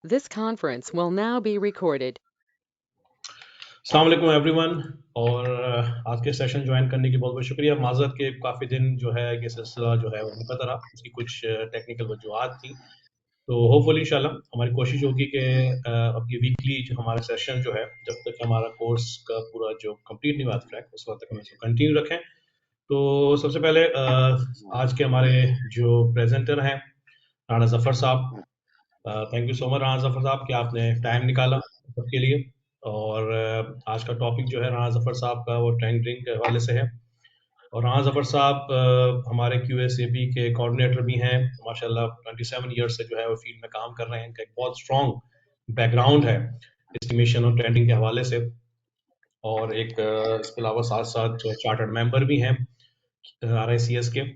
This conference will now be recorded. अस्सलाम वालेकुम everyone और आज के सेशन ज्वाइन करने की बहुत बहुत शुक्रिया। माज़रत के काफ़ी दिन जो है ये सिलसिला जो है वो मुनक़ता रहा, उसकी कुछ टेक्निकल वजूहात थी। तो होपफुली इंशाल्लाह हमारी कोशिश होगी कि अब ये वीकली जो हमारा सेशन जो है, जब तक हमारा कोर्स का पूरा जो कंप्लीट नहीं हुआ ट्रैक, उस वक्त तक हम इसको कंटिन्यू रखें। तो सबसे पहले आज के हमारे जो प्रेजेंटर हैं राना जफ़र साहब, thank you so much Rana Zafar साहब कि आपने टाइम निकाला सबके लिए। और आज का टॉपिक जो है राना जफ़र साहब का वो टेंडरिंग के हवाले से है। और राना जफ़र साहब हमारे QSAP के कोऑर्डिनेटर भी हैं माशाल्लाह। 27 ईयर्स से जो है वो फील्ड में काम कर रहे हैं। इनका एक बहुत स्ट्रॉन्ग बैकग्राउंड है एस्टिमेशन और टेंडरिंग के हवाले से। और एक इसके अलावा साथ साथ जो चार्टर्ड मेंबर भी हैं RICS के।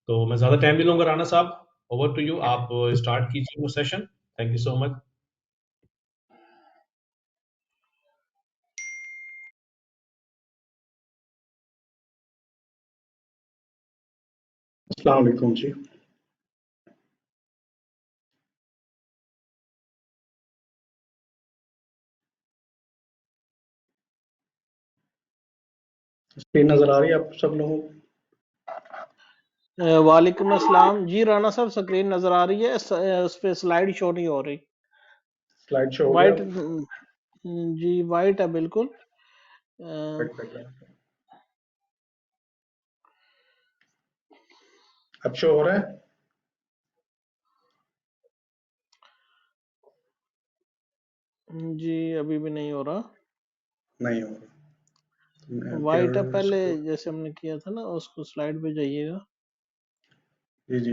तो मैं ज़्यादा टाइम नहीं लूँगा राना साहब, ओवर टू यू, आप स्टार्ट कीजिए वो session. Thank you so much. अस्सलाम वालेकुम जी। स्क्रीन नजर आ रही है आप सब लोगों को? वालेकुम अस्सलाम जी। राणा साहब स्क्रीन नजर आ रही है, उस पे स्लाइड शो नहीं हो रही। स्लाइड शो हो गया? वाइट जी, वाइट है बिल्कुल। अब शो हो रहा है? जी अभी भी नहीं हो रहा। नहीं हो रहा। वाइट है पहले जैसे हमने किया था ना, उसको स्लाइड पे जाइएगा। जी जी,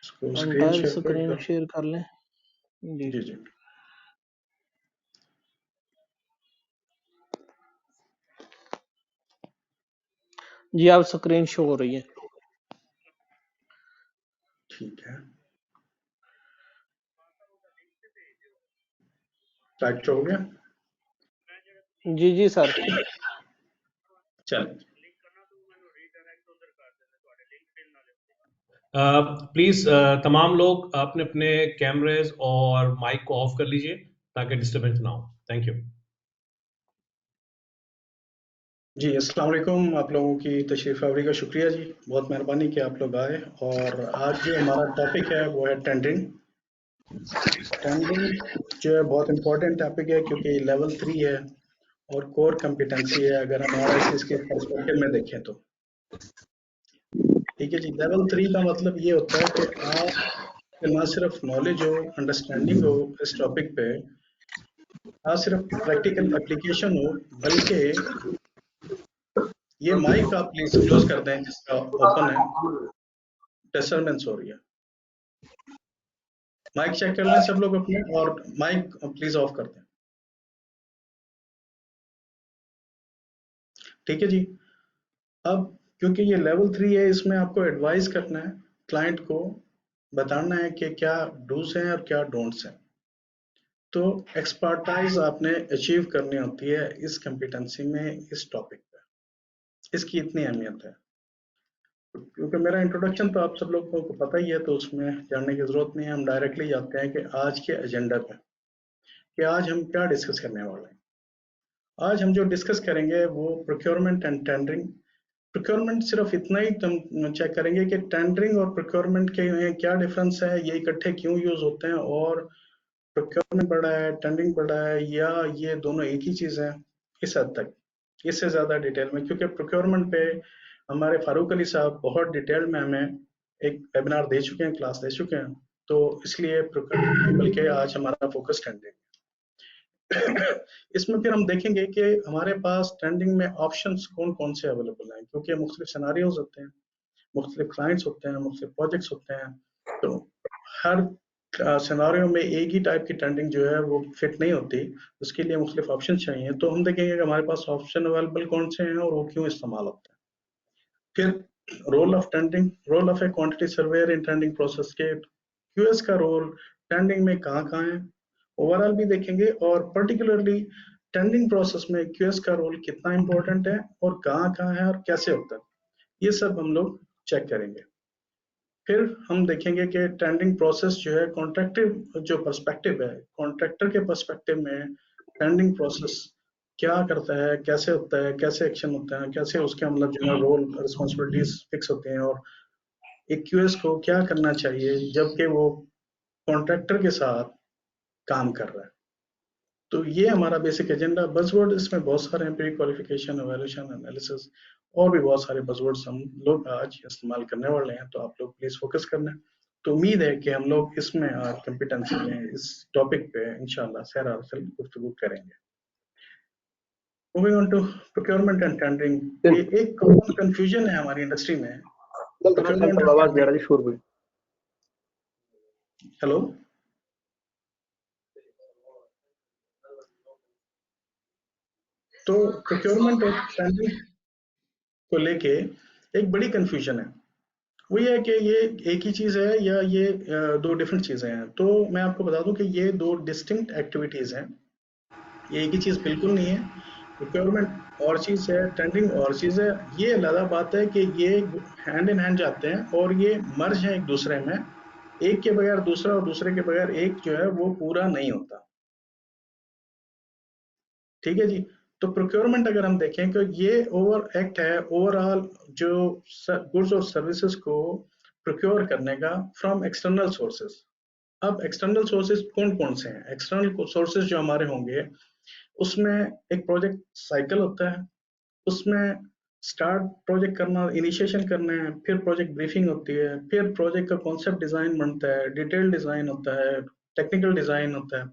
इसको एंटायर स्क्रीन स्क्रीन शेयर कर लें जी। जी जी जी आप स्क्रीन शो हो रही है। ठीक है, स्लाइड शो हो गया? जी जी सर। चलिए, प्लीज तमाम लोग अपने अपने कैमरेज और माइक को ऑफ कर लीजिए ताकि डिस्टरबेंस ना हो। Thank you. जी अस्सलाम वालेकुम। आप लोगों की तशरीफ आवरी का शुक्रिया जी, बहुत मेहरबानी कि आप लोग आए। और आज जो हमारा टॉपिक है वो है टेंडरिंग। टेंडरिंग जो है बहुत इम्पोर्टेंट टॉपिक है क्योंकि लेवल 3 है और कोर कॉम्पिटेंसी है अगर हम RICS के पर्सपेक्टिव में देखें तो। ठीक है जी, लेवल 3 का मतलब ये होता है कि आप ना सिर्फ नॉलेज हो, अंडरस्टैंडिंग हो इस टॉपिक पे, ना सिर्फ प्रैक्टिकल एप्लीकेशन हो, बल्कि ये माइक आप प्लीज क्लोज कर दें जिसका ओपन है, डिस्टर्बेंस हो रही है। माइक चेक कर लें सब लोग अपने, और माइक प्लीज ऑफ कर दें। ठीक है जी। अब क्योंकि ये लेवल 3 है, इसमें आपको एडवाइस करना है, क्लाइंट को बताना है कि क्या डूज हैं और क्या डोंट्स हैं। तो एक्सपर्टाइज आपने अचीव करनी होती है इस कॉम्पिटेंसी में, इस टॉपिक पे। इसकी इतनी अहमियत है। क्योंकि मेरा इंट्रोडक्शन तो आप सब लोगों को पता ही है, तो उसमें जानने की जरूरत नहीं है। हम डायरेक्टली जाते हैं कि आज के एजेंडा पे, कि आज हम क्या डिस्कस करने वाले हैं। आज हम जो डिस्कस करेंगे वो प्रोक्योरमेंट एंड टेंडरिंग। प्रोक्योरमेंट सिर्फ इतना ही हम चेक करेंगे कि टेंडरिंग और प्रोक्योरमेंट के में क्या डिफरेंस है, ये इकट्ठे क्यों यूज होते हैं, और प्रोक्योरमेंट बड़ा है, टेंडरिंग बड़ा है, या ये दोनों एक ही चीज है। इस हद तक, इससे ज्यादा डिटेल में, क्योंकि प्रोक्योरमेंट पे हमारे फारूक अली साहब बहुत डिटेल में हमें एक वेबिनार दे चुके हैं, क्लास दे चुके हैं। तो इसलिए प्रोक्योरमेंट, बल्कि आज हमारा फोकस टेंडरिंग। इसमें फिर हम देखेंगे कि हमारे पास ट्रेंडिंग में ऑप्शंस कौन कौन से अवेलेबल हैं, क्योंकि मुख्तलिफ सिनारियोज होते हैं, मुख्तलिफ क्लाइंट्स होते हैं, मुख्तलिफ प्रोजेक्ट्स होते हैं। तो हर सिनारियो में एक ही टाइप की ट्रेंडिंग जो है वो फिट नहीं होती, उसके लिए मुख्तलिफ ऑप्शन चाहिए। तो हम देखेंगे कि हमारे पास ऑप्शन अवेलेबल कौन से हैं और वो क्यों इस्तेमाल होते हैं। फिर role of trending, role of a quantity surveyor in trending process के, QS का रोल ट्रेंडिंग में कहाँ कहाँ है, ओवरऑल भी देखेंगे। और पर्टिकुलरली टेंडिंग प्रोसेस में QS का रोल कितना इंपॉर्टेंट है और कहाँ कहाँ है और कैसे होता है, ये सब हम लोग चेक करेंगे। फिर हम देखेंगे कि टेंडरिंग प्रोसेस जो है कॉन्ट्रैक्टर जो पर्सपेक्टिव है, कॉन्ट्रैक्टर के पर्सपेक्टिव में टेंडरिंग प्रोसेस क्या करता है, कैसे होता है, कैसे एक्शन होता है, कैसे उसके मतलब जो है रोल रिस्पॉन्सिबिलिटीज फिक्स होते हैं, और एक क्यूएस को क्या करना चाहिए जबकि वो कॉन्ट्रैक्टर के साथ काम कर रहा है। तो ये हमारा बेसिक एजेंडा। बजवर्ड इसमें बहुत सारे हैं, प्री क्वालिफिकेशन, एवेल्यूशन, एनालिसिस, और भी बहुत सारे बजवर्ड्स हम लोग आज इस्तेमाल करने वाले हैं, तो आप लोग प्लीज फोकस करना। तो उम्मीद है कि हम लोग इसमें आज कॉम्पिटेंसी में इस टॉपिक पे इंशाल्लाह सैर हासिल गुफ्तगू करेंगे। Moving on to procurement and tendering, ये एक कॉमन कंफ्यूजन है हमारी इंडस्ट्री में। प्रोक्योरमेंट आवाज दे रहा है शोर में। हेलो, तो प्रोक्योरमेंट और टेंडरिंग को लेके एक बड़ी कंफ्यूजन है। वो ये है कि ये एक ही चीज है या ये दो डिफरेंट चीजें हैं। तो मैं आपको बता दूं कि ये दो डिस्टिंक्ट एक्टिविटीज हैं, ये एक ही चीज बिल्कुल नहीं है। प्रोक्योरमेंट और चीज है, टेंडरिंग और चीज है। ये अलग बात है कि ये हैंड इन हैंड जाते हैं और ये मर्ज है एक दूसरे में। एक के बगैर दूसरा और दूसरे के बगैर एक जो है वो पूरा नहीं होता। ठीक है जी। तो प्रोक्योरमेंट अगर हम देखें तो ये ओवर एक्ट है ओवरऑल जो गुड्स और सर्विसेज को प्रोक्योर करने का फ्रॉम एक्सटर्नल सोर्सेज। अब एक्सटर्नल सोर्सेज कौन कौन से हैं? एक्सटर्नल सोर्सेज जो हमारे होंगे उसमें एक प्रोजेक्ट साइकिल होता है, उसमें स्टार्ट प्रोजेक्ट करना, इनिशिएशन करना है, फिर प्रोजेक्ट ब्रीफिंग होती है, फिर प्रोजेक्ट का कॉन्सेप्ट डिजाइन बनता है, डिटेल डिजाइन होता है, टेक्निकल डिजाइन होता है,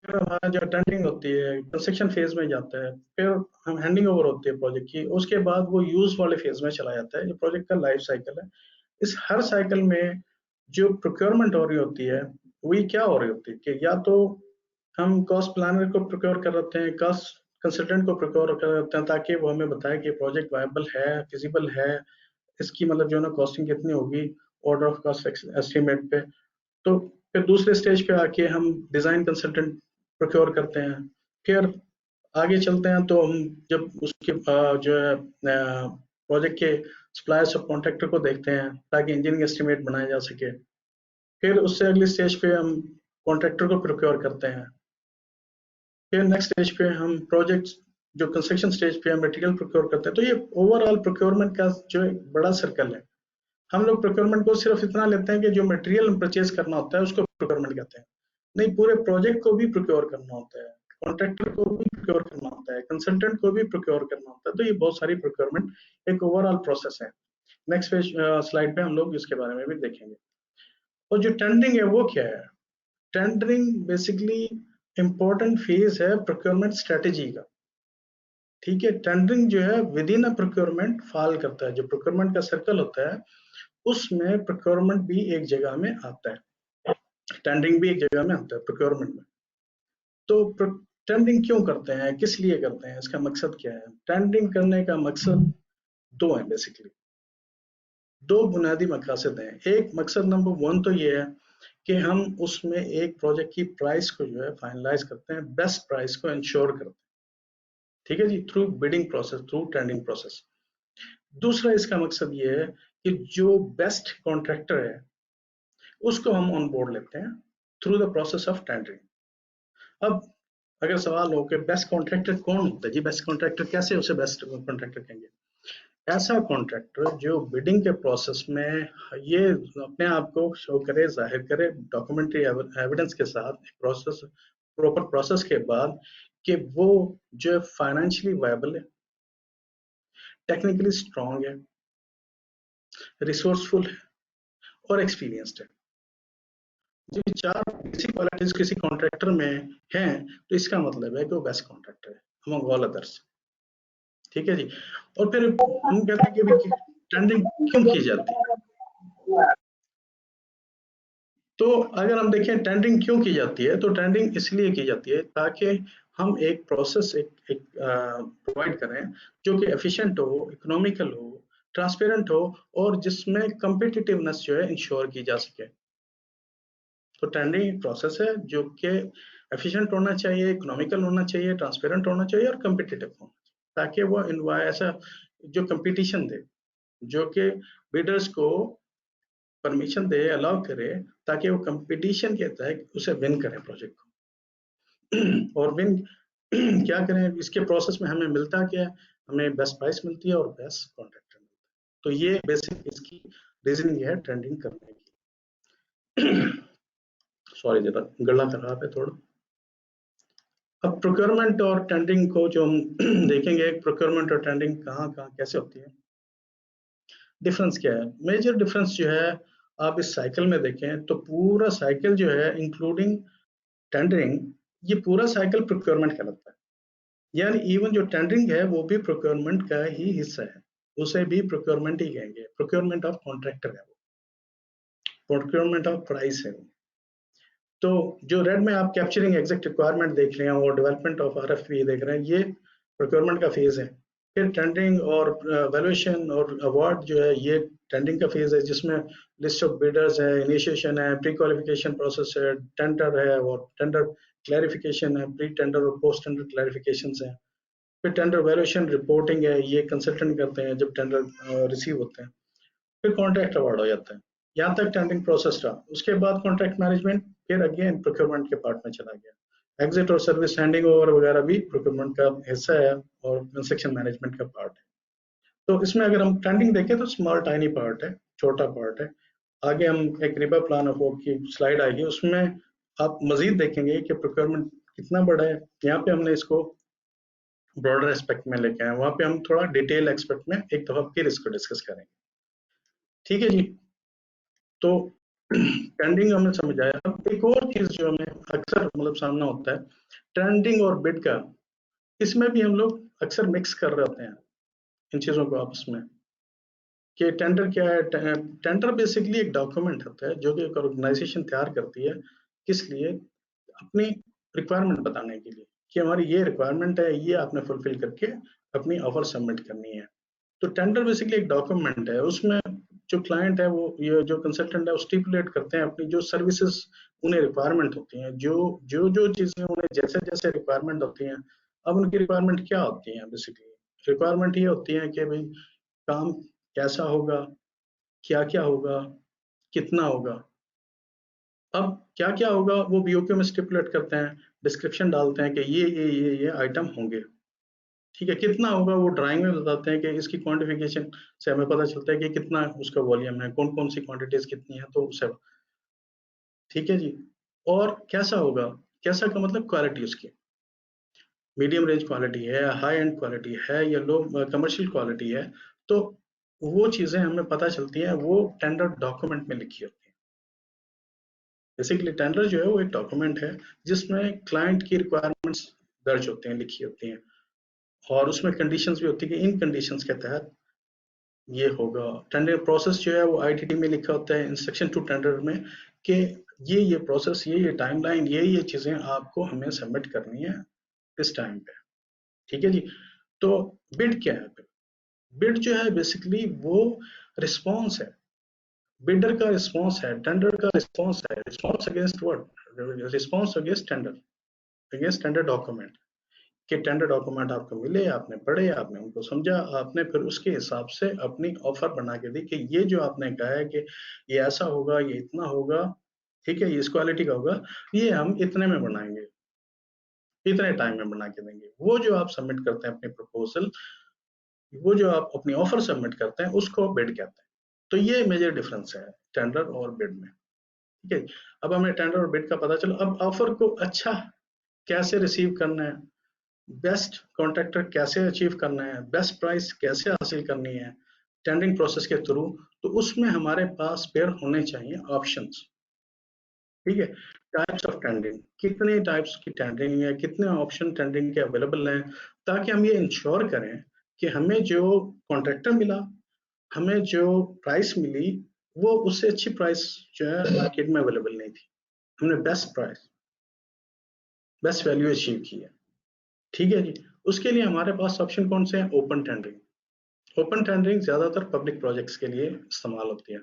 फिर हमारा जो टेंडरिंग होती है कंस्ट्रक्शन फेज में जाता है, फिर हम हैंडिंग ओवर होती है प्रोजेक्ट की, उसके बाद वो यूज वाले फेज में चला जाता है जो प्रोजेक्ट का लाइफ साइकिल है। इस हर साइकिल में जो प्रोक्योरमेंट हो रही होती है वही क्या हो रही होती है कि या तो हम कॉस्ट प्लानर को प्रोक्योर कर रहे हैं, कॉस्ट कंसल्टेंट को प्रोक्योर कर रहे हैं, ताकि वो हमें बताए कि प्रोजेक्ट वायबल है, फिजिबल है, इसकी मतलब जो है ना कॉस्टिंग कितनी होगी ऑर्डर ऑफ कॉस्ट एस्टिमेट पे। तो फिर दूसरे स्टेज पे आके हम डिजाइन कंसल्टेंट प्रोक्योर करते हैं। फिर आगे चलते हैं तो हम जब उसके जो है प्रोजेक्ट के सप्लायर्स और कॉन्ट्रैक्टर को देखते हैं ताकि इंजीनियरिंग एस्टिमेट बनाया जा सके। फिर उससे अगली स्टेज पे हम कॉन्ट्रैक्टर को प्रोक्योर करते हैं। फिर नेक्स्ट स्टेज पे हम प्रोजेक्ट जो कंस्ट्रक्शन स्टेज पे हम मटेरियल प्रोक्योर करते हैं। तो ये ओवरऑल प्रोक्योरमेंट का जो एक बड़ा सर्कल है। हम लोग प्रोक्योरमेंट को सिर्फ इतना लेते हैं कि जो मटेरियल परचेज करना होता है उसको प्रोक्योरमेंट कहते हैं, नहीं, पूरे प्रोजेक्ट को भी प्रोक्योर करना होता है, कॉन्ट्रैक्टर को भी प्रोक्योर करना होता है, कंसल्टेंट को भी प्रोक्योर करना होता है। तो ये बहुत सारी प्रोक्योरमेंट एक ओवरऑल प्रोसेस है। नेक्स्ट पेज स्लाइड पे हम लोग इसके बारे में भी देखेंगे। और जो टेंडरिंग है वो क्या है? टेंडरिंग बेसिकली इंपॉर्टेंट फेज है प्रोक्योरमेंट स्ट्रेटेजी का। ठीक है, टेंडरिंग जो है with in a procurement fall करता है। जो प्रोक्योरमेंट का सर्कल होता है उसमें प्रोक्योरमेंट भी एक जगह में आता है, टेंडरिंग भी एक जगह में आता है प्रोक्योरमेंट में। तो टेंडरिंग क्यों करते हैं, किस लिए करते हैं, इसका मकसद क्या है? टेंडरिंग करने का मकसद दो है, बेसिकली दो बुनियादी मकसद हैं। एक मकसद नंबर वन तो ये है कि हम उसमें एक प्रोजेक्ट की प्राइस को जो है फाइनलाइज करते हैं, बेस्ट प्राइस को इंश्योर करते हैं। ठीक है जी, through bidding process, through tendering process. दूसरा इसका मकसद ये है कि जो बेस्ट कॉन्ट्रैक्टर है उसको हम ऑन बोर्ड लेते हैं through the process of tendering. अब अगर सवाल हो कि बेस्ट कॉन्ट्रैक्टर कौन होता है जी, बेस्ट कॉन्ट्रैक्टर कैसे उसे बेस्ट कॉन्ट्रैक्टर कहेंगे? ऐसा कॉन्ट्रैक्टर जो बिडिंग के प्रोसेस में ये अपने आप को शो करे, जाहिर करे डॉक्यूमेंट्री एविडेंस के साथ, प्रोसेस प्रॉपर प्रोसेस के बाद कि वो जो फाइनेंशियली वायबल है, टेक्निकली स्ट्रांग है, रिसोर्सफुल है और एक्सपीरियंस्ड है। जो चार बेसिक क्वालिटीज किसी कॉन्ट्रैक्टर में हैं तो इसका मतलब है कि वो बेस्ट कॉन्ट्रैक्टर है अमंग ऑल अदर्स। ठीक है जी। और फिर हम कहते हैं कि टेंडरिंग क्यों की जाती है? तो अगर हम देखें टेंडरिंग क्यों की जाती है, तो टेंडरिंग इसलिए की जाती है ताकि हम एक प्रोसेस एक प्रोवाइड करें जो कि एफिशिएंट हो, इकोनॉमिकल हो, ट्रांसपेरेंट हो और जिसमें कम्पिटिटिवनेस जो है इंश्योर की जा सके। तो टेंडरिंग एक प्रोसेस है जो कि एफिशिएंट होना चाहिए, इकोनॉमिकल होना चाहिए, ट्रांसपेरेंट होना चाहिए और कम्पिटिटिव होना चाहिए, ताकि वो ऐसा जो कंपटीशन दे जो कि बिडर्स को परमिशन दे, अलाउ करे, ताकि वो कंपटीशन के तहत उसे विन करें प्रोजेक्ट को। और विन क्या करें, इसके प्रोसेस में हमें मिलता क्या है, हमें बेस्ट प्राइस मिलती है और बेस्ट कॉन्ट्रैक्टर मिलता है। तो ये बेसिक इसकी रीजनिंग है टेंडरिंग करने की। सॉरी, जरा गला खराब है थोड़ा। अब प्रोक्योरमेंट और टेंडरिंग को जो हम देखेंगे, प्रोक्योरमेंट और टेंडरिंग कहाँ कहाँ कैसे होती है, डिफरेंस क्या है। मेजर डिफरेंस जो है, आप इस साइकिल में देखें तो पूरा साइकिल जो है इंक्लूडिंग टेंडरिंग, ये पूरा साइकिल प्रोक्योरमेंट कहलाता है। यानी इवन जो टेंडरिंग है वो भी प्रोक्योरमेंट का ही हिस्सा है, उसे भी प्रोक्योरमेंट ही कहेंगे। प्रोक्योरमेंट ऑफ कॉन्ट्रैक्टर है वो, प्रोक्योरमेंट ऑफ प्राइस है वो। तो जो रेड में आप कैप्चरिंग एग्जैक्ट रिक्वायरमेंट देख रहे हैं और डेवलपमेंट ऑफ आरएफपी देख रहे हैं, ये प्रोक्योरमेंट का फेज है। फिर टेंडरिंग और वैल्यूएशन और अवार्ड जो है, ये टेंडरिंग का फेज है, जिसमें लिस्ट ऑफ बिडर्स है, इनिशिएशन है, प्री क्वालिफिकेशन प्रोसेस है, टेंडर है और टेंडर क्लैरिफिकेशन है, प्री टेंडर और पोस्ट टेंडर क्लैरिफिकेशन है। फिर टेंडर वैल्यूएशन रिपोर्टिंग है, ये कंसल्टेंट करते हैं जब टेंडर रिसीव होते हैं। फिर कॉन्ट्रैक्ट अवार्ड हो जाता है। यहाँ तक टेंडरिंग प्रोसेस रहा। उसके बाद कॉन्ट्रैक्ट मैनेजमेंट, फिर अगेन प्रोक्योरमेंट के पार्ट में चला गया। एग्जिट और सर्विस हैंडिंग ओवर वगैरह भी प्रोक्योरमेंट का हिस्सा है और कंस्ट्रक्शन मैनेजमेंट का पार्ट है। तो इसमें अगर हम टेंडरिंग देखें तो स्मॉल टाइनी पार्ट है, छोटा पार्ट है। आगे हम एक रिबा प्लान ऑफ वर्क की स्लाइड आएगी, उसमें आप मजीद देखेंगे कि प्रोक्योरमेंट कितना बड़ा है। यहाँ पे हमने इसको ब्रॉडर एस्पेक्ट में लेके आए, वहां पे हम थोड़ा डिटेल एक्सपेक्ट में एक दफा फिर इसको डिस्कस करेंगे। ठीक है जी, तो टेंडरिंग हमने समझ आया। अब एक और चीज जो हमें अक्सर मतलब सामना होता है, टेंडरिंग और बिड का, इसमें भी हम लोग अक्सर मिक्स कर रहे होते हैं इन चीजों को आपस में, कि टेंडर क्या है। टेंडर बेसिकली एक डॉक्यूमेंट होता है जो कि एक ऑर्गेनाइजेशन तैयार करती है, किस लिए, अपनी रिक्वायरमेंट बताने के लिए कि हमारी ये रिक्वायरमेंट है, ये आपने फुलफिल करके अपनी ऑफर सबमिट करनी है। तो टेंडर बेसिकली एक डॉक्यूमेंट है, उसमें जो क्लाइंट है वो, ये जो कंसल्टेंट है वो स्टिपुलेट करते हैं अपनी जो सर्विसेज उन्हें रिक्वायरमेंट होती हैं, जो चीजें उन्हें जैसे जैसे रिक्वायरमेंट होती हैं। अब उनकी रिक्वायरमेंट क्या होती हैं, बेसिकली रिक्वायरमेंट ये होती है कि भाई काम कैसा होगा, क्या क्या होगा, कितना होगा। अब क्या क्या होगा वो बीओक्यू में स्टिपुलेट करते हैं, डिस्क्रिप्शन डालते हैं कि ये आइटम होंगे। ठीक है, कितना होगा वो ड्राइंग में बताते हैं कि इसकी क्वांटिफिकेशन से हमें पता चलता है कि कितना उसका वॉल्यूम है, कौन कौन सी क्वांटिटीज कितनी है, तो उसे। ठीक है जी। और कैसा होगा, कैसा का मतलब क्वालिटी उसकी, मीडियम रेंज क्वालिटी है, हाई एंड क्वालिटी है या लो कमर्शियल क्वालिटी है। तो वो चीजें हमें पता चलती हैं, वो टेंडर डॉक्यूमेंट में लिखी होती है। बेसिकली टेंडर जो है वो एक डॉक्यूमेंट है जिसमें क्लाइंट की रिक्वायरमेंट्स दर्ज होते हैं, लिखी होती हैं, और उसमें कंडीशंस भी होती है कि इन कंडीशंस के तहत ये होगा। टेंडर प्रोसेस जो है वो आईटीटी में लिखा होता है, इंस्ट्रक्शन टू टेंडर में, कि ये प्रोसेस, ये टाइमलाइन, ये चीजें आपको हमें सबमिट करनी है इस टाइम पे। ठीक है जी। तो बिड क्या है, बिड जो है बेसिकली वो रिस्पॉन्स है, बिडर का रिस्पॉन्स है, टेंडर का रिस्पॉन्स है। Response against what, response against tender, against tender document, कि टेंडर डॉक्यूमेंट आपको मिले, आपने पढ़े, आपने उनको समझा, आपने फिर उसके हिसाब से अपनी ऑफर बना के दी कि ये जो आपने कहा है कि ये ऐसा होगा, ये इतना होगा, ठीक है, ये इस क्वालिटी का होगा, ये हम इतने में बनाएंगे, इतने टाइम में बना के देंगे। वो जो आप सबमिट करते हैं अपनी प्रपोजल, वो जो आप अपनी ऑफर सबमिट करते हैं, उसको बिड कहते हैं। तो ये मेजर डिफरेंस है टेंडर और बिड में। ठीक है, अब हमें टेंडर और बिड का पता चलो। अब ऑफर को अच्छा कैसे रिसीव करना है, बेस्ट कॉन्ट्रैक्टर कैसे अचीव करना है, बेस्ट प्राइस कैसे हासिल करनी है टेंडरिंग प्रोसेस के थ्रू, तो उसमें हमारे पास पेयर होने चाहिए ऑप्शंस। ठीक है, टाइप्स ऑफ टेंडरिंग, कितने टाइप्स की टेंडरिंग है, कितने ऑप्शन टेंडरिंग के अवेलेबल हैं, ताकि हम ये इंश्योर करें कि हमें जो कॉन्ट्रैक्टर मिला, हमें जो प्राइस मिली, वो उससे अच्छी प्राइस जो है मार्केट में अवेलेबल नहीं थी, हमने best price, best value achieve की है। ठीक है जी। उसके लिए हमारे पास ऑप्शन कौन से हैं, ओपन टेंडरिंग। ओपन टेंडरिंग ज्यादातर पब्लिक प्रोजेक्ट्स के लिए इस्तेमाल होती है।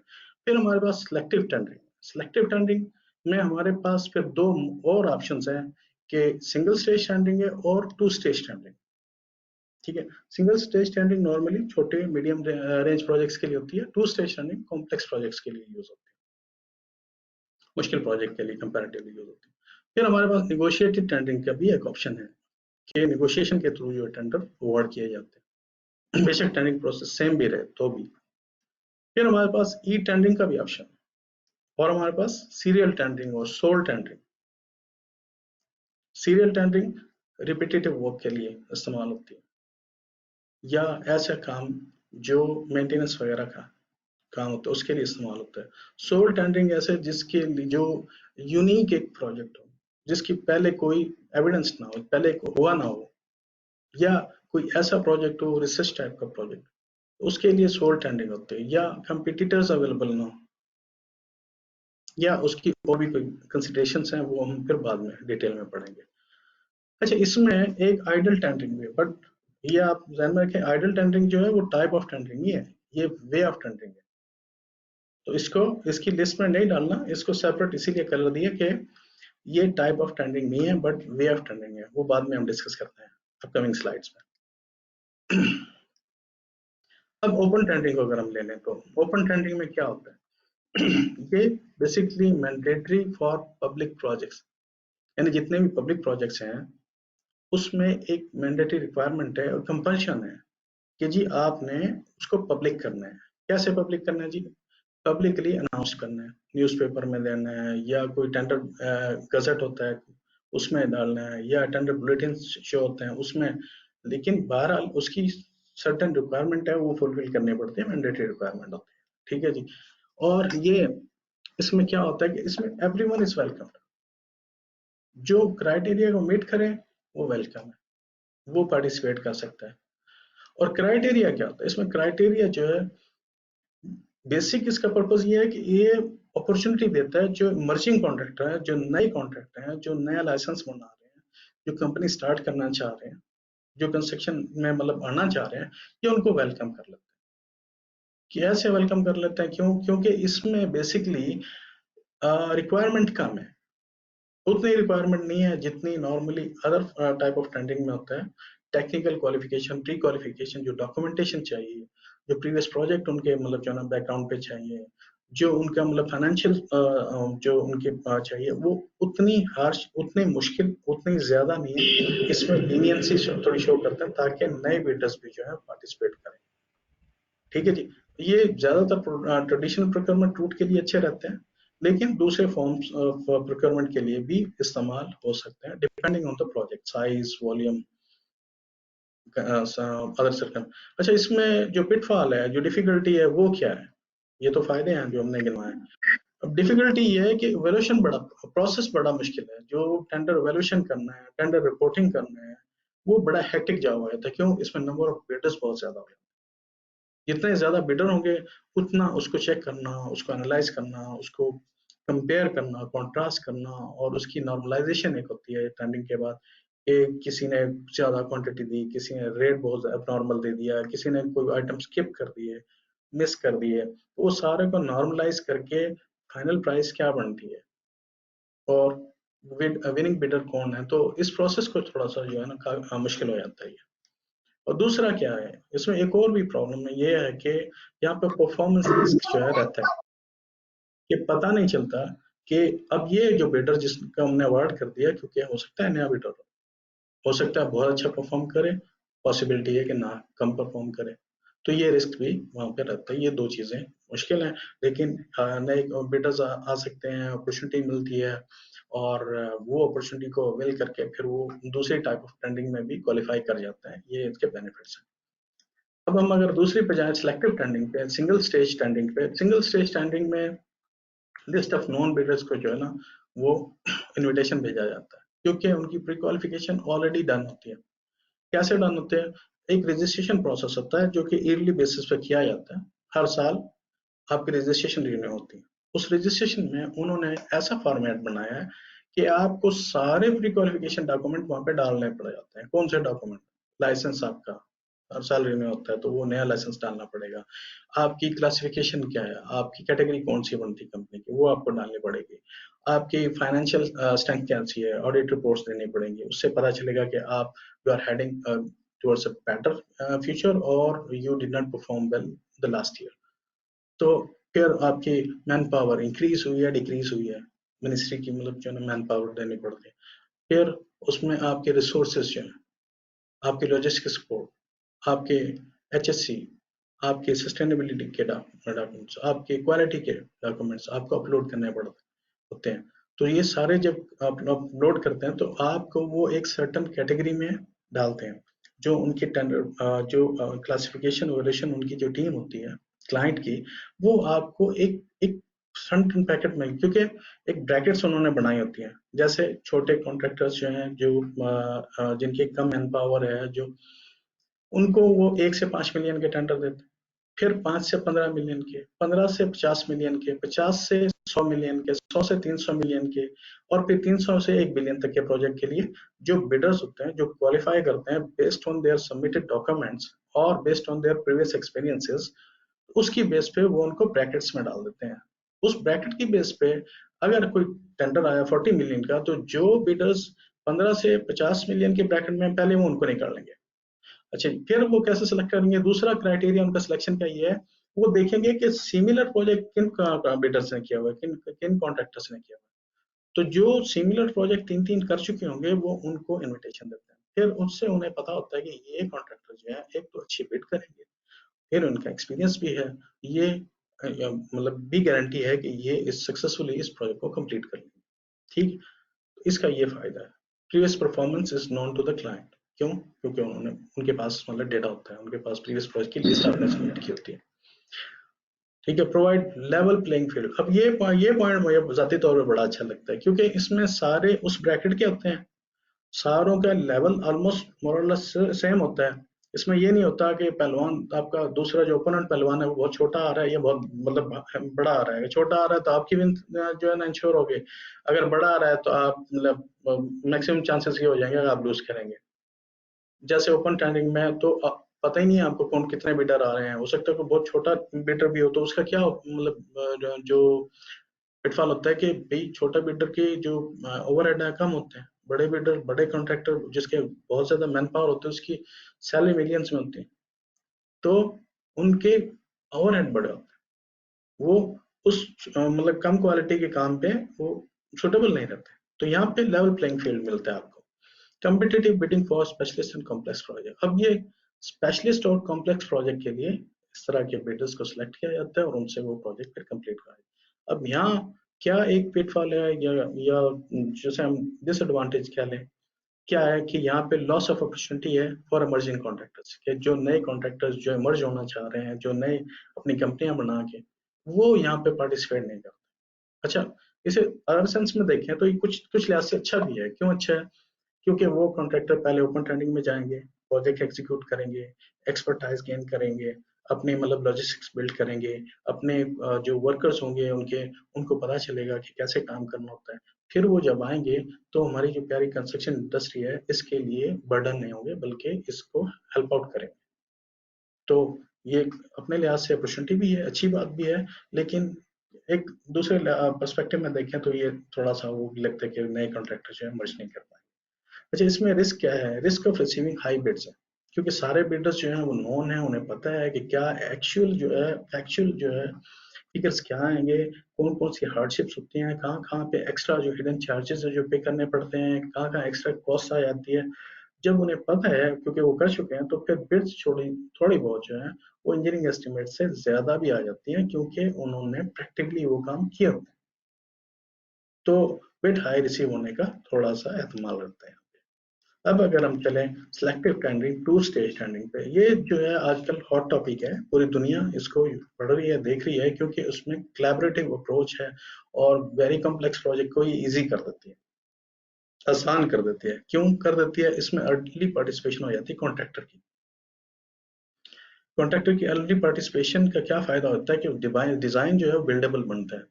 फिर हमारे पास सिलेक्टिव टेंडरिंग। सिलेक्टिव टेंडरिंग में हमारे पास फिर दो और ऑप्शंस हैं, कि सिंगल स्टेज टेंडरिंग है और टू स्टेज टेंडरिंग। ठीक है, सिंगल स्टेज टेंडरिंग नॉर्मली छोटे मीडियम रेंज प्रोजेक्ट्स के लिए होती है, two stage tendering complex projects के लिए यूज होती है। मुश्किल प्रोजेक्ट के लिए कंपैरेटिवली यूज होती है। फिर हमारे पास नेगोशिएटेड टेंडरिंग का भी एक ऑप्शन है कि नेगोशिएशन के थ्रू जो टेंडर अवार्ड किए जाते हैं, बेशक टेंडरिंग प्रोसेस सेम भी रहे तो भी। फिर हमारे पास ई टेंडरिंग का भी ऑप्शन है, और हमारे पास सीरियल टेंडरिंग और sole tendering. Serial tendering repetitive work के लिए इस्तेमाल होती है, या ऐसा काम जो मेंटेनेंस वगैरह का काम होता है उसके लिए इस्तेमाल होता है। सोल टेंडरिंग ऐसे जिसके लिए जो यूनिक एक प्रोजेक्ट हो, जिसकी पहले कोई एविडेंस ना हो, पहले हुआ ना हो, या कोई ऐसा प्रोजेक्ट हो रिसर्च टाइप का प्रोजेक्ट, उसके लिए सोल टेंडरिंग होती है, या कंपिटिटर्स अवेलेबल ना हो, या उसकी और भी कोई कंसिडरेशंस हैं, वो हम फिर बाद में डिटेल में पढ़ेंगे। अच्छा, इसमें एक आइडल टेंडरिंग भी है, बट ये आप ध्यान में रखें, आइडल टेंडरिंग जो है वो टाइप ऑफ टेंडरिंग ही है, ये वे ऑफ टेंडरिंग है। तो इसको इसकी लिस्ट में नहीं डालना, इसको सेपरेट इसीलिए कर दिया कि ये टाइप ऑफ टेंडरिंग नहीं है बट वे ऑफ टेंडरिंग है, वो बाद में हम डिस्कस करते हैं अपकमिंग स्लाइड्स में। अब ओपन टेंडरिंग को अगर हम ले लें तो ओपन टेंडरिंग में क्या होता है? ये basically mandatory for public projects, यानी जितने भी पब्लिक प्रोजेक्ट्स हैं उसमें एक मैंडेटरी रिक्वायरमेंट है और कंपल्शन है कि जी आपने उसको पब्लिक करना है। कैसे पब्लिक करना है जी? पब्लिकली अनाउंस करना है, न्यूज़पेपर में देना है, या कोई टेंडर गजट होता है उसमें डालना है, या टेंडर बुलेटिन शो होते हैं उसमें। लेकिन बहरहाल उसकी सर्टेन रिक्वायरमेंट है, वो फुलफिल करनी पड़ती है, मैंडेटरी रिक्वायरमेंट होती है, ठीक है जी। और ये इसमें क्या होता है कि इसमें एवरीवन इज वेलकम, जो क्राइटेरिया को मीट करे वो वेलकम है, वो पार्टिसिपेट कर सकता है। और क्राइटेरिया क्या होता है इसमें? क्राइटेरिया जो है बेसिक इसका पर्पस ये है कि ये अपॉर्चुनिटी देता है जो इमर्जिंग कॉन्ट्रैक्टर है, जो नए कॉन्ट्रैक्टर हैं, जो नया लाइसेंस बना रहे हैं, जो कंपनी स्टार्ट करना चाह रहे हैं, जो कंस्ट्रक्शन में मतलब आना चाह रहे हैं, ये उनको वेलकम कर लेते हैं। कैसे वेलकम कर लेते हैं? क्योंकि इसमें बेसिकली रिक्वायरमेंट कम है, उतनी रिक्वायरमेंट नहीं है जितनी normally other type of tendering में होता है। टेक्निकल क्वालिफिकेशन, प्री क्वालिफिकेशन, जो डॉक्यूमेंटेशन चाहिए, जो प्रीवियस प्रोजेक्ट उनके मतलब जो ना बैकग्राउंड पे चाहिए, जो उनका मतलब फाइनेंशियल जो उनके चाहिए, वो उतनी हार्श, उतनी मुश्किल, उतनी ज्यादा नहीं है। इसमें लीनियंसी थोड़ी शो करते हैं ताकि नए बिल्डर्स भी जो है पार्टिसिपेट करें, ठीक है जी। ये ज्यादातर ट्रेडिशनल प्रोक्योरमेंट रूट के लिए अच्छे रहते हैं, लेकिन दूसरे फॉर्म्स ऑफ प्रोक्योरमेंट के लिए भी इस्तेमाल हो सकते हैं depending on the project size, volume, other circum. अच्छा, इसमें जो पिटफॉल है, जो डिफिकल्टी है, वो क्या है? ये तो फायदे हैं जो हमने गिनवाए। अब डिफिकल्टी ये है कि वैल्यूएशन बड़ा, प्रोसेस बड़ा मुश्किल है। जो टेंडर वैल्यूएशन करना है, टेंडर रिपोर्टिंग करना है, वो बड़ा हेक्टिक जॉब हो जाता है। क्यों? इसमें नंबर ऑफ बिडर्स बहुत ज्यादा हो जाते हैं। जितने ज्यादा बिडर होंगे उतना उसको चेक करना, उसको एनालाइज करना, उसको कंपेयर करना, कॉन्ट्रास्ट करना, और उसकी नॉर्मलाइजेशन एक होती है टेंडरिंग के बाद। किसी ने ज्यादा क्वांटिटी दी, किसी ने रेट बहुत नॉर्मल दे दिया, किसी ने कोई आइटम स्किप कर दिए, मिस कर दिए, वो सारे को नॉर्मलाइज करके फाइनल प्राइस क्या बनती है और विनिंग बिडर कौन है। तो इस प्रोसेस को थोड़ा सा जो है ना मुश्किल हो जाता है। और दूसरा क्या है इसमें, एक और भी प्रॉब्लम है, ये है कि यहाँ पे परफॉर्मेंस रिस्क जो है रहता है कि पता नहीं चलता कि अब ये जो बिडर जिसका हमने अवार्ड कर दिया, क्योंकि हो सकता है नया बिडर हो सकता है बहुत अच्छा परफॉर्म करे, पॉसिबिलिटी है कि ना कम परफॉर्म करे, तो ये रिस्क भी वहां पे रहता है। ये दो चीजें मुश्किल हैं, लेकिन नए बिडर्स आ सकते हैं, अपॉर्चुनिटी मिलती है, और वो अपॉर्चुनिटी को अवेल करके फिर वो दूसरे टाइप ऑफ टेंडरिंग में भी क्वालिफाई कर जाते हैं। ये इसके बेनिफिट्स हैं। अब हम अगर दूसरी पे जाए, सिलेक्टिव टेंडरिंग पे, सिंगल स्टेज टेंडरिंग पे, सिंगल स्टेज टेंडरिंग में लिस्ट ऑफ नॉन बिडर्स को जो है ना वो इनविटेशन भेजा जाता है, क्योंकि उनकी प्री क्वालिफिकेशन ऑलरेडी डन होती है। कैसे डन होते हैं? एक रजिस्ट्रेशन प्रोसेस होता है जो कि ईयरली बेसिस पे किया जाता है। हर साल आपकी रजिस्ट्रेशन रिन्यू होती है। उस रजिस्ट्रेशन में उन्होंने ऐसा फॉर्मेट बनाया है कि आपको सारे प्री क्वालिफिकेशन डॉक्यूमेंट वहां पे डालने पड़ जाते हैं। कौन से डॉक्यूमेंट? लाइसेंस आपका हर साल रिन्यू होता है तो वो नया लाइसेंस डालना पड़ेगा। आपकी क्लासिफिकेशन क्या है, आपकी कैटेगरी कौन सी बनती है कंपनी की, वो आपको डालनी पड़ेगी। आपकी फाइनेंशियल स्ट्रेंथ कैसी है, ऑडिट रिपोर्ट्स देनी पड़ेंगी। उससे पता चलेगा कि आप you are heading towards a better future और you did not perform well the last year. तो फिर आपकी मैन पावर इंक्रीज हुई है, डिक्रीज हुई है, मिनिस्ट्री की मतलब जो है ना मैन पावर देनी पड़ती है। फिर उसमें आपके रिसोर्सेज जो है, आपके लॉजिस्टिक सपोर्ट, आपके HSC, आपके सस्टेनेबिलिटी के डॉक्यूमेंट्स, आपके क्वालिटी के डॉक्यूमेंट्स आपको अपलोड करने पड़ते होते हैं। तो ये सारे जब आप अपलोड करते हैं तो आपको वो एक सर्टन कैटेगरी में डालते हैं। जो उनकी टेंडर जो क्लासिफिकेशन वैल्यूएशन उनकी जो टीम होती है क्लाइंट की, वो आपको एक एक सर्टन पैकेट में, क्योंकि एक ब्रैकेट्स उन्होंने बनाई होती हैं। जैसे छोटे कॉन्ट्रैक्टर्स जो हैं, जो जिनकी कम मैन पावर है, जो उनको वो 1 से 5 मिलियन के टेंडर देते हैं। फिर 5 से 15 मिलियन के, 15 से 50 मिलियन के, 50 से 100 मिलियन के, 100 से 300 मिलियन के, और फिर 300 से 1 बिलियन तक के प्रोजेक्ट के लिए जो बिडर्स होते हैं, जो क्वालिफाई करते हैं based on their submitted documents और based on their previous experiences, उसकी बेस पे वो उनको ब्रैकेट्स में डाल देते हैं। उस ब्रैकेट की बेस पे अगर कोई टेंडर आया 40 मिलियन का, तो जो बिडर्स 15 से 50 मिलियन के ब्रैकेट में, पहले वो उनको निकाल लेंगे। अच्छा, फिर वो कैसे सिलेक्ट करेंगे? दूसरा क्राइटेरिया उनका सिलेक्शन का ये है, वो देखेंगे कि सिमिलर प्रोजेक्ट किन बिडर्स ने किया हुआ है, किन किन कॉन्ट्रैक्टर्स ने किया हुआ है। तो जो सिमिलर प्रोजेक्ट 3-3 कर चुके होंगे, वो उनको इनविटेशन देते हैं। फिर उससे उन्हें पता होता है कि ये कॉन्ट्रैक्टर जो है, एक तो अच्छी बिड करेंगे, फिर उनका एक्सपीरियंस भी है, ये मतलब भी गारंटी है कि ये इस सक्सेसफुली इस प्रोजेक्ट को कंप्लीट कर लेंगे। ठीक, इसका ये फायदा है। Previous performance is known to the client. क्यों? क्योंकि उन्होंने, उनके पास मतलब डेटा होता है, उनके पास प्रीवियस प्रोजेक्ट की लिस्ट आपने सबमिट की होती है। ठीक है, प्रोवाइड लेवल प्लेइंग फील्ड। अब ये पॉइंट मुझे जाती तौर पर बड़ा अच्छा लगता है, क्योंकि इसमें सारे उस ब्रैकेट के होते हैं, सारों का लेवल ऑलमोस्ट मोरलेस सेम होता है। इसमें ये नहीं होता कि पहलवान आपका दूसरा जो ओपोनेंट पहलवान है वो बहुत छोटा आ रहा है, या बहुत मतलब बड़ा आ रहा है। छोटा आ रहा है तो आपकी विन जो है ना इंश्योर हो गई। अगर बड़ा आ रहा है तो आप मतलब मैक्सिमम चांसेस ये हो जाएंगे कि आप लूज करेंगे। जैसे ओपन टेंडरिंग में तो पता ही नहीं है आपको कौन कितने बिडर आ रहे हैं। हो सकता है कोई बहुत छोटा बिडर भी हो, तो उसका क्या मतलब जो पिटफॉल होता है कि भाई छोटा बिल्डर के जो ओवरहेड है कम होते हैं। बड़े बिल्डर, बड़े कॉन्ट्रैक्टर जिसके बहुत ज्यादा मैन पावर होते हैं, उसकी सैलरी मिलियंस में होती है, तो उनके ओवरहेड बड़े होते हैं। वो उस मतलब कम क्वालिटी के काम पे वो सुटेबल नहीं रहते। तो यहाँ पे लेवल प्लेइंग फील्ड मिलता है आपको। Competitive bidding for specialist and complex project. अब ये स्पेशलिस्ट और कॉम्प्लेक्स प्रोजेक्ट के लिए इस तरह के बिडर्स को सिलेक्ट किया जाता है और उनसे वो प्रोजेक्ट फिर कंप्लीट कराए। अब यहाँ क्या एक पिटफॉल है, या जैसे हम डिसएडवांटेज क्या लें, क्या है कि यहाँ पे लॉस ऑफ अपॉर्चुनिटी है फॉर इमर्जिंग कॉन्ट्रैक्टर्स, के जो नए कॉन्ट्रैक्टर्स जो इमर्ज होना चाह रहे हैं, जो नए अपनी कंपनियां बना के, वो यहाँ पे पार्टिसिपेट नहीं करते। अच्छा, इसे अदर सेंस में देखें तो ये कुछ कुछ लिहाज से अच्छा भी है। क्यों अच्छा है? क्योंकि वो कॉन्ट्रैक्टर पहले ओपन टेंडरिंग में जाएंगे, प्रोजेक्ट एग्जीक्यूट करेंगे, एक्सपर्टाइज गेन करेंगे, अपने मतलब लॉजिस्टिक्स बिल्ड करेंगे, अपने जो वर्कर्स होंगे उनके, उनको पता चलेगा कि कैसे काम करना होता है। फिर वो जब आएंगे तो हमारी जो प्यारी कंस्ट्रक्शन इंडस्ट्री है, इसके लिए बर्डन नहीं होंगे, बल्कि इसको हेल्प आउट करेंगे। तो ये अपने लिहाज से अपॉर्चुनिटी भी है, अच्छी बात भी है। लेकिन एक दूसरे पर्सपेक्टिव में देखें तो ये थोड़ा सा वो लगता है कि नए कॉन्ट्रैक्टर जो है मर्ज नहीं कर पाए। अच्छा, इसमें रिस्क क्या है? Risk of receiving high bids है, क्योंकि सारे बिल्डर्स जो हैं वो नोन है, उन्हें पता है कि क्या एक्चुअल जो है फिगर्स क्या आएंगे, कौन कौन सी हार्डशिप्स होती हैं, कहाँ कहाँ पे एक्स्ट्रा जो हिडन चार्जेस है जो पे करने पड़ते हैं, कहाँ कहाँ एक्स्ट्रा कॉस्ट आ जाती है। जब उन्हें पता है, क्योंकि वो कर चुके हैं, तो फिर बिड्स थोड़ी बहुत जो है वो इंजीनियरिंग एस्टिमेट से ज्यादा भी आ जाती है, क्योंकि उन्होंने प्रैक्टिकली वो काम किया होता है। तो बिड हाई रिसीव होने का थोड़ा सा एहतमाल रहता है। अब अगर हम चलें selective tendering, two stage tendering पे, ये जो है आजकल हॉट टॉपिक है। पूरी दुनिया इसको पढ़ रही है, देख रही है, क्योंकि उसमें कोलैबोरेटिव अप्रोच है और वेरी कॉम्प्लेक्स प्रोजेक्ट को ये इजी कर देती है, आसान कर देती है। क्यों कर देती है? इसमें अर्ली पार्टिसिपेशन हो जाती है कॉन्ट्रैक्टर की। कॉन्ट्रैक्टर की अर्ली पार्टिसिपेशन का क्या फायदा होता है कि डिजाइन जो है वो बिल्डेबल बनता है,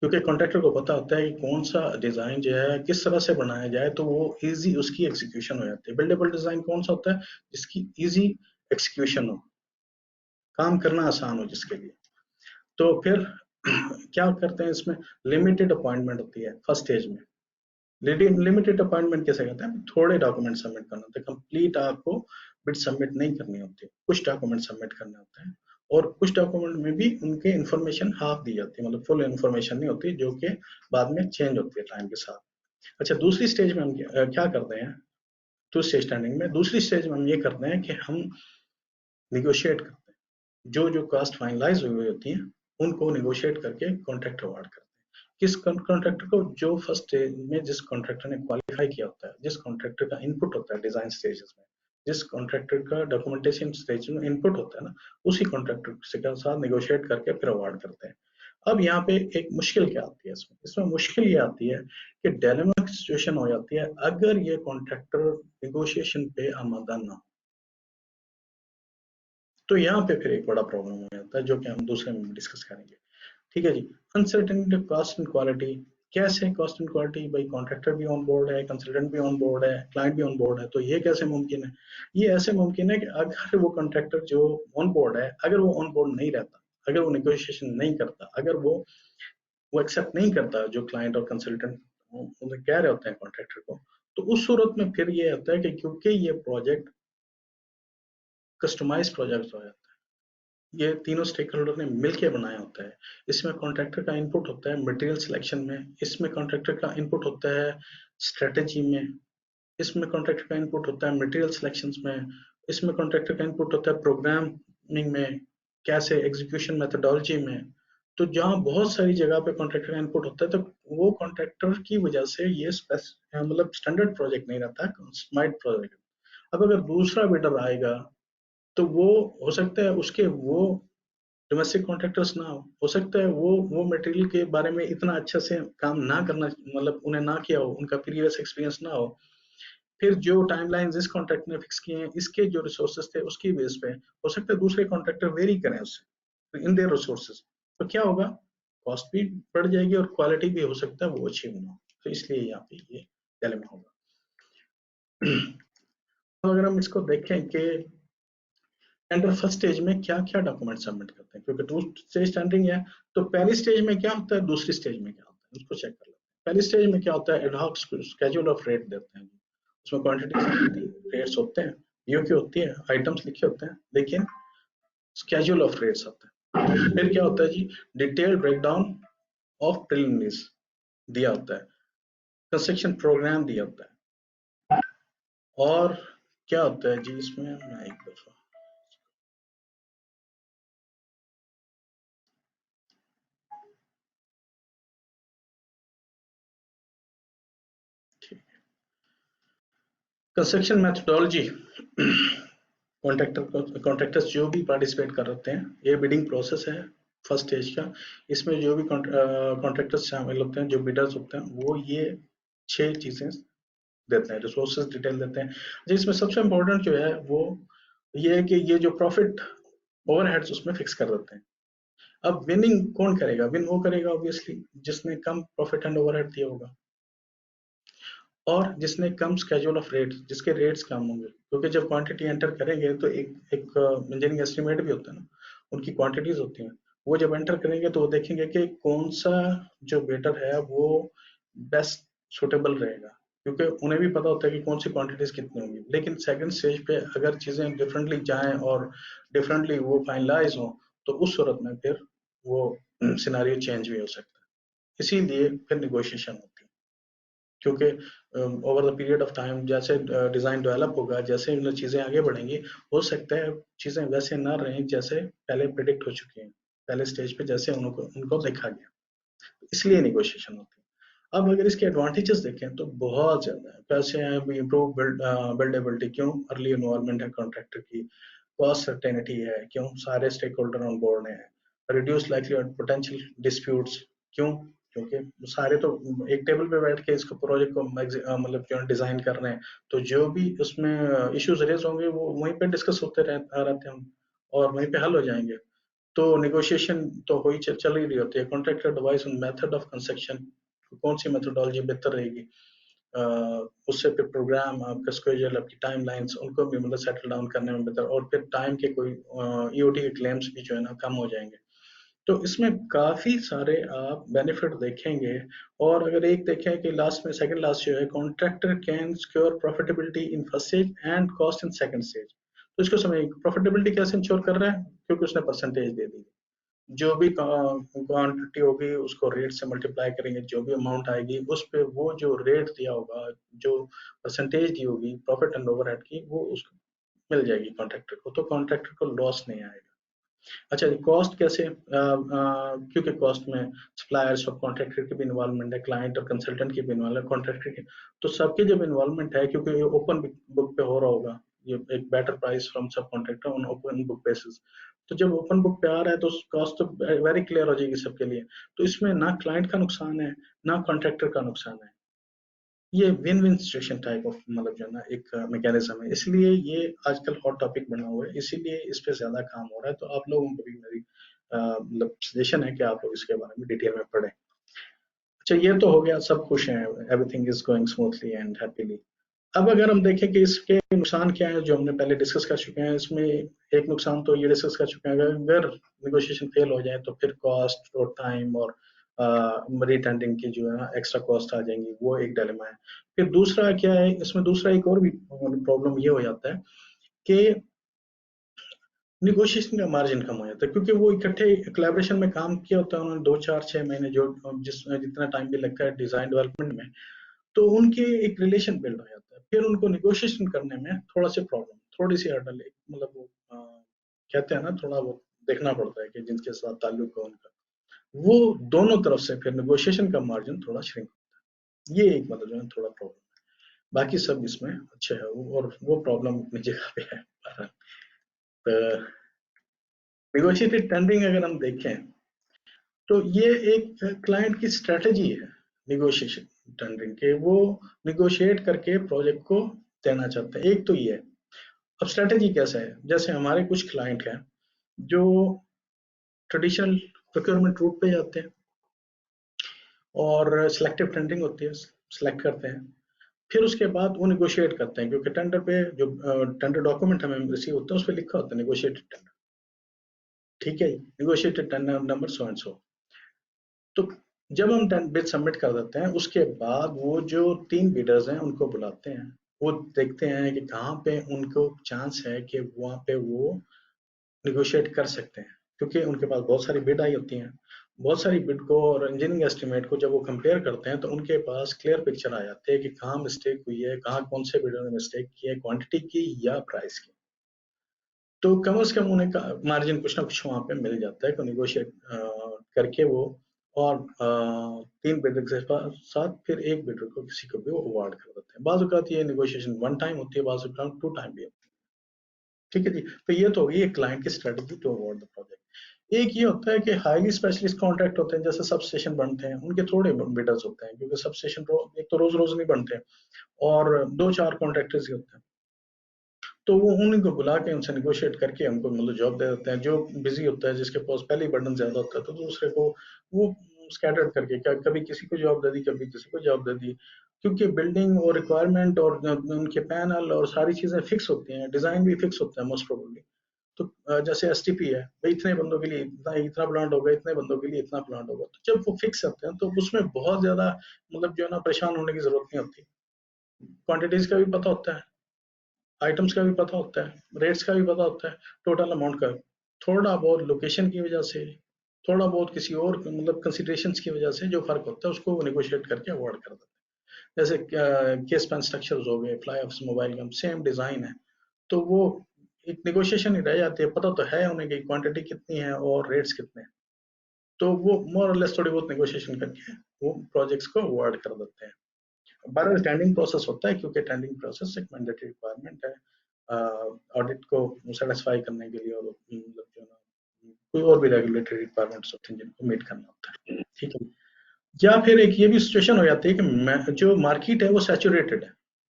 क्योंकि कॉन्ट्रैक्टर को पता होता है कि कौन सा डिजाइन जो है किस तरह से बनाया जाए, तो वो इजी उसकी एग्जीक्यूशन हो जाती है। बिल्डेबल डिजाइन कौन सा होता है? जिसकी इजी एग्जीक्यूशन हो, काम करना आसान हो जिसके लिए। तो फिर क्या करते हैं इसमें? लिमिटेड अपॉइंटमेंट होती है फर्स्ट स्टेज में। लिमिटेड अपॉइंटमेंट कैसे कहते हैं? थोड़े डॉक्यूमेंट सबमिट करना होते हैं, कंप्लीट आपको बिड सबमिट नहीं करनी होती, कुछ डॉक्यूमेंट सबमिट करने होते हैं। और कुछ डॉक्यूमेंट में भी उनके इंफॉर्मेशन हाफ दी जाती है, मतलब फुल इंफॉर्मेशन नहीं होती, जो कि बाद में चेंज होती है टाइम के साथ। अच्छा, दूसरी स्टेज में हम क्या करते हैं, टू स्टेज स्टैंडिंग में दूसरी स्टेज में हम ये करते हैं कि हम निगोशिएट करते हैं, जो कास्ट फाइनलाइज हुई होती है उनको निगोशिएट करके कॉन्ट्रैक्ट अवार्ड करते हैं। किस कॉन्ट्रैक्टर को, जो फर्स्ट स्टेज में जिस कॉन्ट्रैक्टर ने क्वालिफाई किया होता है, जिस कॉन्ट्रैक्टर का इनपुट होता है डिजाइन स्टेजेस में, जिस कॉन्ट्रैक्टर का डॉक्यूमेंटेशन स्टेज में इनपुट होता है ना, उसी कॉन्ट्रैक्टर के साथ निगोशिएट करके फिर अवार्ड करते हैं। अब यहाँ पे एक मुश्किल क्या आती है इसमें मुश्किल ये आती है कि डायलेमा सिचुएशन हो जाती है अगर ये कॉन्ट्रैक्टर निगोशिएशन पे आमादा ना हो, तो यहाँ पे फिर एक बड़ा प्रॉब्लम हो जाता है, जो कि हम दूसरे में डिस्कस करेंगे। ठीक है जी। अनसर्टेनिटी कॉस्ट एंड क्वालिटी, कैसे कॉस्ट एंड क्वालिटी, भाई कॉन्ट्रैक्टर भी ऑन बोर्ड है, कंसल्टेंट भी ऑन बोर्ड है, क्लाइंट भी ऑन बोर्ड है, तो ये कैसे मुमकिन है? ये ऐसे मुमकिन है कि अगर वो कॉन्ट्रैक्टर जो ऑन बोर्ड है, अगर वो ऑन बोर्ड नहीं रहता, अगर वो निगोशिएशन नहीं करता, अगर वो एक्सेप्ट नहीं करता जो क्लाइंट और कंसल्टेंट उन्हें कह रहे होते हैं कॉन्ट्रैक्टर को, तो उस सूरत में फिर ये होता है कि क्योंकि ये प्रोजेक्ट कस्टमाइज प्रोजेक्ट हो जाता है, ये तीनों स्टेक होल्डर ने मिलकर बनाया होता है, इसमें कॉन्ट्रैक्टर का इनपुट होता है मटेरियल सिलेक्शन में, इसमें कॉन्ट्रैक्टर का इनपुट होता है स्ट्रेटेजी में, इसमें कॉन्ट्रैक्टर का इनपुट होता है मटेरियल सिलेक्शंस में, इसमें कॉन्ट्रैक्टर का इनपुट होता है प्रोग्रामिंग में, कैसे एग्जीक्यूशन मेथोडोलॉजी में। तो जहाँ बहुत सारी जगह पे कॉन्ट्रैक्टर का इनपुट होता है, तो वो कॉन्ट्रैक्टर की वजह से ये मतलब स्टैंडर्ड प्रोजेक्ट नहीं रहता है, स्मार्ट प्रोजेक्ट। अब अगर दूसरा बिल्डर आएगा तो वो हो सकता है उसके वो डोमेस्टिक कॉन्ट्रैक्टर्स ना हो सकता है वो मटेरियल के बारे में इतना अच्छा से काम ना करना, मतलब उन्हें ना किया हो, उनका प्रीवियस एक्सपीरियंस ना हो, फिर जो टाइमलाइन जिस कॉन्ट्रैक्ट ने फिक्स किए हैं, इसके जो रिसोर्सेज थे उसकी बेस पे हो सकता है दूसरे कॉन्ट्रैक्टर वेरी करें उससे इन देयर रिसोर्सेज, तो क्या होगा, कॉस्ट भी बढ़ जाएगी और क्वालिटी भी हो सकता है वो अचीव ना हो। तो इसलिए यहाँ पे ये डिलेमा होगा। तो अगर हम इसको देखें कि टेंडर फर्स्ट स्टेज में क्या क्या डॉक्यूमेंट सबमिट करते हैं, क्योंकि टू स्टेज टेंडरिंग है, तो पहली स्टेज में क्या होता है, दूसरी स्टेज में क्या होता है, उसको चेक कर लेते हैं। पहली स्टेज में क्या होता है, एडहॉक स्केड्यूल ऑफ रेट देते हैं, उसमें क्वांटिटी रेट्स होते हैं, ईओक्यू होती है, आइटम्स लिखे होते हैं, लेकिन स्केड्यूल ऑफ रेट्स होता है। फिर क्या होता है जी, डिटेल्ड ब्रेकडाउन ऑफ प्रिलिमिनरीज दिया होता है, कंस्ट्रक्शन प्रोग्राम दिया होता है, और क्या होता है जी इसमें, मैं एक दफा कंस्ट्रक्शन मेथोडोलॉजी, कॉन्ट्रैक्टर्स जो भी पार्टिसिपेट कर रहे हैं, ये बिडिंग प्रोसेस है फर्स्ट स्टेज का, इसमें जो भी कॉन्ट्रैक्टर्स शामिल होते हैं, जो बिडर्स होते हैं, वो ये 6 चीजें देते हैं, रिसोर्सेज डिटेल देते हैं। अच्छा, इसमें सबसे इम्पोर्टेंट जो है वो ये है कि ये जो प्रॉफिट ओवरहेड्स उसमें फिक्स कर देते हैं। अब विनिंग कौन करेगा, विन वो करेगा ऑब्वियसली जिसने कम प्रॉफिट एंड ओवरहेड दिया होगा, और जिसने कम स्केड्यूल ऑफ रेट्स, जिसके रेट्स कम होंगे, क्योंकि जब क्वांटिटी एंटर करेंगे तो एक इंजीनियरिंग एस्टिमेट भी होता है ना, उनकी क्वांटिटीज होती हैं, वो जब एंटर करेंगे तो वो देखेंगे कि कौन सा जो बेटर है वो बेस्ट सुटेबल रहेगा, क्योंकि उन्हें भी पता होता है कि कौन सी क्वांटिटीज कितनी होंगी। लेकिन सेकंड स्टेज पे अगर चीजें डिफरेंटली जाएं और डिफरेंटली वो फाइनलाइज हो, तो उस सूरत में फिर वो सिनारियो चेंज भी हो सकता है, इसीलिए फिर निगोशिएशन होती है। क्योंकि over the period of time जैसे डिजाइन डेवलप होगा, जैसे चीजें आगे बढ़ेंगी, हो सकता है चीजें वैसे ना रहें जैसे पहले प्रिडिक्ट हो चुकी हैं, पहले स्टेज पे जैसे उनको देखा गया, इसलिए निगोशिएशन होती है। अब अगर इसके एडवांटेजेस देखें तो बहुत ज्यादा है, कैसे हैं, इम्प्रूव बिल्डेबिलिटी, क्यों, अर्ली इन्वॉल्वमेंट है कॉन्ट्रैक्टर की, कॉस्ट सर्टेनिटी है, क्यों, सारे स्टेक होल्डर ऑन बोर्ड हैं, रिड्यूस लाइकलीहुड पोटेंशियल डिस्प्यूट्स, क्यों, क्योंकि सारे तो एक टेबल पे बैठ के इसको प्रोजेक्ट को मतलब क्यों डिजाइन कर रहे हैं, तो जो भी उसमें इश्यूज रेज होंगे वो वहीं पे डिस्कस होते रहते हैं और वहीं पे हल हो जाएंगे। तो नेगोशिएशन तो हो ही चल ही रही होती है। Contractor advice on method of construction, कौन सी मेथोडोलॉजी बेहतर रहेगी, उससे फिर प्रोग्राम, आपका स्केड्यूल, आपकी टाइम लाइन्स, उनको भी मतलब सेटल डाउन करने में बेहतर, और फिर टाइम के कोई ईओटी के क्लेम्स भी जो है ना कम हो जाएंगे। तो इसमें काफी सारे आप बेनिफिट देखेंगे। और अगर एक देखें कि लास्ट में सेकंड लास्ट जो है, contractor can secure profitability in first stage and cost in second stage, तो इसको समझिए प्रॉफिटेबिलिटी कैसे इंश्योर कर रहा है, क्योंकि उसने परसेंटेज दे दी, जो भी क्वांटिटी होगी उसको रेट से मल्टीप्लाई करेंगे, जो भी अमाउंट आएगी उस पे वो जो रेट दिया होगा, जो परसेंटेज दी होगी प्रॉफिट एंड ओवरहेड की, वो उसको मिल जाएगी कॉन्ट्रैक्टर को, तो कॉन्ट्रैक्टर को लॉस नहीं आएगा। अच्छा जी, कॉस्ट कैसे, क्योंकि कॉस्ट में सप्लायर सब कॉन्ट्रैक्टर की भी इन्वॉल्वमेंट है, क्लाइंट और कंसल्टेंट की भी इन्वॉल्वमेंट है, कॉन्ट्रैक्टर की, तो सबकी जब इन्वॉल्वमेंट है, क्योंकि ये ओपन बुक पे हो रहा होगा, ये एक बेटर प्राइस फ्रॉम सब contractor on open book basis, तो जब ओपन बुक पे आ रहा है तो कॉस्ट तो वेरी क्लियर हो जाएगी सबके लिए, तो इसमें ना क्लाइंट का नुकसान है ना कॉन्ट्रैक्टर का नुकसान है, ये win win situation type of मतलब जो है ना एक मैकेनिज्म है, इसलिए ये आजकल हॉट टॉपिक बना हुआ है, इसीलिए इस पे ज्यादा काम हो रहा है, तो आप लोगों को भी मेरी मतलब सजेशन है कि आप लोग इसके बारे में डिटेल में पढ़ें। अच्छा, ये तो हो गया, सब खुश हैं, everything is going smoothly and happily. अब अगर हम देखें कि इसके नुकसान क्या है, जो हमने पहले डिस्कस कर चुके हैं, इसमें एक नुकसान तो ये डिस्कस कर चुके हैं, अगर नेगोशिएशन फेल हो जाए तो फिर कॉस्ट और टाइम और रीटेंडिंग की जो है ना एक्स्ट्रा कॉस्ट आ जाएंगी, वो एक डिलेमा है। फिर दूसरा क्या है, इसमें दूसरा एक और भी प्रॉब्लम ये हो जाता है कि निगोशिएशन का मार्जिन कम हो जाता है, क्योंकि वो इकट्ठे कोलैबोरेशन में काम किया होता है उन्होंने 2 4 6 महीने, जो जितना टाइम भी लगता है डिजाइन डेवलपमेंट में, तो उनके एक रिलेशन बिल्ड हो जाता है, फिर उनको निगोशिएशन करने में थोड़ा सी प्रॉब्लम, थोड़ी सी हर्डल, मतलब वो कहते हैं ना, थोड़ा वो देखना पड़ता है कि जिनके साथ ताल्लुक है उनका, वो दोनों तरफ से फिर निगोशिएशन का मार्जिन थोड़ा श्रिंक होता है, ये एक मतलब जो है थोड़ा प्रॉब्लम है, बाकी सब इसमें अच्छे है, और वो प्रॉब्लम अपनी जगह पे है। तो निगोशिएटेड टेंडरिंग अगर हम देखें तो ये एक क्लाइंट की स्ट्रेटेजी है, निगोशिएशन टेंडरिंग के, वो निगोशिएट करके प्रोजेक्ट को देना चाहते हैं, एक तो ये है। अब स्ट्रेटेजी कैसा है, जैसे हमारे कुछ क्लाइंट हैं जो ट्रेडिशनल प्रोक्योरमेंट रूट पे जाते हैं और सिलेक्टिव टेंडरिंग होती है, सिलेक्ट करते हैं, फिर उसके बाद वो निगोशिएट करते हैं, क्योंकि टेंडर पे जो टेंडर डॉक्यूमेंट हमें रिसीव होता है उस पर लिखा होता है निगोशिएटेड टेंडर, ठीक है, negotiated tender number so and so. तो जब हम बिड सबमिट कर देते हैं, उसके बाद वो जो 3 बिडर्स हैं उनको बुलाते हैं, वो देखते हैं कि कहाँ पे उनको चांस है कि वहाँ पे वो निगोशिएट कर सकते हैं, क्योंकि उनके पास बहुत सारी बिड आई होती हैं, बहुत सारी बिड को और इंजीनियरिंग एस्टिमेट को जब वो कंपेयर करते हैं तो उनके पास क्लियर पिक्चर आ जाती है कि कहाँ मिस्टेक हुई है, कहाँ कौन से बिडर ने मिस्टेक की है, क्वांटिटी की या प्राइस की, तो कम से कम उन्हें मार्जिन कुछ ना कुछ वहां पे मिल जाता है, निगोशिएट करके वो, और 3 बिडर के साथ फिर एक बिडर को किसी को भी वो अवार्ड कर देते हैं। बाज़ औक़ात ये नेगोशिएशन 1 टाइम होती है, बाज़ औक़ात 2 टाइम भी होती है, ठीक है जी। तो ये तो होगी एक क्लाइंट की strategy to award the project. एक ये होता है कि हाईली स्पेशलिस्ट कॉन्ट्रैक्ट होते हैं, जैसे सब स्टेशन बनते हैं, उनके थोड़े बिडर्स होते हैं, क्योंकि सब स्टेशन एक तो रोज रोज नहीं बनते और 2 4 कॉन्ट्रैक्टर्स ही होते हैं, तो वो उन्हीं को बुला के उनसे निगोशिएट करके उनको मतलब जॉब दे देते हैं। जो बिजी होता है, जिसके पास पहले ही बर्डन ज्यादा होता है, तो दूसरे को वो स्कैटर्ड करके, क्या कभी किसी को जॉब दे दी, कभी किसी को जॉब दे दी, क्योंकि बिल्डिंग और रिक्वायरमेंट और उनके पैनल और सारी चीजें फिक्स होती हैं, डिजाइन भी फिक्स होता है मोस्ट प्रोबेबली। तो जैसे एसटीपी है भाई, इतने बंदों के लिए इतना इतना प्लांट होगा, इतने बंदों के लिए इतना प्लांट होगा, तो जब वो फिक्स होते हैं तो उसमें बहुत ज्यादा मतलब जो है ना परेशान होने की जरूरत नहीं होती, क्वांटिटीज का भी पता होता है, आइटम्स का भी पता होता है, रेट्स का भी पता होता है, टोटल अमाउंट का, थोड़ा बहुत लोकेशन की वजह से, थोड़ा बहुत किसी और मतलब कंसिडरेशंस की वजह से जो फर्क होता है उसको नेगोशिएट करके अवॉइड कर देते हैं। जैसे केस पेन स्ट्रक्चर्स हो गए, फ्लाई ऑफ्स मोबाइल का सेम डिजाइन है, तो वो एक नेगोशिएशन ही रह जाती है, पता तो है उन्हें कि क्वांटिटी कितनी है और रेट्स कितने हैं, तो वो मोर और लेस थोड़ी बहुत नेगोशिएशन करके वो प्रोजेक्ट्स को अवॉइड कर देते हैं। बहरहाल टेंडरिंग प्रोसेस होता है, क्योंकि टेंडरिंग प्रोसेस एक मैंडेटरी रिक्वायरमेंट है ऑडिट को सेटिस्फाई करने के लिए, और मतलब जो है ना कोई और भी रेगुलेटरी रिक्वायरमेंट्स होते हैं जिनको मीट करना होता है, ठीक है। या फिर एक ये भी सिचुएशन हो जाती है कि जो मार्केट है वो सैचुरेटेड है,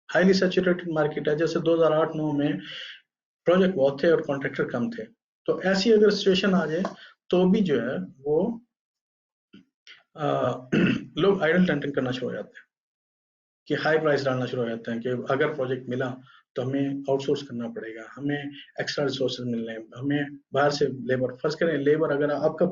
हाईली सैचुरेटेड मार्केट है, जैसे 2008-9 में प्रोजेक्ट बहुत थे और कॉन्ट्रैक्टर कम थे, तो ऐसी अगर सिचुएशन आ जाए तो भी जो है वो लोग आइडल टेंडरिंग करना शुरू हो जाते हैं, कि हाई प्राइस डालना शुरू हो जाते हैं कि अगर प्रोजेक्ट मिला तो हमें आउटसोर्स करना पड़ेगा, हमें एक्स्ट्रा रिसोर्सेज मिल रहे हैं, हमें बाहर से लेबर, फर्ज करें लेबर अगर आपका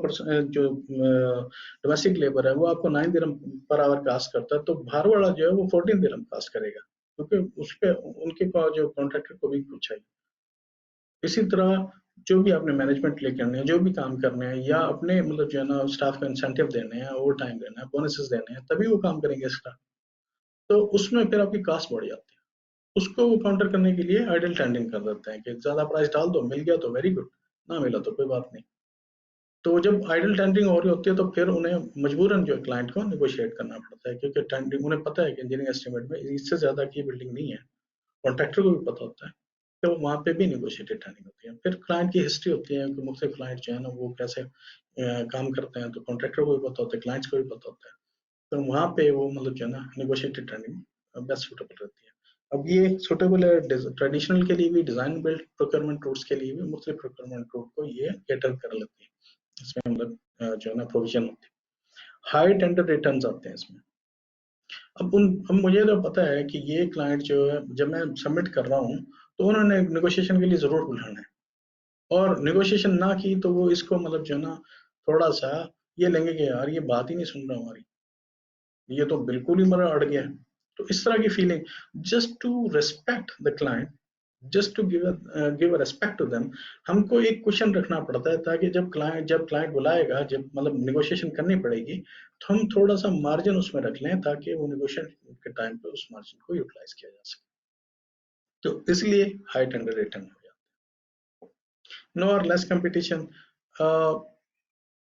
जो डोमेस्टिक लेबर है वो आपको 9 दिरहम पर आवर कास्ट करता है, तो बाहर वाला जो है वो 14 दिरहम कास्ट करेगा, क्योंकि उस पर उनके जो कॉन्ट्रैक्टर को भी कुछ चाहिए। इसी तरह जो भी आपने मैनेजमेंट ले करने हैं, जो भी काम करने हैं, या अपने मतलब जो है ना स्टाफ को इंसेंटिव देने हैं, ओवर टाइम देना है, बोनसेस देने हैं, तभी वो काम करेंगे इसका। तो उसमें फिर आपकी कास्ट बढ़ जाती है। उसको वो काउंटर करने के लिए आइडल टेंडिंग कर देते हैं कि ज्यादा प्राइस डाल दो, मिल गया तो वेरी गुड, ना मिला तो कोई बात नहीं। तो जब आइडल टेंडरिंग हो रही होती है तो फिर उन्हें मजबूरन जो है क्लाइंट को निगोशिएट करना पड़ता है, क्योंकि टेंडरिंग उन्हें पता है कि इंजीनियरिंग एस्टिमेट में इससे ज्यादा की बिल्डिंग नहीं है, कॉन्ट्रैक्टर को भी पता होता है, तो वहाँ पे भी निगोशिएटेड टेंडरिंग होती है। फिर क्लाइंट की हिस्ट्री होती है कि मुख्तलिफ क्लाइंट जो है ना वो कैसे काम करते हैं, तो कॉन्ट्रैक्टर को भी पता होता है, क्लाइंट्स को भी पता होता है, तो वहाँ पे वो मतलब जो है ना निगोशिएटेड टेंडरिंग बेस्ट सूटेबल रहती है। अब ये सूटेबल है ट्रेडिशनल के लिए भी, डिजाइन बिल्ड प्रोक्योरमेंट रूट्स के लिए भी, मुख्तलिफ प्रोक्योरमेंट रूट को ये कैटर कर लेती है। इसमें मतलब जो है ना प्रोविजन होती है। हाई टेंडर रिटर्न्स आते हैं इसमें। अब मुझे तो पता है कि ये क्लाइंट जो है जब मैं सबमिट कर रहा हूँ तो उन्होंने नेगोशिएशन के लिए जरूर बुलाना है, और नेगोशिएशन ना की तो वो इसको मतलब जो है ना थोड़ा सा ये लेंगे कि यार ये बात ही नहीं सुन रहा हमारी, ये तो बिल्कुल ही मेरा अड़ गया है। तो इस तरह की feeling, just to respect the client, just to give a respect to them, हमको एक क्वेश्चन रखना पड़ता है, ताकि जब क्लाइंट बुलाएगा, जब मतलब निगोशिएशन करनी पड़ेगी, तो हम थोड़ा सा मार्जिन उसमें रख लें, ताकि वो निगोशिएशन के टाइम पे उस मार्जिन को यूटिलाइज किया जा सके। तो इसलिए हाई टेंडर रिटर्न हो जाता है। नो और लेस कंपटीशन।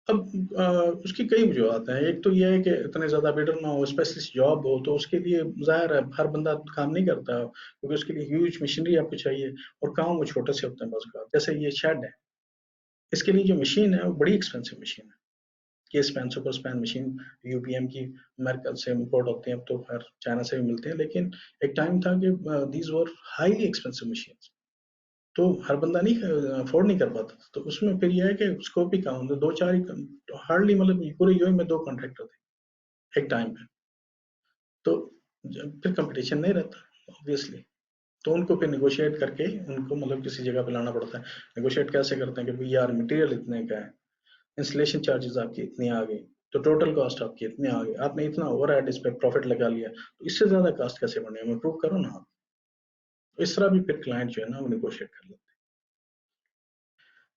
अब उसकी कई वजूहत हैं। एक तो ये है कि इतने ज़्यादा बिडर ना हो, स्पेशलिस्ट जॉब हो, तो उसके लिए ज़ाहिर है हर बंदा काम नहीं करता, क्योंकि उसके लिए ह्यूज मशीनरी आपको चाहिए, और काम वो छोटे से होते हैं बस का। जैसे ये शेड है, इसके लिए जो मशीन है वो बड़ी एक्सपेंसिव मशीन है। ये span super span machine UPM की अमेरिका से इम्पोर्ट होते हैं, अब तो खैर चाइना से भी मिलते हैं, लेकिन एक टाइम था कि these were highly expensive machine, तो हर बंदा नहीं अफोर्ड नहीं कर पाता था। तो उसमें फिर यह है कि स्कोप ही कम, दो चार ही, हार्डली मतलब पूरे यूएई में 2 कॉन्ट्रैक्टर थे एक टाइम पे, तो फिर कंपटीशन नहीं रहता ऑब्वियसली। तो उनको फिर निगोशिएट करके उनको मतलब किसी जगह पे लाना पड़ता है। निगोशिएट कैसे करते हैं कि भाई यार मटेरियल इतने का है, इंस्टॉलेशन चार्जेस आपकी इतनी आ गई, तो टोटल कॉस्ट आपकी इतनी आ गई, आपने इतना ओवरहेड इस पे प्रॉफिट लगा लिया, तो इससे ज्यादा कॉस्ट कैसे बने, हमें प्रूव करो ना आप। तो इस तरह भी फिर क्लाइंट जो है ना वो निगोशिएट कर लेते हैं।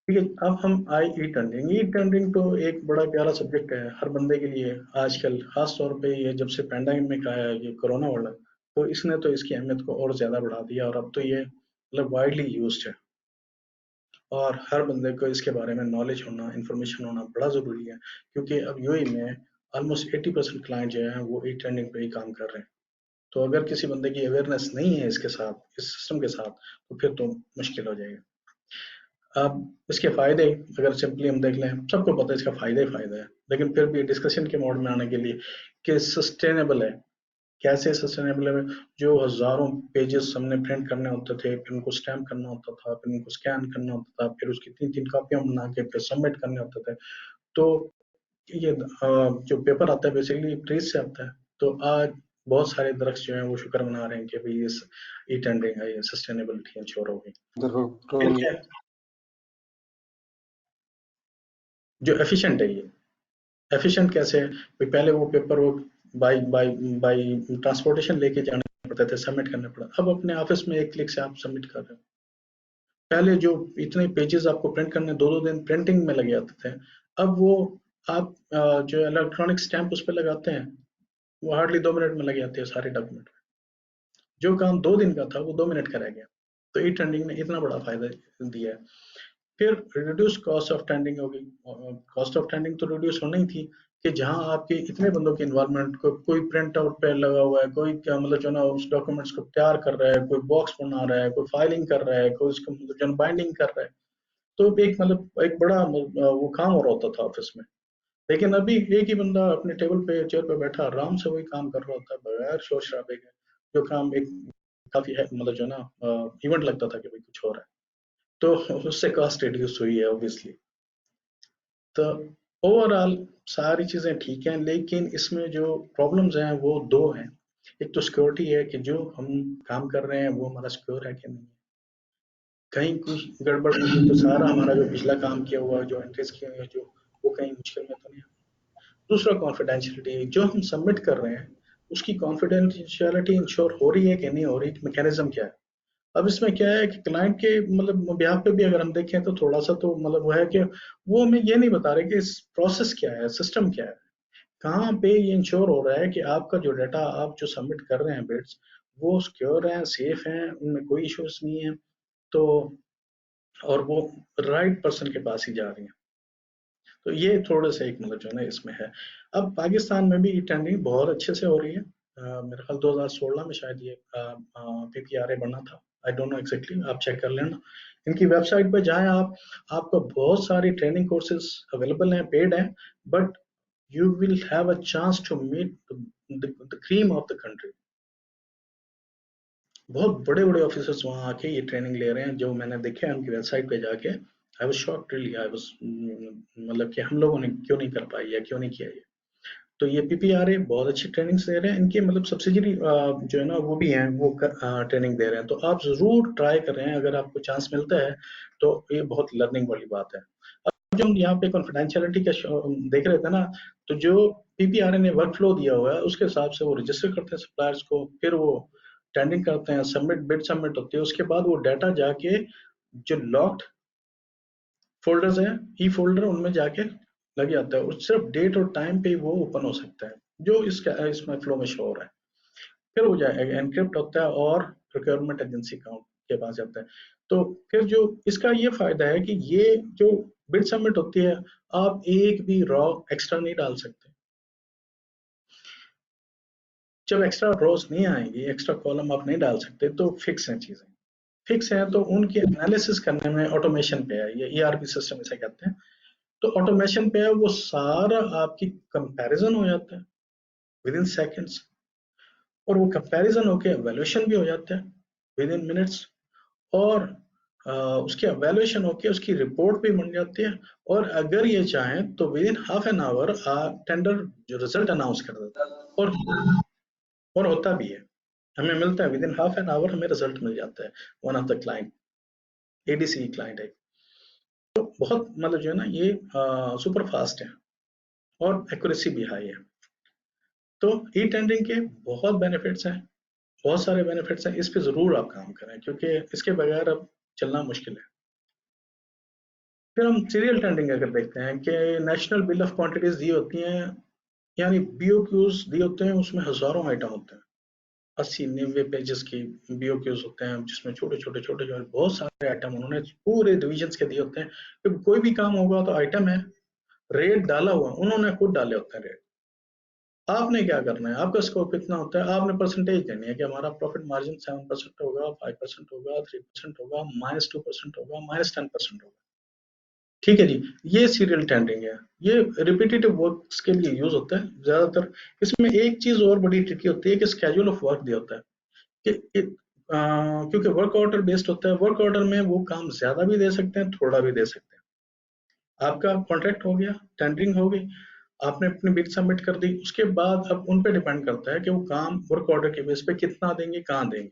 ठीक है, अब हम आए ई टेंडरिंग। ई टेंडरिंग तो एक बड़ा प्यारा सब्जेक्ट है हर बंदे के लिए आजकल, खास तौर पे ये जब से पैंडेमिक आया है, ये कोरोना वाला, तो इसने तो इसकी अहमियत को और ज्यादा बढ़ा दिया, और अब तो ये मतलब वाइडली यूज्ड है, और हर बंदे को इसके बारे में नॉलेज होना, इंफॉर्मेशन होना बड़ा जरूरी है, क्योंकि अब यूएई में ऑलमोस्ट 80% क्लाइंट जो है वो ई टेंडरिंग पे ही काम कर रहे हैं। तो अगर किसी बंदे की अवेयरनेस नहीं है इसके साथ, इस सिस्टम के साथ, तो फिर तो मुश्किल हो जाएगा। अब इसके फायदे अगर सिंपली हम देख लें, सबको पता है इसका फायदा ही फायदा है, लेकिन फिर भी डिस्कशन के मोड में आने के लिए कि सस्टेनेबल है, कैसे सस्टेनेबल है। जो हजारों पेजेस हमने प्रिंट करने होते थे, फिर उनको स्टैम्प करना होता था, फिर उनको स्कैन करना होता था, फिर उसकी 3-3 कॉपियां बना के फिर सबमिट करने होते थे। तो ये जो पेपर आता है बेसिकली ट्रीज से आता है। तो आज बहुत सारे दरख्त जो हैं वो शुक्र मना रहे हैं कि भाई इस ई टेंडरिंग है, ये सस्टेनेबिलिटी इंश्योर होगी। फिर क्या है? जो एफिशिएंट है ये, एफिशिएंट कैसे है भाई, पहले वो paper work by by by transportation लेके जाने पड़ते थे, सबमिट करने पड़ता, अब अपने ऑफिस में एक क्लिक से आप सबमिट कर रहे हो। पहले जो इतने पेजेस आपको प्रिंट करने 2-2 दिन प्रिंटिंग में लगे जाते थे, अब वो आप जो इलेक्ट्रॉनिक स्टैंप उस पर लगाते हैं, वो हार्डली 2 मिनट में लग जाते हैं सारे डॉक्यूमेंट। जो काम 2 दिन का था वो 2 मिनट का रह गया। तो ई टेंडरिंग ने इतना बड़ा फायदा दिया है। फिर रिड्यूस कॉस्ट ऑफ टेंडिंग होगी। कॉस्ट ऑफ टेंडिंग तो रिड्यूस होनी ही थी, कि जहां आपके इतने बंदों की इन्वॉल्वमेंट, कोई प्रिंट आउट पे लगा हुआ है, कोई क्या मतलब जो ना उस डॉक्यूमेंट्स को तैयार कर रहा है, कोई बॉक्स बना रहा है, कोई फाइलिंग कर रहा है, कोई उसको मतलब जो बाइंडिंग कर रहा है। तो एक मतलब एक बड़ा वो काम हो रहा होता था ऑफिस में। लेकिन अभी एक ही बंदा अपने टेबल पे चेयर पे बैठा आराम से वही काम कर रहा होता है बगैर शोर शराबे के। जो काम एक काफी है मतलब जो ना इवेंट लगता था कि भाई कुछ हो रहा है, तो उससे कॉस्ट रिड्यूस हुई है ऑब्वियसली। तो ओवरऑल सारी चीजें ठीक हैं, लेकिन इसमें जो प्रॉब्लम्स हैं वो दो हैं। एक तो सिक्योरिटी है कि जो हम काम कर रहे हैं वो हमारा सिक्योर है कि नहीं, कहीं कुछ गड़बड़ होगी तो सारा हमारा जो पिछला काम किया हुआ, जो एंट्रीज किए हुए, जो वो कहीं मुश्किल में तो नहीं। दूसरा कॉन्फिडेंशियलिटी, जो हम सबमिट कर रहे हैं उसकी कॉन्फिडेंशियलिटी इंश्योर हो रही है कि नहीं हो रही, मैकेनिज्म क्या है। अब इसमें क्या है कि क्लाइंट के मतलब ब्याह पे भी अगर हम देखें तो थोड़ा सा तो मतलब वो है कि वो हमें ये नहीं बता रहे कि इस प्रोसेस क्या है, सिस्टम क्या है, कहाँ पे ये इंश्योर हो रहा है कि आपका जो डाटा आप जो सबमिट कर रहे हैं बिड्स वो सिक्योर हैं, सेफ हैं, उनमें कोई इश्यूज नहीं है, तो और वो राइट पर्सन के पास ही जा रही हैं। तो ये थोड़ा सा एक मतलब जो है ना इसमें है। अब पाकिस्तान में भी टेंडरिंग बहुत अच्छे से हो रही है। मेरे ख्याल 2016 में शायद ये पीपीआरए बना था, आई डोंट नो एग्जैक्टली, आप चेक कर लेना। इनकी वेबसाइट पे जाएं आप, आपको बहुत सारी ट्रेनिंग कोर्सेज अवेलेबल हैं, पेड हैं, but you will have a chance to meet the cream of the country. बहुत बड़े बड़े ऑफिसर्स वहाँ आके ये ट्रेनिंग ले रहे हैं, जो मैंने देखे हैं उनकी वेबसाइट पे जाके। I was shocked really, I was मतलब कि हम लोगों ने क्यों नहीं कर पाई या क्यों नहीं किया ये। तो ये पीपीआरए बहुत अच्छी ट्रेनिंग्स दे रहे हैं, इनके मतलब सब्सिडरी जो है ना वो भी हैं, वो ट्रेनिंग दे रहे हैं, तो आप जरूर ट्राई कर रहे हैं अगर आपको चांस मिलता है, तो ये बहुत लर्निंग वाली बात है। अब जो हम यहाँ पे कॉन्फिडेंशियलिटी का देख रहे थे ना, तो जो पीपीआरए ने वर्क फ्लो दिया हुआ है उसके हिसाब से वो रजिस्टर करते हैं सप्लायर्स को, फिर वो टेंडरिंग करते हैं, सबमिट बिड सबमिट होती है, उसके बाद वो डाटा जाके जो लॉक्ड फोल्डर्स हैं, ई फोल्डर, उनमें जाके लग जाता है, और सिर्फ डेट और टाइम पे वो ओपन हो सकता है जो इसका इसमें फ्लो में शो हो रहा है। फिर वो जाएगा एनक्रिप्ट होता है और प्रोक्योरमेंट एजेंसी के पास जाता है। तो फिर जो इसका ये फायदा है कि ये जो बिड सबमिट होती है, आप एक भी रॉ एक्स्ट्रा नहीं डाल सकते। जब एक्स्ट्रा रॉस नहीं आएंगी, एक्स्ट्रा कॉलम आप नहीं डाल सकते, तो फिक्स हैं चीजें, फिक्स है, तो उनकी एनालिसिस करने में ऑटोमेशन पे है, ये ईआरपी सिस्टम इसे कहते हैं। तो ऑटोमेशन पे है, वो सारा आपकी कंपैरिजन हो जाता है विद इन सेकेंड्स, और वो कंपैरिजन होके एवेल्यूशन भी हो जाता है विद इन मिनट्स, और उसकी एवेल्यूशन होके उसकी रिपोर्ट भी बन जाती है, और अगर ये चाहें तो with in half an hour tender जो रिजल्ट अनाउंस कर देता है, और होता भी है, हमें मिलता है with in half an hour, हमें रिजल्ट मिल जाता है। One of the client, ADC client है, तो बहुत मतलब जो है ना ये सुपर फास्ट है और एक्यूरेसी भी हाई है। तो ई टेंडरिंग के बहुत बेनिफिट्स हैं, बहुत सारे बेनिफिट्स हैं, इस पे जरूर आप काम करें क्योंकि इसके बगैर अब चलना मुश्किल है। फिर हम सीरियल टेंडरिंग अगर देखते हैं कि नेशनल बिल ऑफ क्वांटिटीज दी होती हैं, यानी बीओक्यूज दिए होते हैं, उसमें हजारों आइटम होते हैं, 80-90 पेजेस की बीओक्यूज होते हैं, जिसमें छोटे छोटे छोटे छोटे बहुत सारे आइटम उन्होंने पूरे डिविजन के दिए होते हैं। तो कोई भी काम होगा तो आइटम है, रेट डाला हुआ उन्होंने खुद डाले होते हैं रेट, आपने क्या करना है, आपका स्कोप कितना होता है, आपने परसेंटेज देनी है कि हमारा प्रॉफिट मार्जिन 7% होगा, 5% होगा, 3% होगा, -2% होगा, -10% होगा। ठीक है जी, ये सीरियल टेंडरिंग है, ये रिपीटेटिव वर्क्स के लिए यूज होता है ज्यादातर। इसमें एक चीज और बड़ी ट्रिकी होती है कि स्केड्यूल ऑफ वर्क दिया होता है कि क्योंकि वर्क ऑर्डर बेस्ड होता है, वर्क ऑर्डर में वो काम ज्यादा भी दे सकते हैं, थोड़ा भी दे सकते हैं। आपका कॉन्ट्रैक्ट हो गया, टेंडरिंग हो गई, आपने अपनी बिड सबमिट कर दी, उसके बाद अब उन पे डिपेंड करता है कि वो काम वर्क ऑर्डर के बेस पे कितना देंगे, कहाँ देंगे।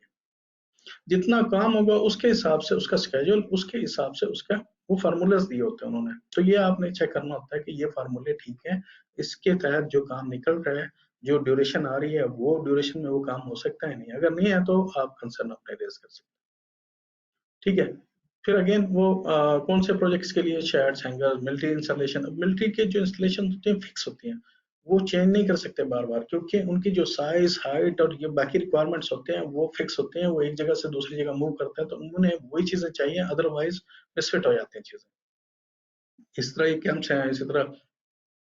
जितना काम होगा उसके हिसाब से उसका स्केड्यूल, उसके हिसाब से उसका वो फार्मूलाज दिए होते हैं उन्होंने, तो ये आपने चेक करना होता है कि ये फार्मूले ठीक है, इसके तहत जो काम निकल रहा है, जो ड्यूरेशन आ रही है, वो ड्यूरेशन में वो काम हो सकता है, नहीं अगर नहीं है तो आप कंसर्न अपने रेज कर सकते हैं। ठीक है, फिर अगेन वो कौन से प्रोजेक्ट्स के लिए shades, hangers, military installation, military के जो इंस्टॉलेशन होती हैं फिक्स होती हैं, वो चेंज नहीं कर सकते बार बार, क्योंकि उनकी जो साइज, हाइट और ये बाकी रिक्वायरमेंट्स होते हैं वो फिक्स होते हैं, वो एक जगह से दूसरी जगह मूव करते हैं, तो उन्हें वही चीजें चाहिए, अदरवाइज मिसफिट हो जाती हैं चीजें। इस तरह के कैंप्स हैं, इसी तरह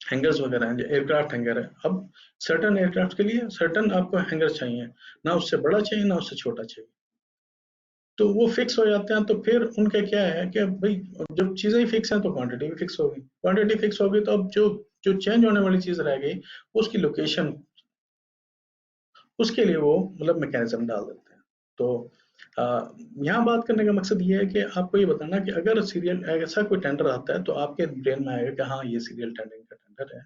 हैंगर्स वगैरह हैं, एयरक्राफ्ट हैंगर है। अब सर्टन एयरक्राफ्ट के लिए सर्टन आपको हैंगर चाहिए, ना उससे बड़ा चाहिए ना उससे छोटा चाहिए, तो वो फिक्स हो जाते हैं। तो फिर उनका क्या है कि भाई जब चीजें ही फिक्स हैं तो क्वांटिटी भी फिक्स होगी, क्वांटिटी फिक्स होगी तो अब जो जो चेंज होने वाली चीज रह गई उसकी लोकेशन, उसके लिए वो मतलब मैकेनिज्म डाल देते हैं। तो यहाँ बात करने का मकसद ये है कि आपको ये बताना कि अगर सीरियल ऐसा कोई टेंडर आता है तो आपके ब्रेन में आएगा कि हाँ ये सीरियल टेंडरिंग का टेंडर है,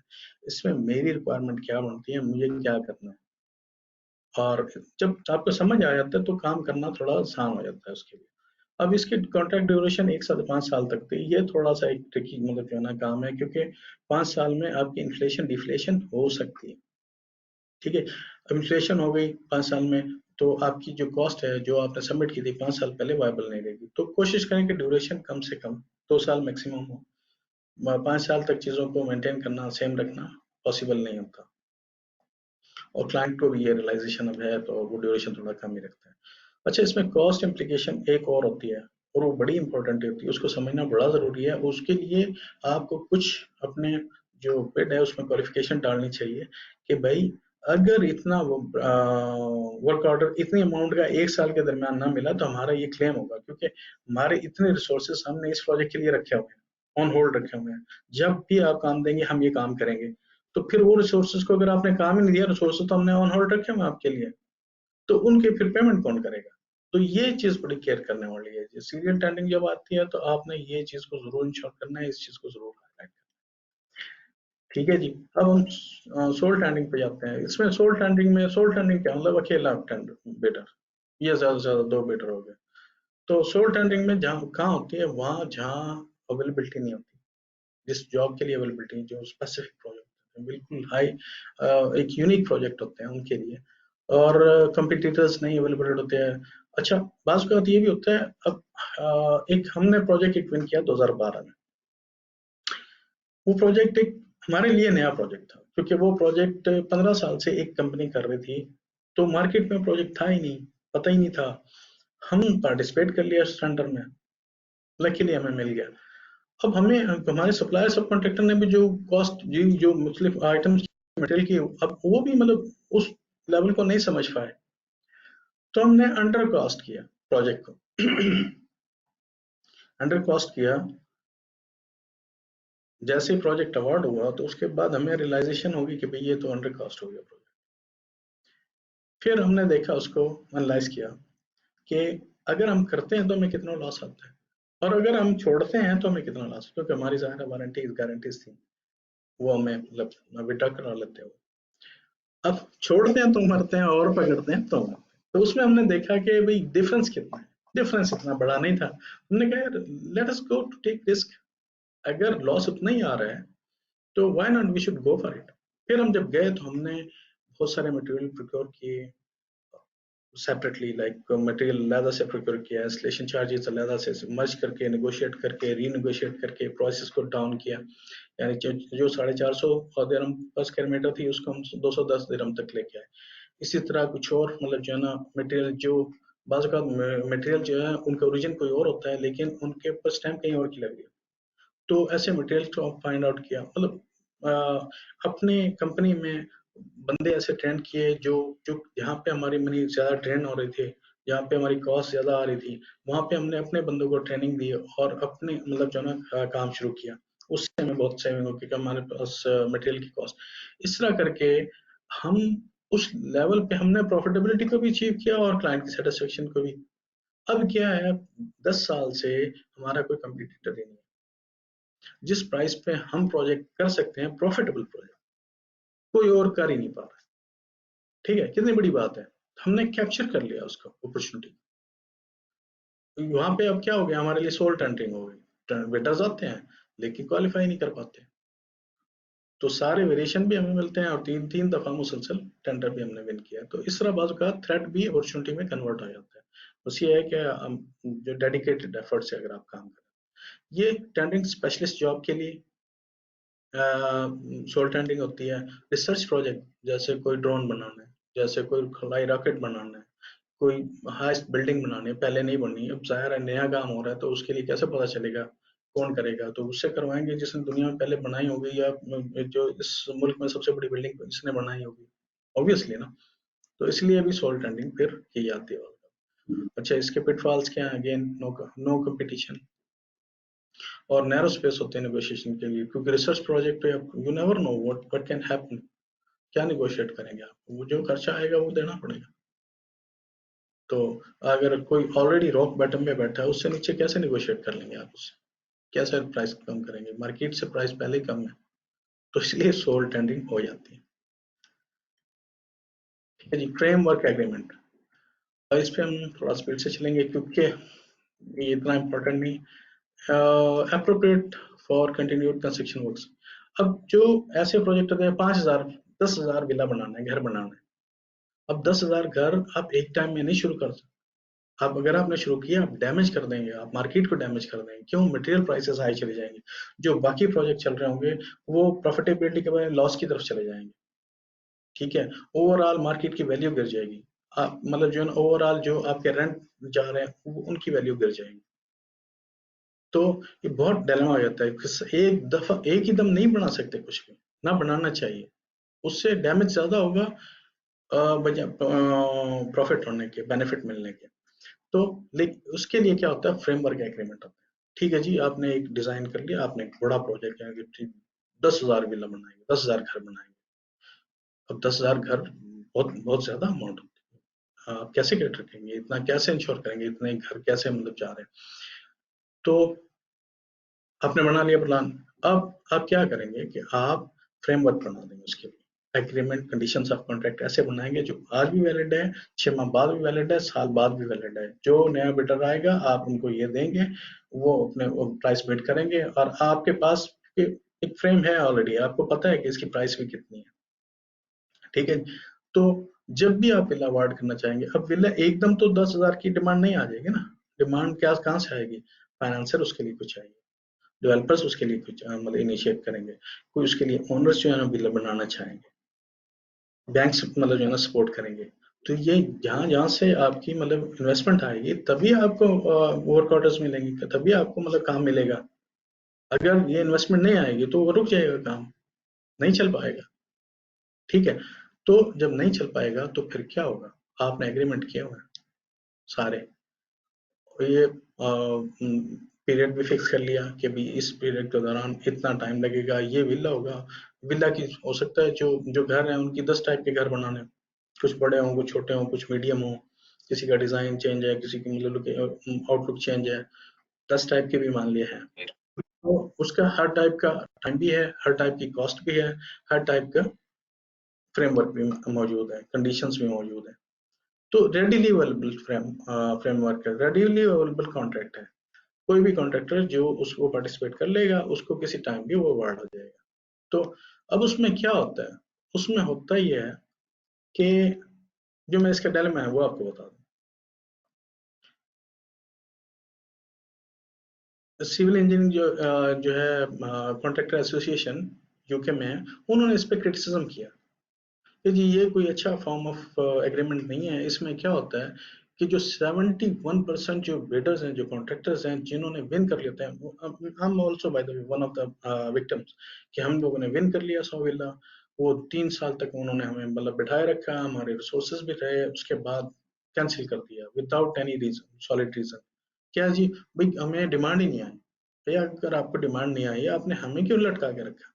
इसमें मेरी रिक्वायरमेंट क्या बनती है, मुझे क्या करना है, और जब आपको समझ आ जाता है तो काम करना थोड़ा आसान हो जाता है उसके लिए। अब इसकी कॉन्ट्रैक्ट ड्यूरेशन 1 से 5 साल तक थी, ये थोड़ा सा एक ट्रिकी मतलब जो है ना काम है, क्योंकि 5 साल में आपकी इन्फ्लेशन डिफ्लेशन हो सकती है। ठीक है, अब इन्फ्लेशन हो गई 5 साल में, तो आपकी जो कॉस्ट है जो आपने सबमिट की थी 5 साल पहले वायबल नहीं रहेगी। तो कोशिश करें कि ड्यूरेशन कम से कम 2 साल मैक्सिमम हो। 5 साल तक चीज़ों को मेंटेन करना, सेम रखना पॉसिबल नहीं होता, और क्लाइंट को भी ये रियलाइजेशन अब है, तो वो ड्यूरेशन थोड़ा कम ही रखता है। अच्छा, इसमें कॉस्ट इम्प्लीकेशन एक और होती है, और वो बड़ी इंपॉर्टेंट होती है, उसको समझना बड़ा ज़रूरी है। उसके लिए आपको कुछ अपने जो बिड है उसमें क्वालिफिकेशन डालनी चाहिए कि भाई अगर इतना वर्क ऑर्डर इतनी अमाउंट का 1 साल के दरमियान ना मिला तो हमारा ये क्लेम होगा, क्योंकि हमारे इतने रिसोर्सेज हमने इस प्रोजेक्ट के लिए रखे हुए हैं, ऑन होल्ड रखे हुए हैं। जब भी आप काम देंगे हम ये काम करेंगे। तो फिर वो रिसोर्सेज को अगर आपने काम ही नहीं दिया, रिसोर्सेज तो हमने ऑन होल्ड रखे हुए आपके लिए, तो उनके फिर पेमेंट कौन करेगा? तो ये चीज बड़ी केयर करने वाली है। सीरियल टेंडरिंग जब आती है तो आपने ये चीज को जरूर इंश्योर करना है, इस चीज को जरूर हाईलाइट करना है। ठीक है जी। अब हम सोल टेंडरिंग पे जाते हैं। इसमें सोल टेंडरिंग क्या मतलब? अकेला टेंडर बेटर, या ज्यादा से ज्यादा 2 बेटर हो गए। तो सोल टेंडरिंग में जहाँ कहाँ होती है? वहां जहाँ अवेलेबिलिटी नहीं होती, जिस जॉब के लिए अवेलेबिलिटी, जो स्पेसिफिक प्रोजेक्ट बिल्कुल हाई, एक यूनिक प्रोजेक्ट होते हैं उनके लिए, और कंपिटिटर्स नहीं अवेलेबल होते हैं। अच्छा, बात का ये भी होता है। अब एक हमने प्रोजेक्ट एक विन किया 2012 में। वो प्रोजेक्ट एक हमारे लिए नया प्रोजेक्ट था, क्योंकि वो प्रोजेक्ट 15 साल से एक कंपनी कर रही थी, तो मार्केट में प्रोजेक्ट था ही नहीं, पता ही नहीं था। हम पार्टिसिपेट कर लिया उस टेंडर में, लकीली हमें मिल गया। अब हमें हमारे सप्लायर सब कॉन्ट्रैक्टर ने भी जो कॉस्ट जो मुख्तलिफ आइटम्स मटेरियल की, अब वो भी मतलब उस लेवल को नहीं समझ पाए, तो हमने अंडर कॉस्ट किया प्रोजेक्ट को। अंडर कॉस्ट किया। जैसे ही प्रोजेक्ट अवार्ड हुआ तो उसके बाद हमें रियलाइजेशन होगी कि भाई ये तो अंडर कॉस्ट हो गया प्रोजेक्ट। फिर हमने देखा, उसको एनालाइज किया कि अगर हम करते हैं तो हमें कितना लॉस आता है, और अगर हम छोड़ते हैं तो हमें कितना लॉस, क्योंकि हमारी ज़ाहिर वारंटी गारंटीज थी, वो हमें मतलब विड्रॉ करा लेते हो। अब छोड़ते हैं तो मरते हैं, और पकड़ते हैं तो मरते हैं। तो उसमें हमने देखा कि भाई डिफरेंस कितना है। डिफरेंस इतना बड़ा नहीं था। हमने कहा यार let us go to take risk, अगर लॉस उतना ही आ रहा है तो why not we should go for it. फिर हम जब गए तो हमने बहुत सारे मटेरियल प्रोक्योर किए सेपरेटली, लाइक मटेरियल अलग से प्रोक्योर किया, इंस्टॉलेशन चार्जेस अलग से मर्ज करके, नेगोशिएट करके, रीनेगोशिएट करके प्राइसेस को डाउन किया। यानी जो 450 दिरहम पर स्क्वायर मीटर थी उसको हम 210 दिरहम तक लेके आए। इसी तरह कुछ और मतलब जो है ना मटेरियल, जो बाज़ का मटेरियल जो है उनका ओरिजिन कोई और होता है, लेकिन उनके ऊपर स्टैम्प कहीं और की लग रही है। तो ऐसे मटेरियल को फाइंड आउट किया, मतलब अपने कंपनी में बंदे ऐसे ट्रेन किए जो जो जहाँ पे हमारी मनी ज़्यादा ट्रेन हो रही थी, जहाँ पे हमारी कॉस्ट ज़्यादा आ रही थी, वहाँ पे हमने अपने बंदों को ट्रेनिंग दी और अपने मतलब जो ना काम शुरू किया। उससे हमें बहुत सेविंग हो गई, हमारे पास मटेरियल की कॉस्ट। इस तरह करके हम उस लेवल पे हमने प्रॉफिटेबिलिटी को भी अचीव किया और क्लाइंट की सेटिस्फेक्शन को भी। अब क्या है, 10 साल से हमारा कोई कंपटीटर ही नहीं है। जिस प्राइस पे हम प्रोजेक्ट कर सकते हैं, प्रॉफिटेबल प्रोजेक्ट, कोई और कर ही नहीं पा रहा। ठीक है, कितनी बड़ी बात है। हमने कैप्चर कर लिया उसको अपॉर्चुनिटी। वहां पे अब क्या हो गया, हमारे लिए सोल टेंडरिंग हो गई। वेटर्स आते हैं लेकिन क्वालिफाई नहीं कर पाते, तो सारे वेरिएशन भी हमें मिलते हैं और 3 दफा मुसलसल टेंडर भी हमने विन किया। तो इस तरह बाजू का थ्रेट भी अपॉर्चुनिटी में कन्वर्ट हो जाता है। बस ये है कि जो डेडिकेटेड एफर्ट से अगर आप काम करें, ये टेंडरिंग स्पेशलिस्ट जॉब के लिए सोल टेंडरिंग होती है। रिसर्च प्रोजेक्ट, जैसे कोई ड्रोन बनाना है, जैसे कोई हवाई रॉकेट बनाना है, कोई हाईएस्ट बिल्डिंग बनानी है, पहले नहीं बननी है, अब जाहिर है नया काम हो रहा है, तो उसके लिए कैसे पता चलेगा कौन करेगा? तो उससे करवाएंगे जिसने दुनिया में पहले बनाई होगी, या जो इस मुल्क में सबसे बड़ी बिल्डिंग जिसने बनाई होगी, ऑब्वियसली ना। तो इसलिए भी सोल टेंडरिंग फिर की जाती है। अच्छा, इसके पिटफॉल्स क्या है? अगेन, नो कंपटीशन और नैरो स्पेस होते हैं नेगोशिएशन के लिए, क्योंकि रिसर्च प्रोजेक्ट पे you never know what can happen. क्या नेगोशिएट करेंगे आप? वो जो खर्चा आएगा वो देना पड़ेगा। तो अगर कोई ऑलरेडी रॉक बॉटम में बैठा है, उससे नीचे कैसे नेगोशिएट कर लेंगे आप? उससे कैसे प्राइस कम करेंगे? मार्केट से प्राइस पहले ही कम है, तो इसलिए सोल टेंडरिंग हो जाती है। ठीक है जी। फ्रेमवर्क एग्रीमेंट, इस पे हम थोड़ा स्पीड से चलेंगे क्योंकि ये इतना इम्पोर्टेंट नहीं। Appropriate for continued construction works. अब जो ऐसे प्रोजेक्ट होते हैं, 5,000 10,000 विला बनाना है, घर बनाना है, अब 10,000 घर आप एक टाइम में नहीं शुरू कर सकते। आप अगर आपने शुरू किया, आप डैमेज कर देंगे, आप मार्केट को डैमेज कर देंगे। क्यों? मटेरियल प्राइसेस हाई चले जाएंगे, जो बाकी प्रोजेक्ट चल रहे होंगे वो प्रॉफिटेबिलिटी के बजाय लॉस की तरफ चले जाएंगे। ठीक है, ओवरऑल मार्केट की वैल्यू गिर जाएगी। आप मतलब जो है ओवरऑल जो आपके रेंट जा रहे हैं उनकी वैल्यू गिर जाएगी। तो ये बहुत डिलेमा हो जाता है। एक दफा एक ही दम नहीं बना सकते कुछ भी, ना बनाना चाहिए, उससे डैमेज ज्यादा होगा प्रॉफिट होने के, बेनिफिट मिलने के। तो लेकिन उसके लिए क्या होता है, फ्रेमवर्क एग्रीमेंट होता है। ठीक है जी, आपने एक डिजाइन कर लिया, आपने एक बड़ा प्रोजेक्ट है कि 10,000 विला बनाएंगे, 10,000 घर बनाएंगे। अब 10,000 घर बहुत बहुत ज्यादा अमाउंट होती है। आप कैसे कैटर करेंगे, इतना कैसे इंश्योर करेंगे, इतने घर कैसे मतलब जा रहे हैं। तो आपने बना लिया प्लान। अब आप क्या करेंगे कि आप फ्रेमवर्क बना देंगे उसके लिए। एग्रीमेंट, कंडीशंस ऑफ कॉन्ट्रैक्ट ऐसे बनाएंगे जो आज भी वैलिड है, 6 माह बाद भी वैलिड है, साल बाद भी वैलिड है। जो नया बिडर आएगा आप उनको ये देंगे, वो अपने प्राइस बिड करेंगे और आपके पास एक फ्रेम है ऑलरेडी, आपको पता है कि इसकी प्राइस भी कितनी है। ठीक है, तो जब भी आप विला अवार्ड करना चाहेंगे, अब विला एकदम तो 10,000 की डिमांड नहीं आ जाएगी ना। डिमांड क्या कहाँ से आएगी? फाइनेंसर उसके लिए कुछ आएगी, डेवलपर्स उसके लिए कुछ मतलब इनिशिएट करेंगे, कोई उसके लिए ओनर्स जो है ना बिल बनाना चाहेंगे, बैंक्स मतलब जो है ना सपोर्ट करेंगे। तो ये जहाँ जहाँ से आपकी मतलब इन्वेस्टमेंट आएगी तभी आपको वर्क ऑर्डर्स मिलेंगे, तभी आपको मतलब काम मिलेगा। अगर ये इन्वेस्टमेंट नहीं आएगी तो वो रुक जाएगा, काम नहीं चल पाएगा। ठीक है, तो जब नहीं चल पाएगा तो फिर क्या होगा? आपने एग्रीमेंट किया हुआ है सारे, ये पीरियड भी फिक्स कर लिया कि भी इस पीरियड के दौरान इतना टाइम लगेगा, ये विला होगा। विला की हो सकता है जो जो घर है उनकी 10 टाइप के घर बनाने, कुछ बड़े हों, कुछ छोटे हों, कुछ मीडियम हों, किसी का डिजाइन चेंज है, किसी की मतलब आउटलुक चेंज है, 10 टाइप के भी मान लिए हैं। तो उसका हर टाइप का टाइम भी है, हर टाइप की कॉस्ट भी है, हर टाइप का फ्रेमवर्क भी मौजूद है, कंडीशंस भी मौजूद है। तो रेडीली अवेलेबल फ्रेमवर्क है, रेडीली अवेलेबल कॉन्ट्रैक्ट है। कोई भी कॉन्ट्रैक्टर जो उसको पार्टिसिपेट कर लेगा उसको किसी टाइम भी वो अवार्ड हो जाएगा। तो अब उसमें क्या होता है? उसमें होता ही है कि जो मैं इसका डायलेमा है वो आपको बता दूं। सिविल इंजीनियरिंग जो है कॉन्ट्रैक्टर एसोसिएशन यूके में है, उन्होंने इस पे क्रिटिसिज्म किया कि जी ये कोई अच्छा फॉर्म ऑफ एग्रीमेंट नहीं है। इसमें क्या होता है कि जो 71% जो बिडर्स हैं, जो कॉन्ट्रैक्टर्स हैं जिन्होंने विन कर लेते हैं, हम also by the way one of the victims, कि हम लोगों ने विन कर लिया 100 विला। वो 3 साल तक उन्होंने हमें मतलब बिठाए रखा, हमारे रिसोर्सेज भी रहे, उसके बाद कैंसिल कर दिया without any reason, solid reason. क्या जी? भाई हमें डिमांड ही नहीं आई। भैया अगर आपको डिमांड नहीं आई, आपने हमें क्यों लटका के रखा?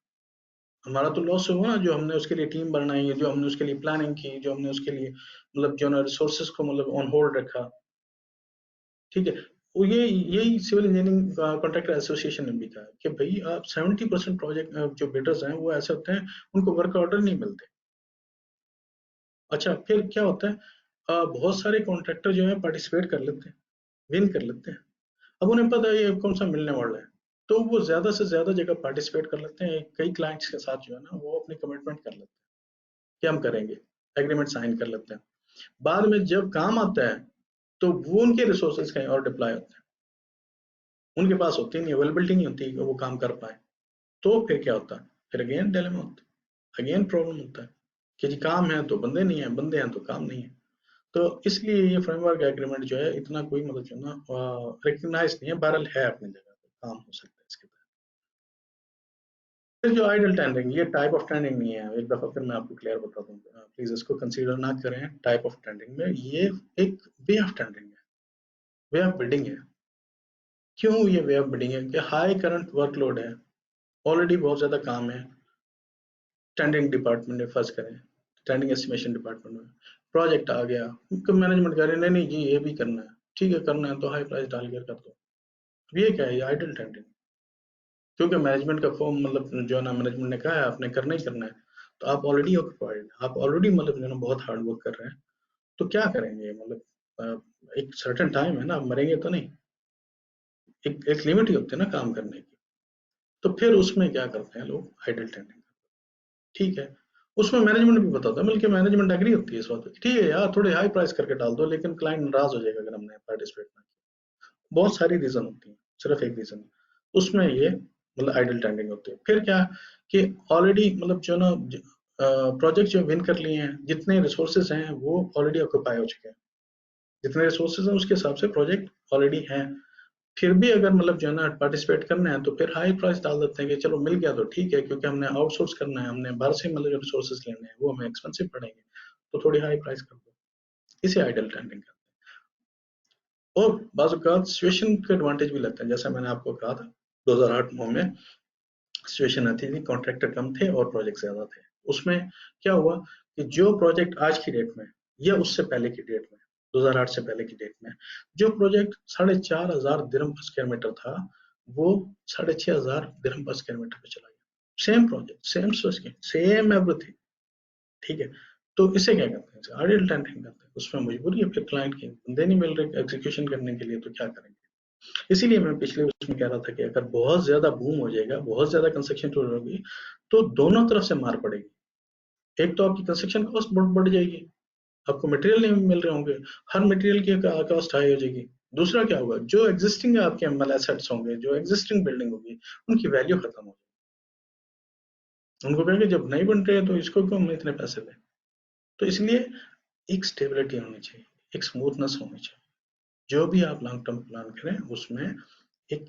हमारा तो लॉस हुआ ना, जो हमने उसके लिए टीम बनाई, जो हमने उसके लिए प्लानिंग की, जो हमने उसके लिए मतलब जो ना रिसोर्सेज को मतलब ऑन होल्ड रखा। ठीक है, वो ये यही सिविल इंजीनियरिंग कॉन्ट्रैक्टर एसोसिएशन ने भी कहा कि भाई आप 70% प्रोजेक्ट जो बिल्डर्स हैं वो ऐसे होते हैं उनको वर्क ऑर्डर नहीं मिलते। अच्छा, फिर क्या होता है? बहुत सारे कॉन्ट्रैक्टर जो है पार्टिसिपेट कर लेते हैं, विन कर लेते हैं। अब उन्हें पता है ये कौन सा मिलने वाला है, तो वो ज्यादा से ज्यादा जगह पार्टिसिपेट कर लेते हैं। कई क्लाइंट्स के साथ जो है ना वो अपनी कमिटमेंट कर लेते हैं कि हम करेंगे, एग्रीमेंट साइन कर लेते हैं। बाद में जब काम आता है तो वो उनके रिसोर्सेज कहीं और डिप्लॉय होते हैं, उनके पास होती नहीं, अवेलेबिलिटी नहीं होती कि वो काम कर पाए। तो फिर क्या होता है? फिर अगेन डिलेमा होता है, अगेन प्रॉब्लम होता है कि जी काम है तो बंदे नहीं है, बंदे हैं तो काम नहीं है। तो इसलिए ये फ्रेमवर्क एग्रीमेंट जो है इतना कोई मतलब जो है ना रिकग्नाइज नहीं है, बहरहाल है अपनी जगह पे, काम हो सकता है इसके तहत। फिर जो आइडल टेंडरिंग, ये टाइप ऑफ टेंडरिंग नहीं है, एक दफा फिर मैं आपको क्लियर बता दूं, प्लीज इसको कंसीडर ना करें टाइप ऑफ टेंडरिंग में। ये एक वे ऑफ टेंडरिंग है, वे ऑफ बिडिंग है। क्यों ये वे ऑफ बिडिंग है? कि हाई करंट वर्कलोड है, ऑलरेडी बहुत ज्यादा काम है। टेंडरिंग डिपार्टमेंट में फर्ज करें, टेंडरिंग एस्टिमेशन डिपार्टमेंट में प्रोजेक्ट आ गया, मैनेजमेंट कह रहे नहीं नहीं जी ये भी करना है, ठीक है करना है तो हाई प्राइस डाल के कर दो। अब ये क्या है? ये आइडल टेंडरिंग। क्योंकि मैनेजमेंट का फॉर्म मतलब जो है ना मैनेजमेंट ने कहा है आपने करना ही करना है, तो आप ऑलरेडी ऑक्युपाइड, आप ऑलरेडी मतलब जो है ना बहुत हार्ड वर्क कर रहे हैं, तो क्या करेंगे? मतलब एक सर्टेन टाइम है ना, आप मरेंगे तो नहीं, एक लिमिट ही होती है ना काम करने की। तो फिर उसमें क्या करते हैं लोग? Idle tendering. ठीक है, उसमें मैनेजमेंट भी बताता है, बल्कि मैनेजमेंट एग्री होती है इस बात पे, ठीक है यार थोड़े हाई प्राइस करके डाल दो, लेकिन क्लाइंट नाराज हो जाएगा अगर हमने पार्टिसिपेट ना किया। बहुत सारी रीजन होती है, सिर्फ एक रीजन उसमें ये मतलब आइडल टेंडिंग होती है। फिर क्या कि ऑलरेडी मतलब जो ना प्रोजेक्ट जो विन कर लिए हैं, जितने रिसोर्सेज हैं वो ऑलरेडी ऑक्यूपाई हो चुके हैं, जितने रिसोर्सेज हैं उसके हिसाब से प्रोजेक्ट ऑलरेडी हैं। फिर भी अगर मतलब जो है ना पार्टिसिपेट करना है तो फिर हाई प्राइस डाल देते हैं कि चलो मिल गया तो ठीक है, क्योंकि हमने आउटसोर्स करना है, हमने बाहर से मतलब जो रिसोर्सेज लेने हैं वो हमें एक्सपेंसिव पड़ेंगे, तो थोड़ी हाई प्राइस कर दो। इसे आइडल टेंडिंग करते हैं। और बाज़ औक़ात सिचुएशन के एडवांटेज भी लगते हैं, जैसा मैंने आपको कहा था 2008-9 में सिचुएशन आती थी, कॉन्ट्रैक्टर कम थे और प्रोजेक्ट ज्यादा थे। उसमें क्या हुआ कि जो प्रोजेक्ट आज की डेट में या उससे पहले की डेट में 2008 से पहले की डेट में जो प्रोजेक्ट 4,500 दिरहम पर स्क्वायर मीटर था, वो 6,500 दिरहम पर स्क्वायर मीटर पे चला गया। Same project, same specification, same everything, ठीक है। तो इसे क्या कहते हैं, आइडल टेंडरिंग कहते हैं। उसमें मजबूरी है, फिर क्लाइंट की बंदे नहीं मिल रहे एग्जीक्यूशन करने के लिए, तो क्या करेंगे। इसीलिए मैं पिछले उसमें कह रहा था कि अगर बहुत ज्यादा बूम हो जाएगा, बहुत ज्यादा कंस्ट्रक्शन होगी, तो दोनों तरफ से मार पड़ेगी। एक तो आपकी कंस्ट्रक्शन कॉस्ट बढ़ जाएगी, आपको मटेरियल नहीं मिल रहे होंगे, हर मटेरियल की कॉस्ट हाई हो जाएगी। दूसरा क्या होगा, जो एग्जिस्टिंग आपके एमएल एसेट्स होंगे, जो एग्जिस्टिंग बिल्डिंग होगी, उनकी वैल्यू खत्म हो जाएगी। उनको कहेंगे जब नहीं बन रहे हैं तो इसको क्यों हम इतने पैसे दें। तो इसलिए एक स्टेबिलिटी होनी चाहिए, एक स्मूथनेस होनी चाहिए। जो भी आप लॉन्ग टर्म प्लान करें उसमें एक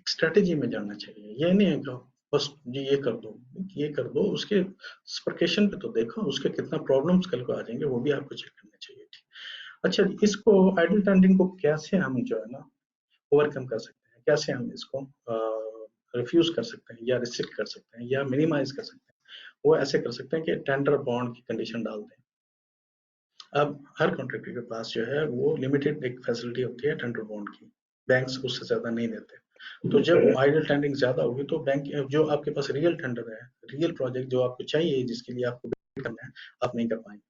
स्ट्रेटेजी में जाना चाहिए। ये नहीं है कि बस जी ये कर दो, ये कर दो, उसके स्पेसिफिकेशन पे तो देखो, उसके कितना प्रॉब्लम्स कल को आ जाएंगे वो भी आपको चेक करना चाहिए। ठीक, अच्छा इसको आइडल टेंडिंग को कैसे हम जो है ना ओवरकम कर सकते हैं, कैसे हम इसको रिफ्यूज कर सकते हैं या रिस्ट्रिक्ट कर सकते हैं या मिनिमाइज कर सकते हैं। वो ऐसे कर सकते हैं कि टेंडर बॉन्ड की कंडीशन डाल दें। अब हर कॉन्ट्रैक्टर के पास जो है वो लिमिटेड एक फैसिलिटी होती है टेंडर बॉन्ड की, बैंक्स उससे ज्यादा नहीं देते। तो जब आइडल टेंडरिंग ज्यादा होगी तो बैंक जो आपके पास रियल टेंडर है, रियल प्रोजेक्ट जो आपको चाहिए, जिसके लिए आपको बिड करना है, आप नहीं कर पाएंगे।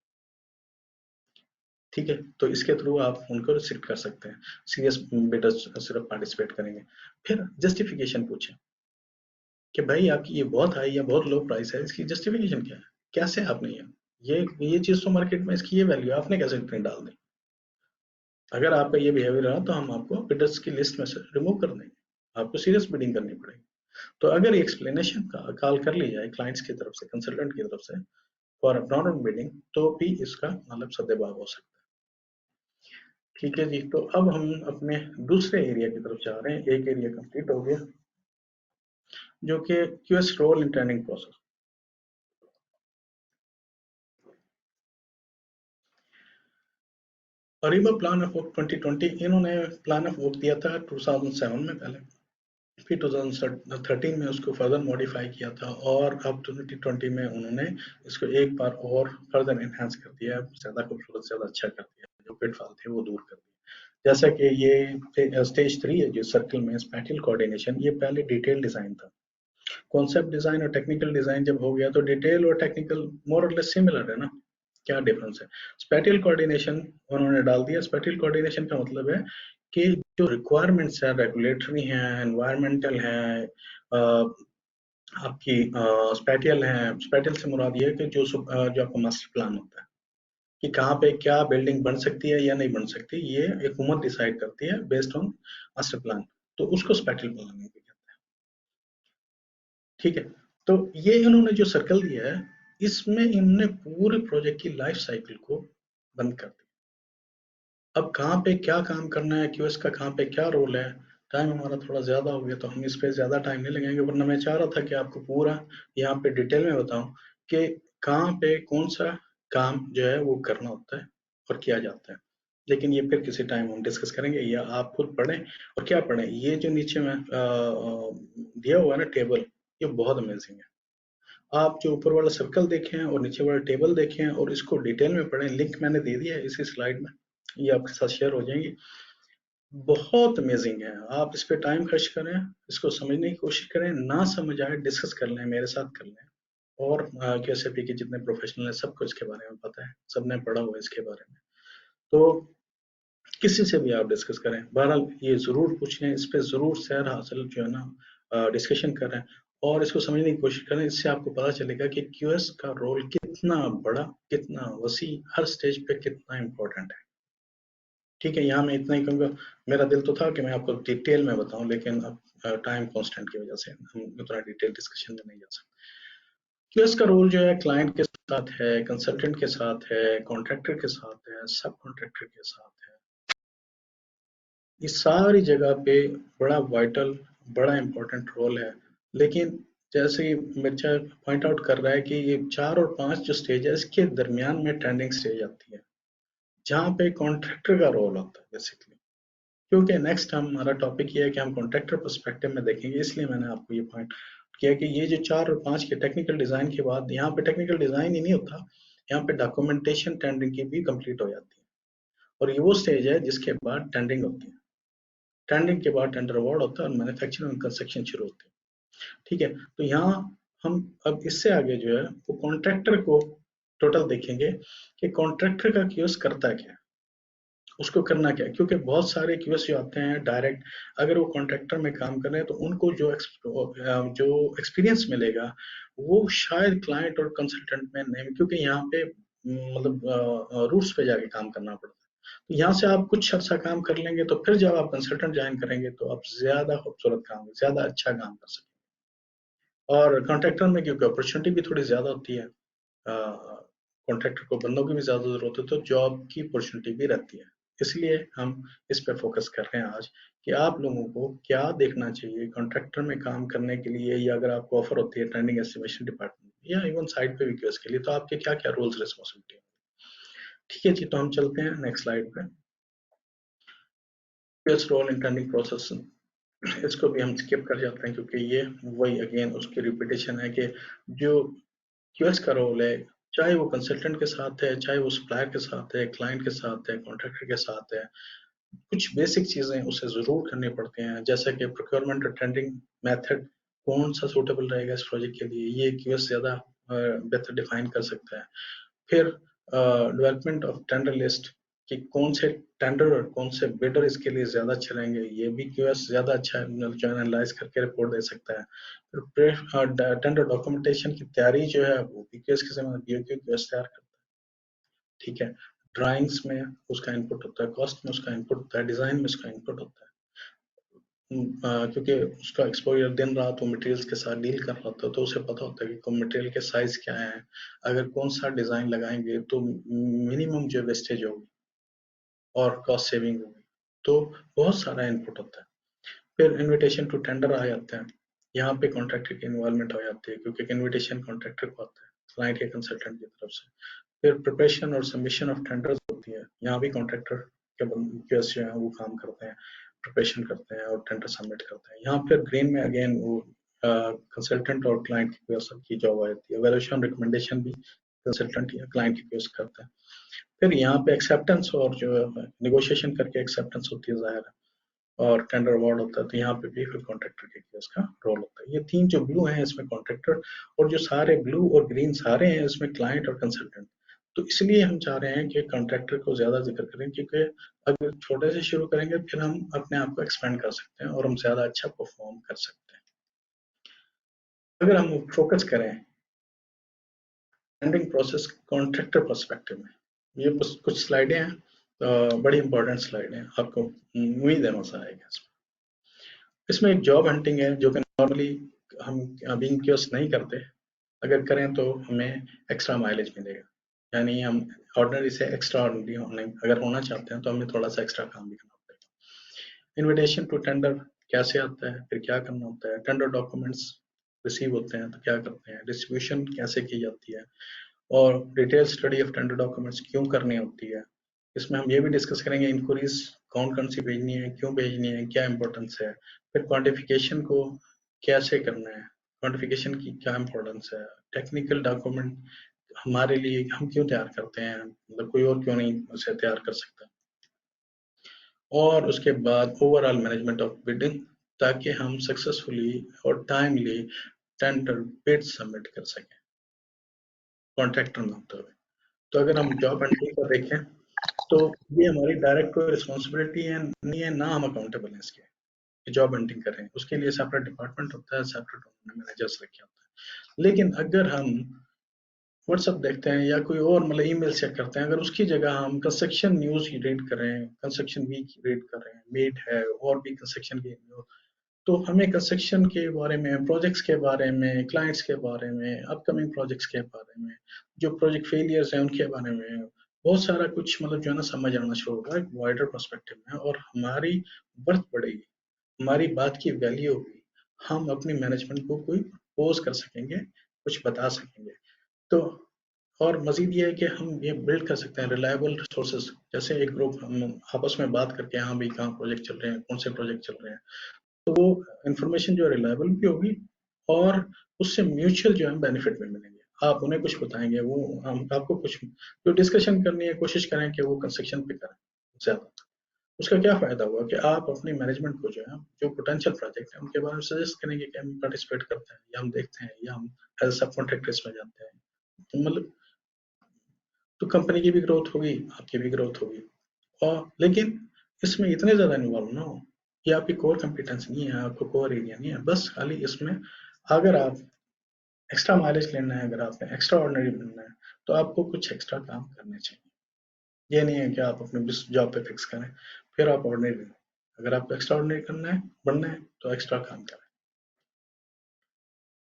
ठीक है, तो इसके थ्रू आप उनको रिस्ट्रिक्ट कर सकते हैं, सीरियस बिडर्स सिर्फ पार्टिसिपेट करेंगे। फिर जस्टिफिकेशन पूछें कि भाई आपकी ये बहुत हाई या बहुत लो प्राइस है, इसकी जस्टिफिकेशन क्या है, कैसे आपने ये चीज तो मार्केट में इसकी ये वैल्यू है, आपने कैसे इतनी डाल दी। अगर आपका ये बिहेवियर रहा तो हम आपको बिडर्स की लिस्ट में से रिमूव कर देंगे, आपको सीरियस बिडिंग करनी पड़ेगी। तो अगर एक्सप्लेनेशन का कॉल कर ली जाए क्लाइंट्स की तरफ से, कंसल्टेंट की तरफ से फॉर नॉन बिडिंग, तो भी इसका मतलब सद्देभाव हो सकता है। ठीक है जी, तो अब हम अपने दूसरे एरिया की तरफ जा रहे हैं। एक एरिया कंप्लीट हो गया जो कि QS role in training process. RIBA plan of work 2020, इन्होंने प्लान ऑफ वर्क दिया था 2007 में पहले, फिर 2013 में उसको फर्दर मॉडिफाई किया था, और अब 2020 में उन्होंने इसको एक बार और फर्दर एनहांस कर दिया, ज्यादा खूबसूरत, ज्यादा अच्छा कर दिया, जो पिटफॉल थे वो दूर कर दिया। जैसा कि ये स्टेज 3 है जो सर्कल में स्पैटियल कोऑर्डिनेशन, ये पहले डिटेल डिजाइन था। कॉन्सेप्ट डिजाइन और टेक्निकल डिजाइन जब हो गया तो डिटेल और टेक्निकल मोर और लेस सिमिलर है ना, क्या डिफरेंस है। स्पैटियल कोऑर्डिनेशन उन्होंने डाल दिया। स्पैटियल कोऑर्डिनेशन का मतलब है कि जो रिक्वायरमेंट्स है, रेगुलेटरी हैं, एनवायरमेंटल है, आपकी स्पैटियल है। स्पैटियल से मुराद ये है कि जो आपका मास्टर प्लान होता है कि कहाँ पे क्या बिल्डिंग बन सकती है या नहीं बन सकती, ये एक हुकूमत डिसाइड करती है बेस्ड ऑन मास्टर प्लान, तो उसको स्पैटियल प्लानिंग कहते हैं। ठीक है, तो ये इन्होंने जो सर्कल दिया है, इसमें इन्होंने पूरे प्रोजेक्ट की लाइफ साइकिल को बंद कर दिया। अब कहाँ पे क्या काम करना है, क्यूएस का कहाँ पे क्या रोल है। टाइम हमारा थोड़ा ज्यादा हो गया तो हम इस पे ज्यादा टाइम नहीं लगाएंगे, वरना मैं चाह रहा था कि आपको पूरा यहाँ पे डिटेल में बताऊं कि कहाँ पे कौन सा काम जो है वो करना होता है और किया जाता है। लेकिन ये फिर किसी टाइम हम डिस्कस करेंगे, या आप खुद पढ़ें। और क्या पढ़ें, ये जो नीचे में दिया हुआ है ना टेबल, ये बहुत अमेजिंग है। आप जो ऊपर वाला सर्कल देखें और नीचे वाला टेबल देखें और इसको डिटेल में पढ़ें। लिंक मैंने दे दिया है इसी स्लाइड में, ये आपके साथ शेयर हो जाएंगी। बहुत अमेजिंग है, आप इस पे टाइम खर्च करें, इसको समझने की कोशिश करें, ना समझ आए डिस्कस कर लें, मेरे साथ कर लें। और QSFP के जितने प्रोफेशनल हैं सबको इसके बारे में पता है, सबने पढ़ा हुआ है इसके बारे में, तो किसी से भी आप डिस्कस करें। बहरहाल ये जरूर पूछें, इस पे जरूर सैर हासिल जो है ना डिस्कशन करें। और इसको समझने की कोशिश करें। इससे आपको पता चलेगा कि क्यूएस का रोल कितना बड़ा, कितना वसी, हर स्टेज पे कितना इम्पोर्टेंट है। ठीक है, यहाँ मैं इतना ही कहूँगा। मेरा दिल तो था कि मैं आपको डिटेल में बताऊं, लेकिन अब टाइम कॉन्स्टेंट की वजह से हम उतना डिटेल डिस्कशन में नहीं जा सकते। क्यूएस का रोल जो है क्लाइंट के साथ है, कंसल्टेंट के साथ है, कॉन्ट्रैक्टर के साथ है, सब कॉन्ट्रैक्टर के साथ है। इस सारी जगह पे बड़ा वाइटल, बड़ा इंपॉर्टेंट रोल है। लेकिन जैसे मिर्चा पॉइंट आउट कर रहा है कि ये 4 और 5 जो स्टेज है, इसके दरमियान में टेंडिंग स्टेज आती है, जहाँ पे कॉन्ट्रैक्टर का रोल होता है बेसिकली। क्योंकि नेक्स्ट हमारा टॉपिक ये है कि हम कॉन्ट्रैक्टर पर्सपेक्टिव में देखेंगे, इसलिए मैंने आपको ये पॉइंट किया कि ये जो 4 और 5 के टेक्निकल डिजाइन के बाद, यहाँ पे टेक्निकल डिजाइन ही नहीं होता, यहाँ पे डॉक्यूमेंटेशन टेंडरिंग की भी कंप्लीट हो जाती है। और ये वो स्टेज है जिसके बाद टेंडरिंग होती है। टेंडरिंग के बाद टेंडर अवार्ड होता है और मैन्युफैक्चरिंग और कंस्ट्रक्शन शुरू होती है। ठीक है, तो यहाँ हम अब इससे आगे जो है वो कॉन्ट्रैक्टर को टोटल देखेंगे कि कॉन्ट्रैक्टर का क्यूएस करता क्या है, उसको करना क्या है। क्योंकि बहुत सारे क्यूएस जो आते हैं डायरेक्ट, अगर वो कॉन्ट्रैक्टर में काम कर रहे हैं तो उनको जो एक्सपीरियंस मिलेगा वो शायद क्लाइंट और कंसल्टेंट में नहीं, क्योंकि यहाँ पे मतलब रूट्स पे जाके काम करना पड़ता है। तो यहाँ से आप कुछ अच्छा काम कर लेंगे तो फिर जब आप कंसल्टेंट ज्वाइन करेंगे तो आप ज्यादा खूबसूरत काम, ज्यादा अच्छा काम कर सकते हैं। और कॉन्ट्रैक्टर में क्योंकि अपॉर्चुनिटी भी थोड़ी ज्यादा होती है, कॉन्ट्रैक्टर को बंदों की भी ज्यादा जरूरत है, तो जॉब की अपॉर्चुनिटी भी रहती है। इसलिए हम इस पर फोकस कर रहे हैं आज कि आप लोगों को क्या देखना चाहिए कॉन्ट्रैक्टर में काम करने के लिए, या अगर आपको ऑफर होती है ट्रेंडिंग एस्टिमेशन डिपार्टमेंट या इवन साइड पे भी क्यूएस के लिए, तो आपके क्या क्या रोल्स रिस्पॉन्सिबिलिटी। ठीक है जी, तो हम चलते हैं नेक्स्ट स्लाइड पे। QS role in tendering process, इसको भी हम स्किप कर जाते हैं क्योंकि ये वही अगेन उसकी रिपीटेशन है कि जो क्यूएस का रोल है, चाहे वो कंसल्टेंट के साथ है, चाहे वो सप्लायर के साथ है, क्लाइंट के साथ है, कॉन्ट्रैक्टर के साथ है, कुछ बेसिक चीजें उसे जरूर करनी पड़ती हैं, जैसे कि प्रोक्योरमेंट और टेंडरिंग मेथड कौन सा सूटेबल रहेगा इस प्रोजेक्ट के लिए, ये क्यूएस ज्यादा बेहतर डिफाइन कर सकता है। फिर डेवलपमेंट ऑफ टेंडर लिस्ट, कि कौन से टेंडर और कौन से बिडर इसके लिए ज्यादा अच्छे रहेंगे, ये भी क्यूएस ज्यादा अच्छा जो एनालाइज करके रिपोर्ट दे सकता है। फिर टेंडर डॉक्यूमेंटेशन की तैयारी जो है वो भी क्यूएस के समय बीओक्यू क्यूएस तैयार करता है। ठीक है, ड्राइंग्स में उसका इनपुट होता है, कॉस्ट में उसका इनपुट होता है, डिजाइन में उसका इनपुट होता है। क्योंकि उसका एक्सपोजर दिन रात वो मटेरियल्स के साथ डील कर रहा होता है, तो उसे पता होता है कि मटेरियल के साइज क्या है, अगर कौन सा डिजाइन लगाएंगे तो मिनिमम जो वेस्टेज होगी और कॉस्ट सेविंग होगी। तो बहुत सारा इनपुट होता है। फिर इनविटेशन टू टेंडर आ जाते हैं, यहाँ पे कॉन्ट्रैक्टर की इन्वॉल्वमेंट हो जाती है, क्योंकि इनविटेशन कॉन्ट्रैक्टर को आता है क्लाइंट या कंसल्टेंट की तरफ से। फिर प्रिपरेशन और सबमिशन ऑफ टेंडर्स होती है, यहाँ भी कॉन्ट्रैक्टर के जो है वो काम करते हैं, प्रिपरेशन करते हैं और टेंडर सबमिट करते हैं। यहाँ फिर ग्रीन में अगेन वो कंसल्टेंट और क्लाइंट की जॉब आ जाती है। वैल्यूएशन रिकमेंडेशन भी कंसल्टेंट या क्लाइंट की केस करता है। फिर यहाँ पे एक्सेप्टेंस और जो निगोशिएशन करके एक्सेप्टेंस होती है जाहिर है, और टेंडर अवार्ड होता है, तो यहाँ पे भी फिर कॉन्ट्रैक्टर के केस का रोल होता है। ये 3 जो ब्लू हैं इसमें कॉन्ट्रैक्टर, और जो सारे ब्लू और ग्रीन सारे हैं इसमें क्लाइंट और कंसल्टेंट। तो इसलिए हम चाह रहे हैं कि कॉन्ट्रैक्टर को ज्यादा जिक्र करें, क्योंकि अगर छोटे से शुरू करेंगे फिर हम अपने आप को एक्सपेंड कर सकते हैं और हम ज्यादा अच्छा परफॉर्म कर सकते हैं। अगर हम फोकस करें टेंडरिंग प्रोसेस कॉन्ट्रैक्टर पर्सपेक्टिव में, ये बस कुछ स्लाइडें हैं, बड़ी इंपॉर्टेंट स्लाइड हैं, आपको उम्मीद है मजा आएगा इसमें। इसमें एक जॉब हंटिंग है जो कि नॉर्मली हम अभी क्यूएस नहीं करते, अगर करें तो हमें एक्स्ट्रा माइलेज मिलेगा, यानी हम ऑर्डिनरी से एक्स्ट्रा ऑर्डिनरी होने अगर होना चाहते हैं तो हमें थोड़ा सा एक्स्ट्रा काम भी करना पड़ेगा। इनविटेशन टू टेंडर कैसे आता है, फिर क्या करना होता है, टेंडर डॉक्यूमेंट्स रिसीव होते हैं तो क्या करते हैं, डिस्ट्रीब्यूशन कैसे की जाती है, और detail study of tender documents क्यों करनी होती है। इसमें हम ये भी डिस्कस करेंगे इंक्वायरीज कौन कौन सी भेजनी है, क्यों भेजनी है, क्या इंपॉर्टेंस है। फिर क्वांटिफिकेशन को कैसे करना है, क्वांटिफिकेशन की क्या इंपॉर्टेंस है, टेक्निकल डॉक्यूमेंट हमारे लिए हम क्यों तैयार करते हैं, मतलब कोई और क्यों नहीं उसे तैयार कर सकता। और उसके बाद ओवरऑल मैनेजमेंट ऑफ बिडिंग, ताकि हम सक्सेसफुली और टाइमली टेंडर बिड सबमिट कर सकें कॉन्ट्रैक्टर में होते हुए। तो अगर हम जॉब हंटिंग को देखें तो ये हमारी डायरेक्ट कोई रिस्पॉन्सिबिलिटी है नहीं है, ना हम अकाउंटेबल हैं इसके, कि जॉब हंटिंग कर रहे हैं, उसके लिए सेपरेट डिपार्टमेंट होता है, सेपरेट मैनेजर्स रखे होते हैं। लेकिन अगर हम व्हाट्सएप देखते हैं या कोई और मतलब ईमेल चेक करते हैं, अगर उसकी जगह हम कंस्ट्रक्शन न्यूज रीड कर रहे हैं, कंस्ट्रक्शन वीक रीड कर रहे हैं, मीट है और भी कंस्ट्रक्शन की न्यूज, तो हमें कंस्ट्रक्शन के बारे में, प्रोजेक्ट्स के बारे में, क्लाइंट्स के बारे में, अपकमिंग प्रोजेक्ट्स के बारे में, जो प्रोजेक्ट फेलियर्स हैं उनके बारे में बहुत सारा कुछ मतलब जो है ना समझ आना शुरू होगा एक वाइडर पर्सपेक्टिव में, और हमारी वर्थ बढ़ेगी, हमारी बात की वैल्यू होगी, हम अपनी मैनेजमेंट को कोई प्रपोज कर सकेंगे, कुछ बता सकेंगे। तो और मजीद ये है कि हम ये बिल्ड कर सकते हैं रिलायबल रिसोर्सेज, जैसे एक ग्रुप हम आपस में बात करके हाँ भाई कहाँ प्रोजेक्ट चल रहे हैं, कौन से प्रोजेक्ट चल रहे हैं, तो वो इंफॉर्मेशन जो है रिलायबल भी होगी और उससे म्यूचुअल जो है बेनिफिट भी मिलेंगे। आप उन्हें कुछ बताएंगे, वो हम आपको कुछ जो डिस्कशन करनी है कोशिश करें कि वो कंस्ट्रक्शन पे करें ज्यादा। उसका क्या फायदा हुआ कि आप अपनी मैनेजमेंट को जो है जो पोटेंशियल प्रोजेक्ट है उनके बारे में सजेस्ट करेंगे कि हम पार्टिसिपेट करते हैं या हम देखते हैं या हम एज सब कॉन्ट्रैक्टर्स में जाते हैं, तो मतलब तो कंपनी की भी ग्रोथ होगी, आपकी भी ग्रोथ होगी। और लेकिन इसमें इतने ज्यादा इन्वॉल्व ना हो, ये आपकी कोर कॉम्पिटेंस नहीं है, आपको कोर एरिया नहीं है, बस खाली इसमें अगर आप एक्स्ट्रा माइलेज लेना है, अगर आपने एक्स्ट्रा ऑर्डिनरी बनना है, तो आपको कुछ एक्स्ट्रा काम करने चाहिए। ये नहीं है कि आप अपने जॉब पे फिक्स करें फिर आप ऑर्डिनरी, अगर आपको एक्स्ट्रा ऑर्डिनरी करना है, बनना है, तो एक्स्ट्रा काम करें।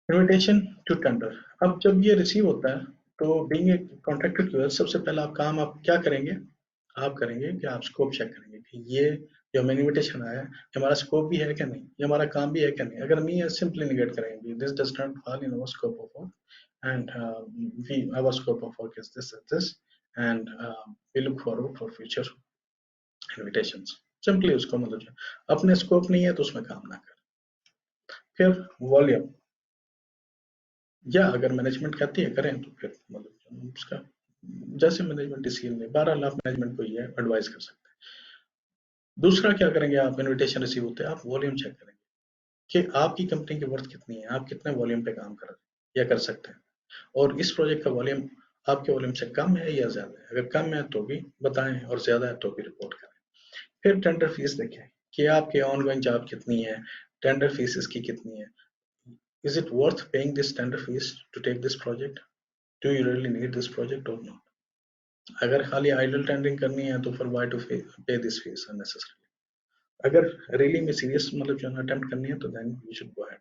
इन्विटेशन टू टेंडर, अब जब ये रिसीव होता है तो बीइंग ए कॉन्ट्रैक्टर की सबसे पहला काम आप क्या करेंगे, आप करेंगे कि आप स्कोप चेक करेंगे कि ये जो हमें इन्विटेशन आया है हमारा स्कोप भी है क्या नहीं, ये हमारा काम भी है क्या नहीं। अगर नहीं है सिंपली निगेट करेंगे, this does not fall in our scope of work and we our scope of work is this and we look forward for future invitations. Simply उसको मतलब अपने स्कोप नहीं है तो उसमें काम ना कर। फिर वॉल्यूम, या अगर मैनेजमेंट कहती है करें तो फिर मतलब उसका जैसे मैनेजमेंट डिसीजन ले, 12 लाख मैनेजमेंट को ये एडवाइस कर सकते हैं। दूसरा क्या करेंगे, आप इनविटेशन रिसीव होते हैं आप वॉल्यूम चेक करेंगे कि आपकी कंपनी की वर्थ कितनी है, आप कितने वॉल्यूम पे काम कर रहे हैं या कर सकते हैं, और इस प्रोजेक्ट का वॉल्यूम आपके वॉल्यूम से कम है या ज्यादा है, अगर कम है तो भी बताएं और ज्यादा है तो भी रिपोर्ट करें। फिर टेंडर फीस देखें कि आपके ऑनगोइंग जॉब कितनी है, टेंडर फीस इसकी कितनी है, is it worth paying this tender fees to take this project, do you really need this project or not? अगर खाली आइडल टेंडरिंग करनी है तो फिर why to pay this fees unnecessarily, अगर रियली में सीरियस मतलब जो है अटेम्प्ट करनी है तो then you should go ahead.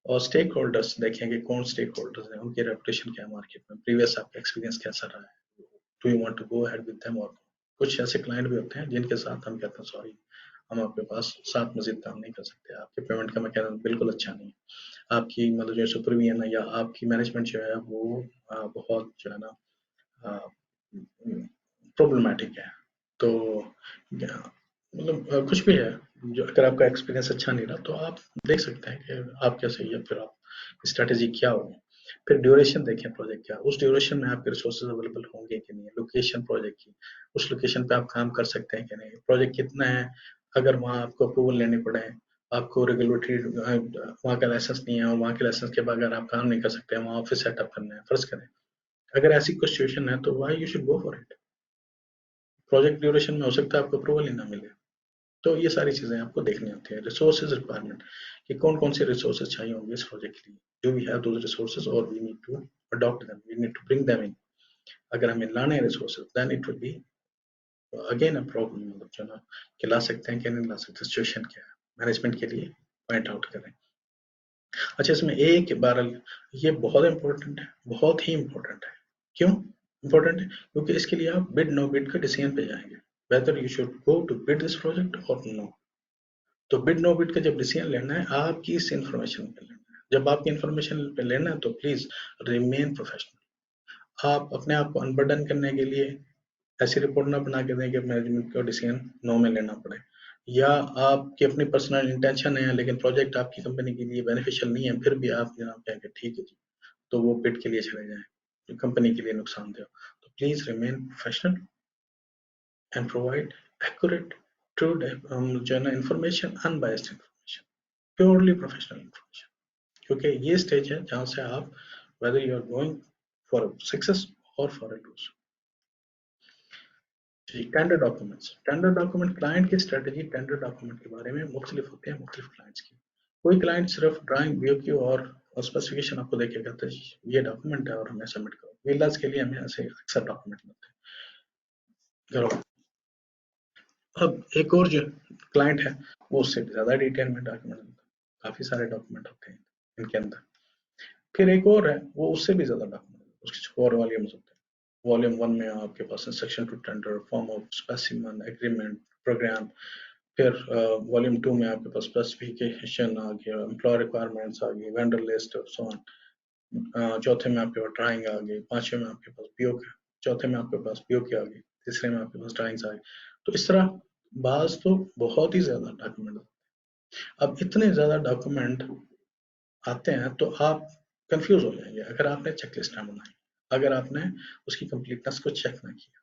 और स्टेक होल्डर्स देखेंगे कौन स्टेक होल्डर्स हैं, उनकी रेपुटेशन क्या है मार्केट में, प्रीवियस आपका एक्सपीरियंस कैसा रहा है, do you want to go ahead with them. और कुछ ऐसे क्लाइंट भी होते हैं जिनके साथ हम कहते हैं सॉरी हम आपके पास साथ मजीद काम नहीं कर सकते, आपके पेमेंट का मैकेनिज्म बिल्कुल अच्छा नहीं है, आपकी मतलब जो सुपरविजन है या आपकी मैनेजमेंट जो है वो बहुत जो है ना प्रॉब्लमेटिक है। तो मतलब कुछ भी है, जो अगर आपका एक्सपीरियंस अच्छा नहीं रहा तो आप देख सकते हैं कि आप क्या सही है, फिर आप स्ट्रेटेजी क्या होगी। फिर ड्यूरेशन देखें प्रोजेक्ट क्या, उस ड्यूरेशन में आपके रिसोर्सेज अवेलेबल होंगे कि नहीं, लोकेशन प्रोजेक्ट की, उस लोकेशन पे आप काम कर सकते हैं कि नहीं, प्रोजेक्ट कितना है, अगर वहाँ आपको अप्रूवल लेने पड़े, आपको रेगुलेटरी वहाँ का लाइसेंस नहीं है और वहाँ के लाइसेंस के बगैर आप काम नहीं कर सकते, वहाँ ऑफिस सेटअप करना है फर्ज करें, अगर ऐसी कुछ सिचुएशन है तो why you should go for it. Project duration में हो सकता है आपको अप्रूवल ही ना मिले। तो ये सारी चीजें आपको देखनी होती है। रिसोर्सेज रिक्वायरमेंट कि कौन कौन से रिसोर्सेज चाहिए होंगे इस प्रोजेक्ट के लिए, do we have those resources और we need to adopt them, we need to bring them in. अगर हमें लाने हैं resources then it will be again a problem, मतलब जो ना कि ला सकते हैं कि नहीं ला सकते, सिचुएशन क्या है मैनेजमेंट के लिए पॉइंट आउट करें। अच्छा इसमें एक बार ये बहुत इंपॉर्टेंट है, बहुत ही इंपॉर्टेंट है। क्यों इंपॉर्टेंट है? क्योंकि इसके लिए आप बिड नो बिड का डिसीजन पे जाएंगे, whether you should go to bid this project और नो। तो बिड नो बिड का जब डिसीजन लेना है आपकी इस इंफॉर्मेशन पे लेना है, जब आपकी इंफॉर्मेशन पे लेना है तो प्लीज रिमेन प्रोफेशनल। आप अपने आप को अनबर्डन करने के लिए ऐसी रिपोर्ट ना बना के दें कि मैनेजमेंट का डिसीजन नो में लेना पड़े, या आपकी अपनी पर्सनल इंटेंशन है लेकिन प्रोजेक्ट आपकी कंपनी के लिए बेनिफिशियल नहीं है फिर भी आप जनाब कहेंगे ठीक है जी तो वो बिड के लिए चले जाएं जो कंपनी के लिए नुकसान दे। तो please remain professional and provide accurate true जो है ना information, unbiased information, purely professional information, क्योंकि ये स्टेज है जहां से आप whether you are going for success और फॉर अ लूज। जी, टेंडर डॉक्यूमेंट क्लाइंट की स्ट्रेटजी टेंडर डॉक्यूमेंट के बारे में मुख्तलिफ होते हैं मुख्तलिफ क्लाइंट्स की। कोई क्लाइंट सिर्फ ड्राइंग बीओक्यू और स्पेसिफिकेशन आपको देके कहता है ये डॉक्यूमेंट है और हमें सबमिट करो। विलास के लिए हमें ऐसे अक्सर डॉक्यूमेंट मिलते हैं। करो। अब एक और जो क्लाइंट है वो उससे भी ज्यादा डिटेल में डॉक्यूमेंट होता है, काफी सारे डॉक्यूमेंट होते हैं इनके अंदर। फिर एक और है वो उससे भी ज्यादा डॉक्यूमेंट, उसके और वॉल्यूम्स होते हैं। वॉल्यूम 1 में आपके पास instruction to tender, form of specimen, agreement, program. फिर वॉल्यूम 2 में आपके पास स्पेसिफिकेशन आ गया, एम्प्लॉय रिक्वायरमेंट्स आ गई, वेंडर लिस्ट और सो ऑन। चौथे में आपके पास ड्राइंग आ गई, पांचवें में आपके पास पीओ, चौथे में आपके पास पीओ की आ गई, तीसरे में आपके पास ड्राइंग्स आ गई। तो इस तरह बाज तो बहुत ही ज्यादा डॉक्यूमेंट। अब इतने ज्यादा डॉक्यूमेंट आते हैं तो आप कंफ्यूज हो जाएंगे अगर आपने चेकलिस्ट ना बनाई, अगर आपने उसकी कंप्लीटनेस को चेक ना किया।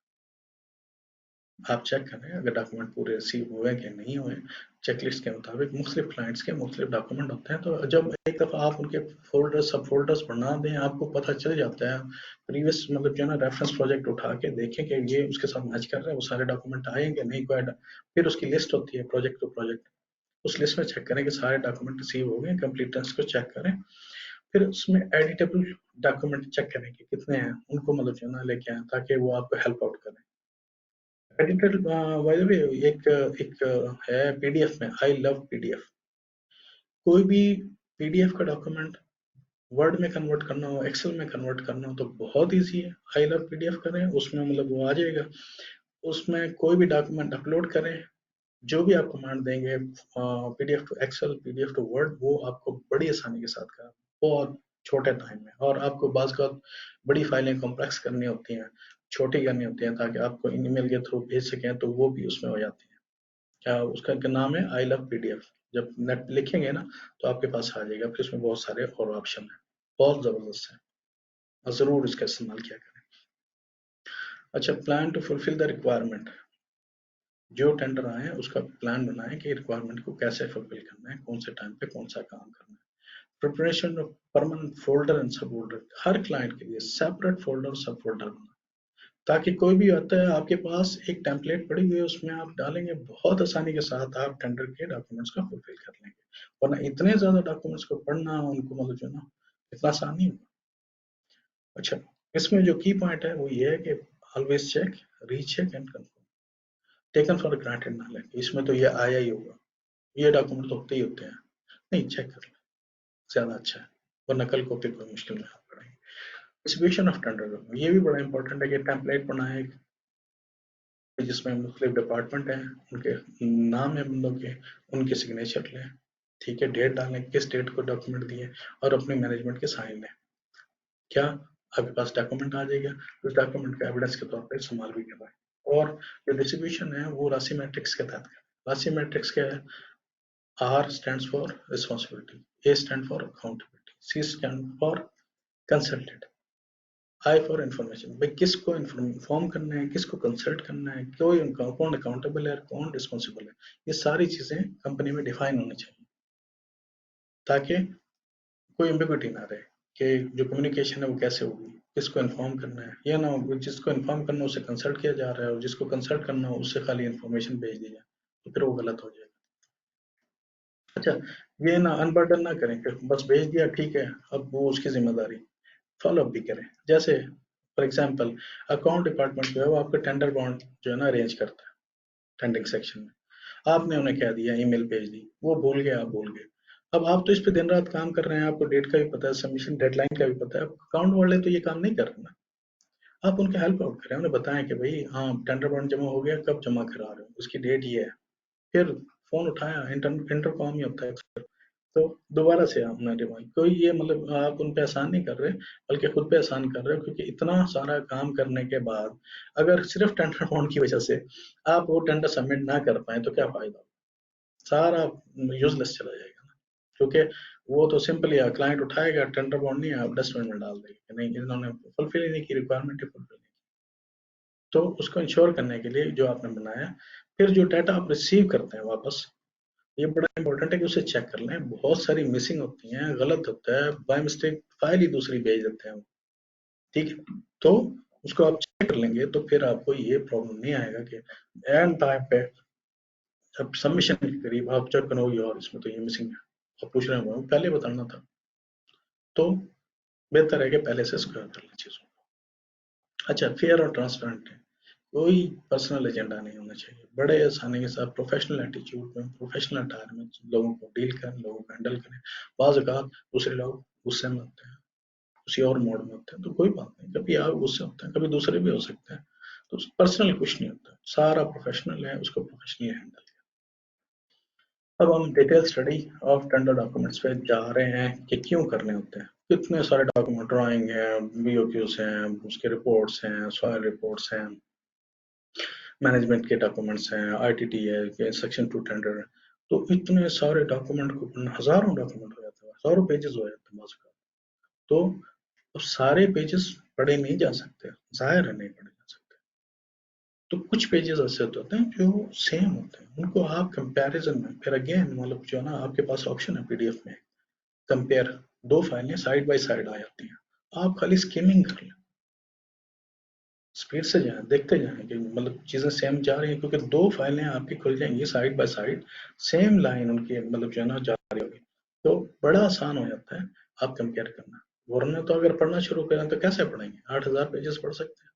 आप चेक करें अगर डॉक्यूमेंट पूरे रिसीव हुए कि नहीं हुए। चेकलिस्ट के मुताबिक मुख्तलिफ क्लाइंट्स के मुख्तलिफ डॉक्यूमेंट होते हैं, तो जब एक दफ़ा आप उनके फोल्डर सब फोल्डर्स बना दें आपको पता चल जाता है। प्रीवियस मतलब जो है ना रेफरेंस प्रोजेक्ट उठा के देखें कि ये उसके साथ मैच कर रहा है, वो सारे डॉक्यूमेंट आएंगे नहीं कोई। फिर उसकी लिस्ट होती है प्रोजेक्ट टू प्रोजेक्ट, उस लिस्ट में चेक करें कि सारे डॉक्यूमेंट रिसीव हो गए, कंप्लीटनेस को चेक करें। फिर उसमें एडिटेबल डॉक्यूमेंट चेक करें कि कितने हैं, उनको मतलब जो है ना लेके आए ताकि वो आपको हेल्प आउट करें। एडिटेड बाय द वे एक है पीडीएफ में, आई लव पीडीएफ। कोई भी पीडीएफ का डॉक्यूमेंट वर्ड में कन्वर्ट करना हो, एक्सेल में कन्वर्ट करना हो तो बहुत इजी है। आई लव पीडीएफ करें, उसमें मतलब वो आ जाएगा। उसमें कोई भी डॉक्यूमेंट अपलोड करें, जो भी आप कमांड देंगे PDF to Excel, PDF to Word, वो आपको बड़ी आसानी के साथ करें, बहुत छोटे टाइम में। और आपको बाज़ का बड़ी फाइलें कॉम्प्लेक्स करनी होती हैं, छोटी करनी होती हैं ताकि आपको ईमेल के थ्रू भेज सकें, तो वो भी उसमें हो जाती है। क्या उसका नाम है आई लव पीडीएफ। जब नेट पे लिखेंगे ना तो आपके पास आ जाएगा। फिर उसमें बहुत सारे और ऑप्शन है, बहुत जबरदस्त है और जरूर इसका इस्तेमाल किया करें। अच्छा, plan to fulfil the requirement. जो टेंडर आए हैं उसका प्लान बनाएं कि रिक्वायरमेंट को कैसे फुलफिल करना है, कौन से टाइम पे कौन सा काम करना है। Preparation of permanent folder and सब फोल्डर, हर क्लाइंट के लिए सेपरेट फोल्डर सब फोल्डर बना, ताकि कोई भी आता है आपके पास एक टेम्पलेट पड़ी हुई है, उसमें आप डालेंगे, बहुत आसानी के साथ आप टेंडर के डॉक्यूमेंट्स का फुलफिल कर लेंगे। वरना इतने ज्यादा डॉक्यूमेंट्स को पढ़ना, उनको मतलब जो है ना इतना आसान नहीं होगा। अच्छा, इसमें जो की पॉइंट है वो ये है कि always check, recheck and confirm. Taken for granted ना लें, इसमें तो ये आया ही होगा, ये डॉक्यूमेंट तो होते ही होते हैं, नहीं चेक कर लें, ज्यादा अच्छा है। वरना कल को फिर कोई मुश्किल में हाथ पड़ेंगे। डिस्ट्रीब्यूशन ऑफ टेंडर, ये भी बड़ा इंपॉर्टेंट है कि टेम्पलेट बनाए जिसमें मुख्तलिफ डिपार्टमेंट हैं, उनके नाम है बंदों के, उनके सिग्नेचर लें, ठीक है, डेट डालें, किस डेट को डॉक्यूमेंट दिए, और अपने मैनेजमेंट के साइन लें। क्या आपके पास डॉक्यूमेंट आ जाएगा, उस डॉक्यूमेंट का एविडेंस के तौर पर इस्तेमाल भी कर रहा है। और जो डिस्ट्रीब्यूशन है वो राशि मैट्रिक्स के तहत है। राशि मैट्रिक्स क्या है? R stands for responsibility, A stands for accountability, C stands for consulted, I for information। भाई किसको इन्फॉर्म करना है, किसको कंसल्ट करना है, कौन अकाउंटेबल है, कौन रिस्पॉन्सिबल है, ये सारी चीजें कंपनी में डिफाइन होनी चाहिए ताकि कोई एम्बिग्युइटी ना रहे कि जो कम्युनिकेशन है वो कैसे होगी, किसको इन्फॉर्म करना है, या ना जिसको इन्फॉर्म करना है उससे कंसल्ट किया जा रहा है और जिसको कंसल्ट करना हो उससे खाली इन्फॉर्मेशन भेज दी जाए, तो फिर वो गलत हो जाएगा। अच्छा, ये ना अनबर्डन ना करें कि बस भेज दिया ठीक है, अब वो उसकी जिम्मेदारी, फॉलो अप भी करें। जैसे फॉर एग्जांपल अकाउंट डिपार्टमेंट जो है वो आपका टेंडर बॉन्ड जो है ना अरेंज करता है टेंडिंग सेक्शन में, आपने उन्हें कह दिया, ईमेल भेज दी, वो भूल गए, आप भूल गए। अब आप तो इस पे दिन रात काम कर रहे हैं, आपको डेट का भी पता है, सबमिशन डेडलाइन का भी पता है, अकाउंट वाले तो ये काम नहीं कर रहे ना। आप उनका हेल्प आउट करें, उन्हें बताएं कि भाई हाँ टेंडर बॉन्ड जमा हो गया, कब जमा करा रहे हो, उसकी डेट ये है। फिर फोन उठाया, इंटरकॉम ही होता है अक्सर, तो दोबारा से आपने रिवाइंड, कोई ये मतलब आप उन पे एहसान नहीं कर रहे बल्कि खुद पे एहसान कर रहे हो, क्योंकि इतना सारा काम करने के बाद अगर सिर्फ टेंडर बॉन्ड की वजह से आप वो टेंडर सबमिट ना कर पाए तो क्या फायदा, सारा यूजलेस चला जाएगा ना। क्योंकि वो तो सिंपली क्लाइंट उठाएगा, टेंडर बॉन्ड नहीं आप डस्टबिन में डाल देंगे कि नहीं इन्होंने फुलफिल ही नहीं की, रिक्वायरमेंट ही फुलफिल नहीं की। तो उसको इंश्योर करने के लिए जो आपने बनाया, फिर जो डाटा आप रिसीव करते हैं वापस, ये बड़ा इंपॉर्टेंट है कि उसे चेक कर लें। बहुत सारी मिसिंग होती हैं, गलत होता है, बाय मिस्टेक फाइल ही दूसरी भेज देते हैं, ठीक है। तो उसको आप चेक कर लेंगे तो फिर आपको ये प्रॉब्लम नहीं आएगा कि एंड टाइम पे जब सबमिशन के करीब आप चेक करोगे यार इसमें तो ये मिसिंग है, आप पूछ रहे हो पहले बताना था। तो बेहतर है कि पहले से स्क्वायर कर लें चीजों को। अच्छा, फेयर और ट्रांसपेरेंट है, कोई पर्सनल एजेंडा नहीं होना चाहिए, बड़े आसानी के साथ प्रोफेशनल एटीट्यूड में, प्रोफेशनल अटायर में लोगों को डील करें, लोगों को हैंडल करें। बाज़ औक़ात दूसरे लोग गुस्से में होते हैं, किसी और मोड में होते हैं, तो कोई बात नहीं, कभी आप गुस्से होते हैं, कभी दूसरे भी हो सकते हैं, तो पर्सनल कुछ नहीं होता, सारा प्रोफेशनल है, उसको प्रोफेशनली हैंडल। अब हम detail study of tender documents पे जा रहे हैं कि क्यों करने होते हैं। कितने सारे डॉक्यूमेंट, ड्राइंग है, बीओक्यूज हैं, उसके रिपोर्ट्स हैं, सॉइल रिपोर्ट्स हैं, मैनेजमेंट के डॉक्यूमेंट्स हैं, आईटीटी है, सेक्शन 2 टेंडर है। तो इतने सारे डॉक्यूमेंट को पढ़ना, हजारों डॉक्यूमेंट हो जाते हैं, हजारों पेजेस हो जाते हैं बाज़। तो अब सारे पेजेस पढ़े नहीं जा सकते, जाहिर है नहीं पढ़े जा सकते। तो कुछ पेजेस ऐसे होते हैं जो सेम होते हैं, उनको आप कंपैरिजन में, फिर अगेन मतलब जो है ना, आपके पास ऑप्शन है पीडीएफ में कंपेयर, दो फाइलें साइड बाय साइड आ जाती हैं, आप खाली स्किमिंग कर लें, स्पीड से जाएं, देखते जाएं कि मतलब चीजें सेम जा रही हैं, क्योंकि दो फाइलें आपकी खुल जाएंगी side by side, same line उनकी मतलब जो है ना जा रही होगी, तो बड़ा आसान हो जाता है आप कंपेयर करना। वरना तो अगर पढ़ना शुरू करें तो कैसे पढ़ेंगे, 8000 पेजेस पढ़ सकते हैं?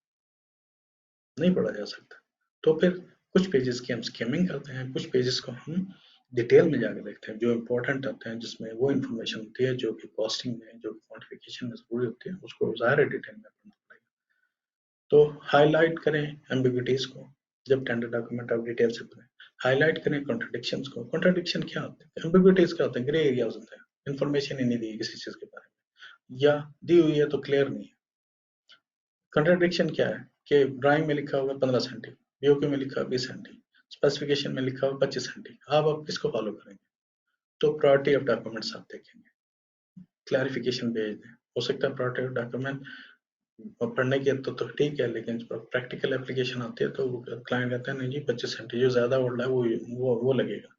नहीं पढ़ा जा सकता। तो फिर कुछ पेजेस की हम स्किमिंग करते हैं, कुछ पेजेस को हम डिटेल में जाकर देखते हैं, जो इंपॉर्टेंट होते हैं, जिसमें वो इन्फॉर्मेशन होती है जो कि कॉस्टिंग में, जो क्वांटिफिकेशन में जरूरी होती है, उसको ज़ाहिर है डिटेल में पढ़ना पड़ेगा। तो हाईलाइट करें एम्बिग्यूटीज को, जब टेंडर डॉक्यूमेंट आप डिटेल से पढ़ें, हाईलाइट करें कॉन्ट्रडिक्शंस को। कॉन्ट्रडिक्शन क्या होते हैं, एम्बिग्यूटीज क्या होते हैं, ग्रे एरियाज होते हैं, इन्फॉर्मेशन ही नहीं दी किसी चीज के बारे में, या दी हुई है तो क्लियर नहीं है। कंट्राडिक्शन क्या है कि ड्राइंग में लिखा होगा 15 सेंटी, बीओक्यू में लिखा 20 सेंटी, स्पेसिफिकेशन में लिखा होगा 25 सेंटी, आप किसको फॉलो करेंगे? तो प्रायोरिटी ऑफ डॉक्यूमेंट्स आप देखेंगे, क्लैरिफिकेशन भेज दें। हो सकता है प्रायोरिटी ऑफ डॉक्यूमेंट पढ़ने की तो ठीक है, लेकिन प्रैक्टिकल एप्लीकेशन आती है तो क्लाइंट कहते हैं नहीं जी 25 सेंटी जो ज्यादा ओल्ड है वो लगेगा,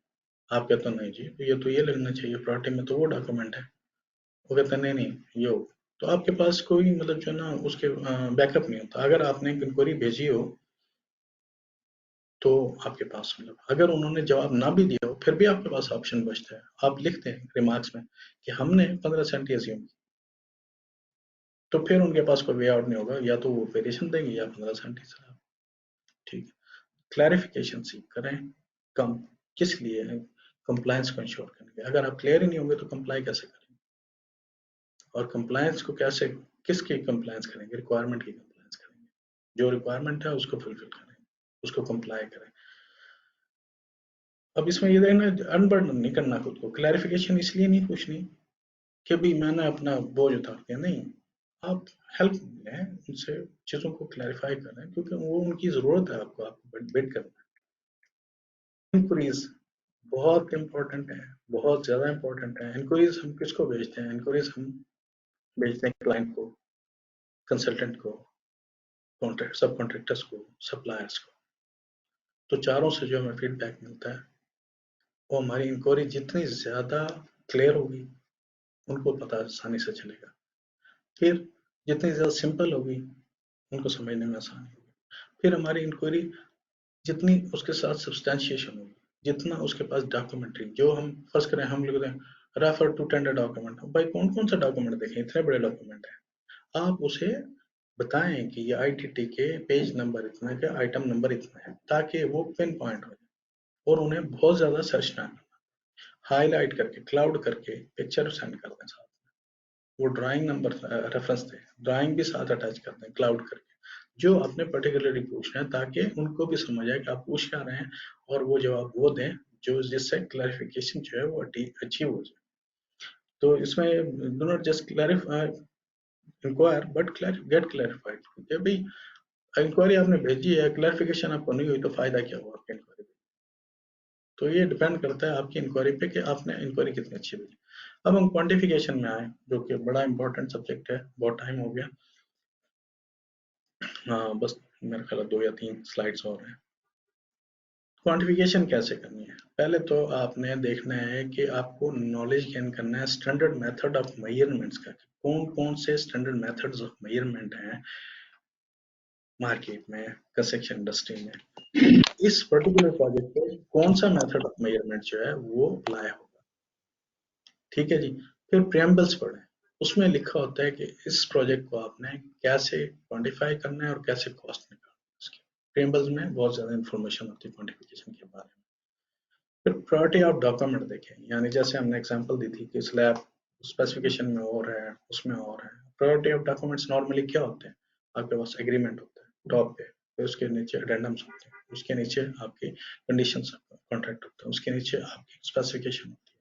आप कहते हो नहीं जी ये लगना चाहिए, प्रायोरिटी में तो वो डॉक्यूमेंट है, वो कहते हैं नहीं नहीं ये हो। तो आपके पास कोई मतलब जो है ना उसके बैकअप नहीं होता। अगर आपने इंक्वायरी भेजी हो तो आपके पास मतलब अगर उन्होंने जवाब ना भी दिया हो फिर भी आपके पास ऑप्शन बचता है, आप लिखते हैं रिमार्क्स में कि हमने 15 सेंटी एज्यूम की, तो फिर उनके पास कोई वे आउट नहीं होगा, या तो वो वेरिएशन देंगे या 15 सेंटी से। ठीक है, क्लैरिफिकेशन सीख करें, कम किस लिए है, कंप्लायंस को इंश्योर करने के। अगर आप क्लियर ही नहीं होंगे तो कंप्लाई कैसे करेंगे, और कंप्लायंस को कैसे, किसकी कंप्लायंस करेंगे, रिक्वायरमेंट की कंप्लायंस करेंगे, जो रिक्वायरमेंट है उसको फुलफिल करें, उसको कंप्लाई करें। अब इसमें ये देखना, अनबर्डन नहीं करना खुद को, क्लैरिफिकेशन इसलिए नहीं पूछनी कि भाई मैंने अपना बोझ उतार दिया, नहीं, आप हेल्प लें उनसे, चीजों को क्लैरिफाई करें, क्योंकि वो उनकी जरूरत है आपको बिड करना है। इंक्वायरीज बहुत इंपॉर्टेंट है, बहुत ज्यादा इंपॉर्टेंट है। इंक्वायरीज हम किसको भेजते हैं, इंक्वायरीज हम भेजते हैं क्लाइंट को, कंसल्टेंट को, कॉन्ट्रैक्ट सब कॉन्ट्रैक्टर्स को, सप्लायर्स को। तो चारों से जो हमें फीडबैक मिलता है वो हमारी इंक्वायरी जितनी ज्यादा क्लियर होगी उनको पता आसानी से चलेगा, फिर जितनी ज्यादा सिंपल होगी उनको समझने में आसानी होगी, फिर हमारी इंक्वायरी जितनी उसके साथ सब्सटैंशिएशन होगी, जितना उसके पास डॉक्यूमेंट्री, जो हम फर्स्ट करें हम लिख दें रेफर टू टेंडर डॉक्यूमेंट, भाई कौन कौन सा डॉक्यूमेंट देखें, इतने बड़े डॉक्यूमेंट है, आप उसे बताएं कि ये आईटीटी के पेज नंबर इतना है, आइटम नंबर इतना है, ताकि वो पिन पॉइंट हो जाए और उन्हें बहुत ज्यादा सर्च ना करना। हाईलाइट करके क्लाउड करके पिक्चर सेंड कर दें साथ में, वो ड्राइंग नंबर रेफरेंस दे, ड्राइंग भी साथ अटैच कर दें क्लाउड करके, जो आपने पर्टिकुलरली पूछना है, ताकि उनको भी समझ आए कि आप पूछ क्या रहे हैं और वो जवाब वो दें जो जिससे क्लैरिफिकेशन जो है वो अचीव हो जाए। तो इसमें do not just clarify inquire but get clarified. भाई इंक्वायरी आपने भेजी है, क्लैरिफिकेशन आपको नहीं हुई तो फायदा क्या हुआ आपकी इंक्वायरी। तो ये डिपेंड करता है आपकी इंक्वायरी पे कि आपने इंक्वायरी कितनी अच्छी भेजी। अब हम क्वांटिफिकेशन में आए, जो कि बड़ा इंपॉर्टेंट सब्जेक्ट है, बहुत टाइम हो गया। हाँ बस मेरे ख्याल 2 या 3 स्लाइड्स और हैं। क्वांटिफिकेशन कैसे करनी है, पहले तो आपने देखना है कि आपको नॉलेज गेन करना है स्टैंडर्ड मेथड ऑफ मेजरमेंट्स का, कौन कौन से स्टैंडर्ड मेथड्स ऑफ मेजरमेंट हैं मार्केट में, कंस्ट्रक्शन इंडस्ट्री में, इस पर्टिकुलर प्रोजेक्ट पे कौन सा मेथड ऑफ मेजरमेंट जो है वो अप्लाई होगा। ठीक है जी। फिर प्रियम्बल्स पढ़ें, उसमें लिखा होता है कि इस प्रोजेक्ट को आपने कैसे क्वांटिफाई करना है और कैसे कॉस्ट निकालना है उसकी। प्रियम्बल्स में बहुत ज्यादा इंफॉर्मेशन होती है क्वांटिफिकेशन के बारे में। फिर प्रायोरिटी ऑफ डॉक्यूमेंट देखें, यानी जैसे हमने एग्जांपल दी थी कि स्लैब स्पेसिफिकेशन में और है, उसमें और है। प्रायोरिटी ऑफ डॉक्यूमेंट्स नॉर्मली क्या होते हैं, आपके पास एग्रीमेंट होता है टॉप पे, फिर उसके नीचे एडेंडम्स होते हैं, उसके नीचे आपकी कंडीशंस कॉन्ट्रैक्ट होता है, उसके नीचे आपकी स्पेसिफिकेशन होती है,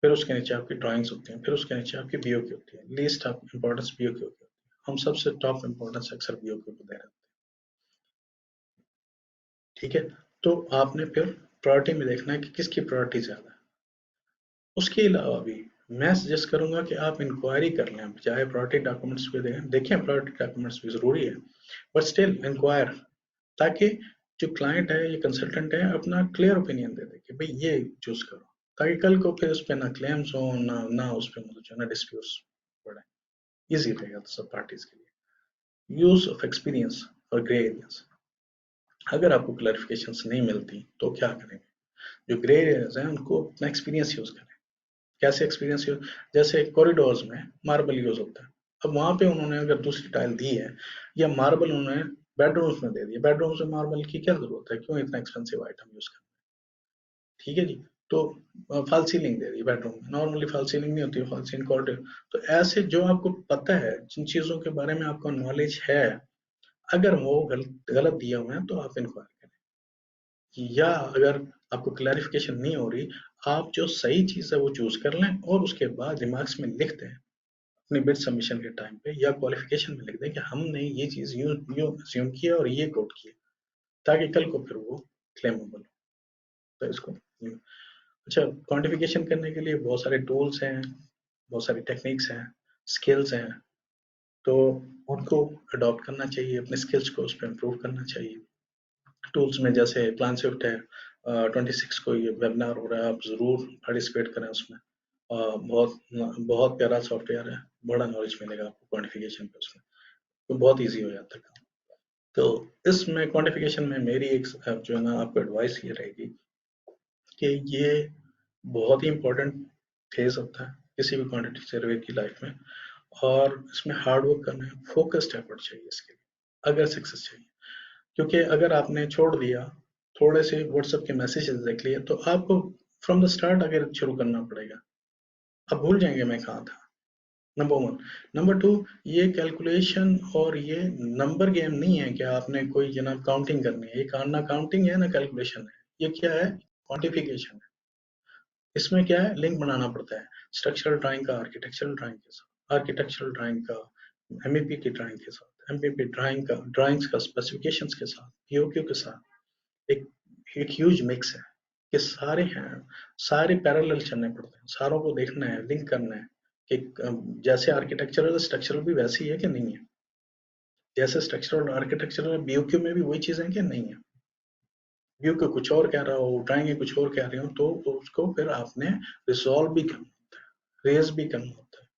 फिर उसके नीचे आपकी ड्राइंग्स होती हैं, फिर उसके नीचे आपकी बीओक्यू होती है। लीस्ट ऑफ इंपॉर्टेंस बीओक्यू होती है। हम सबसे टॉप इंपॉर्टेंस अक्सर बीओक्यू को दे रहे हैं। ठीक है, तो आपने फिर प्रायोरिटी में देखना है कि किसकी प्रायोरिटी ज्यादा है। उसके अलावा भी मैं सजेस्ट करूंगा कि आप इंक्वायरी कर लें, चाहे प्रायोरिटी डॉक्यूमेंट्स पे देखें प्रायोरिटी डॉक्यूमेंट्स भी जरूरी है, बट स्टिल इंक्वायर, ताकि जो क्लाइंट है या कंसल्टेंट है अपना क्लियर ओपिनियन दे दे कि भाई ये चूज करो, ताकि कल को फिर उस पर ना क्लेम्स हो, ना उस पर मतलब जो है ना डिस्प्यूट्स पड़े। इजी रहेगा तो सब पार्टीज के लिए। यूज ऑफ एक्सपीरियंस और ग्रे एरियाज, अगर आपको क्लैरिफिकेशन नहीं मिलती तो क्या करेंगे, जो ग्रे एरियाज हैं उनको अपना एक्सपीरियंस यूज करें। कैसे एक्सपीरियंस यूज, जैसे कॉरिडोर्स में मार्बल यूज होता है, अब वहां पे उन्होंने अगर दूसरी टाइल दी है या मार्बल उन्होंने बेडरूम्स में दे दिया, बेडरूम्स में मार्बल की क्या जरूरत है, क्यों इतना एक्सपेंसिव आइटम यूज करना। ठीक है जी। तो फॉल सीलिंग दे दी बेडरूम में, नॉर्मली फॉल सीलिंग नहीं होती, फॉल सीलिंग कॉरिडोर। तो ऐसे जो आपको पता है, जिन चीजों के बारे में आपको नॉलेज है, अगर वो गलत गलत दिए हुए हैं तो आप इंक्वायर करें। या अगर आपको क्लैरिफिकेशन नहीं हो रही, आप जो सही चीज है वो चूज कर लें और उसके बाद रिमार्क्स में लिख दें अपनी बिड सबमिशन के टाइम पे, या क्वालिफिकेशन में लिख दें कि हमने ये चीज यूं यूं assume किया और ये कोट किया, ताकि कल को फिर वो क्लेमेबल हो। तो इसको अच्छा, क्वांटिफिकेशन करने के लिए बहुत सारे टूल्स हैं, बहुत सारी टेक्निक्स हैं, स्किल्स हैं, तो उनको अडॉप्ट करना चाहिए, अपने स्किल्स को उस पर इम्प्रूव करना चाहिए। टूल्स में जैसे प्लान स्विफ्ट है, 26 को ये वेबिनार हो रहा है, आप जरूर पार्टिसिपेट करें उसमें। बहुत बहुत प्यारा सॉफ्टवेयर है, बड़ा नॉलेज मिलेगा आपको क्वांटिफिकेशन पे उसमें, तो बहुत इजी हो जाता है काम। तो इसमें क्वांटिफिकेशन में मेरी एक जो है ना आपको एडवाइस ये रहेगी कि ये बहुत ही इम्पोर्टेंट फेज होता है किसी भी क्वांटिटी सर्वे की लाइफ में, और इसमें हार्ड वर्क करना है, फोकस्ड एफर्ट चाहिए इसके लिए अगर सक्सेस चाहिए। क्योंकि अगर आपने छोड़ दिया, थोड़े से व्हाट्सएप के मैसेजेस देख लिए, तो आपको फ्रॉम द स्टार्ट अगर शुरू करना पड़ेगा, आप भूल जाएंगे मैं कहाँ था। Number one. नंबर टू, ये कैलकुलेशन और ये नंबर गेम नहीं है कि आपने कोई जनाब काउंटिंग करनी है, ये ना काउंटिंग है ना कैलकुलेशन है, ये क्या है, क्वांटिफिकेशन है। इसमें क्या है, लिंक बनाना पड़ता है स्ट्रक्चरल ड्राइंग का आर्किटेक्चरल ड्राइंग के साथ, आर्किटेक्चरल ड्राइंग का एमईपी की ड्राइंग के साथ, एमपीपी ड्राइंग का ड्राइंग्स का स्पेसिफिकेशंस के साथ, पीओक्यू के साथ। एक एक ह्यूज मिक्स है कि सारे हैं, सारे पैरेलल चलने पड़ते हैं, सारों को देखना है, लिंक करना है कि जैसे आर्किटेक्चरल स्ट्रक्चरल भी वैसी है कि नहीं है, जैसे स्ट्रक्चरल आर्किटेक्चरल बीओक्यू में भी वही चीजें हैं कि नहीं है। बीओक्यू कुछ और कह रहा हो, ड्राइंग कुछ और कह रही हो, तो उसको फिर आपने रिजॉल्व भी करना होता है, रेज भी करना होता है,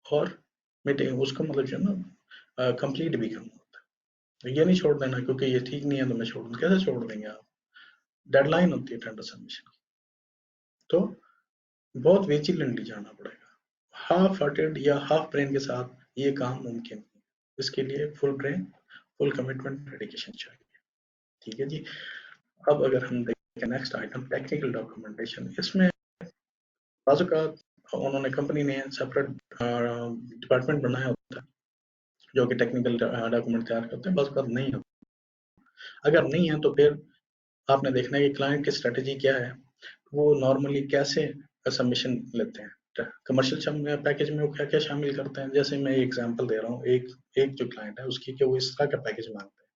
और मीटिंग उसका मतलब जो है ना कंप्लीट भी करना होता है। तो ये नहीं छोड़ देना क्योंकि ये ठीक नहीं है तो मैं छोड़ दूं, कैसे छोड़ देंगे आप, डेडलाइन होती है टेंडर सबमिशन की। तो बहुत विजिलेंटली जाना पड़ेगा, हाफ हार्टेड या हाफ ब्रेन के साथ ये काम मुमकिन नहीं है। इसके लिए full brain, full commitment, dedication चाहिए। ठीक है जी। अब अगर हम देखें नेक्स्ट आइटम, टेक्निकल डॉक्यूमेंटेशन, इसमें बाज़ औक़ात उन्होंने कंपनी ने सेपरेट डिपार्टमेंट बनाया होता है जो कि टेक्निकल डॉक्यूमेंट तैयार करते हैं, बाज़ औक़ात नहीं होता। अगर नहीं है तो फिर आपने देखना है कि क्लाइंट की स्ट्रेटेजी क्या है, वो नॉर्मली कैसे सबमिशन लेते हैं, कमर्शियल पैकेज में वो क्या क्या शामिल करते हैं। जैसे मैं एग्जांपल दे रहा हूँ, एक जो क्लाइंट है उसकी, कि वो इस तरह का पैकेज मांगते हैं।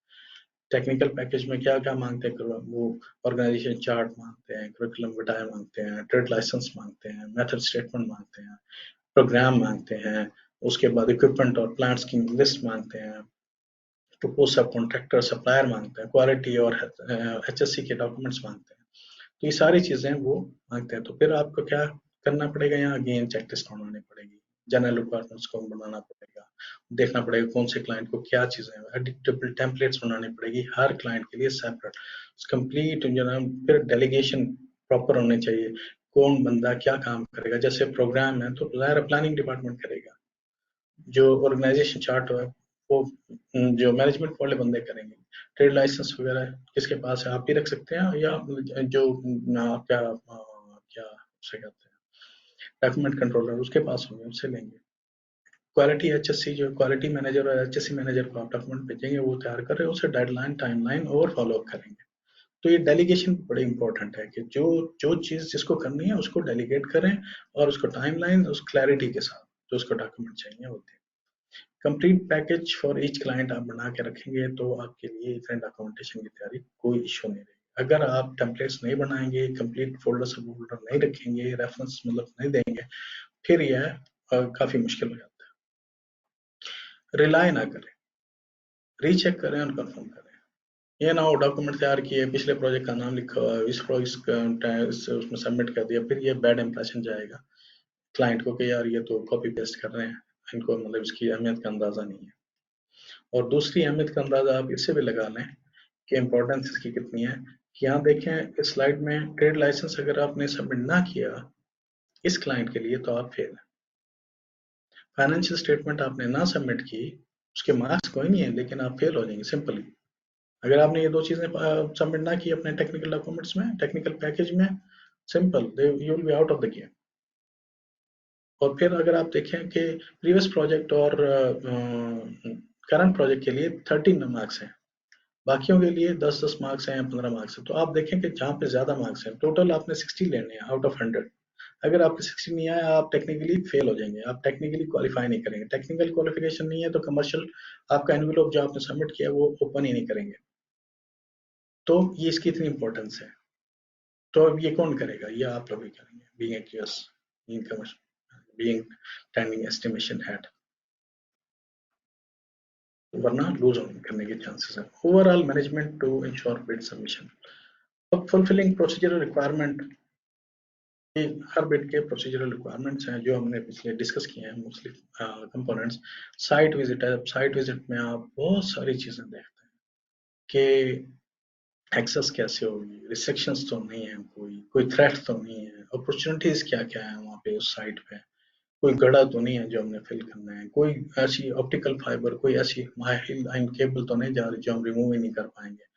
टेक्निकल पैकेज में क्या क्या मांगते हैं, वो ऑर्गेनाइजेशन चार्ट मांगते हैं, करिकुलम विटाए मांगते हैं, ट्रेड लाइसेंस मांगते हैं, मेथड स्टेटमेंट मांगते हैं, प्रोग्राम मांगते हैं, उसके बाद इक्विपमेंट और प्लांट्स की लिस्ट मांगते हैं, प्रपोज सब कॉन्ट्रैक्टर सप्लायर मांगते हैं, क्वालिटी और एचएससी के डॉक्यूमेंट्स मांगते हैं। तो ये सारी चीजें वो मांगते हैं। तो फिर आपको क्या करना पड़ेगा, यहाँ अगेन चेकलिस्ट बनानी पड़ेगी, जनरल रिक्वायरमेंट्स को बनाना पड़ेगा, देखना पड़ेगा कौन से क्लाइंट को क्या चीजें, एडिटेबल टेम्पलेट्स बनानी पड़ेगी हर क्लाइंट के लिए सेपरेट, कंप्लीट जो ना। फिर डेलीगेशन प्रॉपर होने चाहिए, कौन बंदा क्या काम करेगा। जैसे प्रोग्राम है तो ज़ाहिर है प्लानिंग डिपार्टमेंट करेगा, जो ऑर्गेनाइजेशन चार्ट है वो जो मैनेजमेंट वाले बंदे करेंगे। ट्रेड लाइसेंस वगैरह किसके पास है, आप भी रख सकते हैं, या जो क्या क्या उसे कहते हैं डॉक्यूमेंट कंट्रोलर उसके पास होंगे, उससे लेंगे। क्वालिटी एचएससी जो क्वालिटी मैनेजर और एचएससी मैनेजर को आप डॉक्यूमेंट भेजेंगे, वो तैयार कर रहे हैं, उसे डेडलाइन टाइमलाइन और फॉलो अप करेंगे। तो ये डेलीगेशन बड़ी इंपॉर्टेंट है कि जो जो चीज जिसको करनी है उसको डेलीगेट करें, और उसको टाइमलाइन उस क्लैरिटी के साथ जो उसको डॉक्यूमेंट चाहिए होते हैं। Complete package for each client आप बना के रखेंगे तो आपके लिए इतने डॉक्यूमेंटेशन की तैयारी कोई इशू नहीं रहेगी। अगर आप टेम्पलेट्स नहीं बनाएंगे, कंप्लीट फोल्डर सब फोल्डर नहीं रखेंगे, रेफरेंस मतलब नहीं देंगे, फिर यह काफी मुश्किल हो जाता है। रिलाय ना करें, रीचेक करें और कंफर्म करें। ये ना हो डॉक्यूमेंट तैयार किए, पिछले प्रोजेक्ट का नाम लिखा हुआ है, इस उसमें सबमिट कर दिया, फिर ये बैड इंप्रेशन जाएगा क्लाइंट को कि यार ये तो कॉपी पेस्ट कर रहे हैं, इनको मतलब इसकी अहमियत का अंदाजा नहीं है। और दूसरी अहमियत का अंदाजा आप इससे भी लगा लें कि इंपॉर्टेंस इसकी कितनी है। कि यहाँ देखें इस स्लाइड में, ट्रेड लाइसेंस अगर आपने सबमिट ना किया इस क्लाइंट के लिए तो आप फेल हैं। फाइनेंशियल स्टेटमेंट आपने ना सबमिट की, उसके मार्क्स कोई नहीं है, लेकिन आप फेल हो जाएंगे सिंपली। अगर आपने ये दो चीजें सबमिट ना की अपने टेक्निकल डॉक्यूमेंट्स में, टेक्निकल पैकेज में, simple you will be out of the game. और फिर अगर आप देखें कि प्रीवियस प्रोजेक्ट और करंट प्रोजेक्ट के लिए 13 मार्क्स हैं, बाकियों के लिए 10-10 मार्क्स हैं या 15 मार्क्स हैं। तो आप देखें कि जहाँ पे ज्यादा मार्क्स हैं, टोटल आपने 60 लेने हैं आउट ऑफ 100। अगर आपके 60 नहीं आया, आप टेक्निकली फेल हो जाएंगे, आप टेक्निकली क्वालिफाई नहीं करेंगे। टेक्निकल क्वालिफिकेशन नहीं है तो कमर्शियल आपका एनवेलप जो आपने सबमिट किया वो ओपन ही नहीं करेंगे। तो ये इसकी इतनी इंपॉर्टेंस है। तो अब ये कौन करेगा, ये आप लोग ही करेंगे, being a QS, being commercial, being tendering estimation head, वरना लूज करने के चांसेस हैं। Overall management to ensure bid submission. अब फुलफिलिंग प्रोसीजरल रिक्वायरमेंट, हर बिड के प्रोसीजरल रिक्वायरमेंट्स हैं जो हमने पिछले डिस्कस किए हैं मोस्टली कंपोनेंट्स। साइट विजिट है, साइट विजिट में आप बहुत सारी चीजें देखते हैं कि एक्सेस कैसे होगी, रिस्ट्रिक्शंस तो नहीं है, कोई थ्रेट तो नहीं है, अपॉर्चुनिटीज क्या क्या है वहाँ पे उस साइट पे, कोई गड़ा तो नहीं है जो हमने फिल करना है, कोई ऐसी ऑप्टिकल फाइबर, कोई ऐसी हाई लाइन केबल तो नहीं जा रही जो हम रिमूव ही नहीं कर पाएंगे।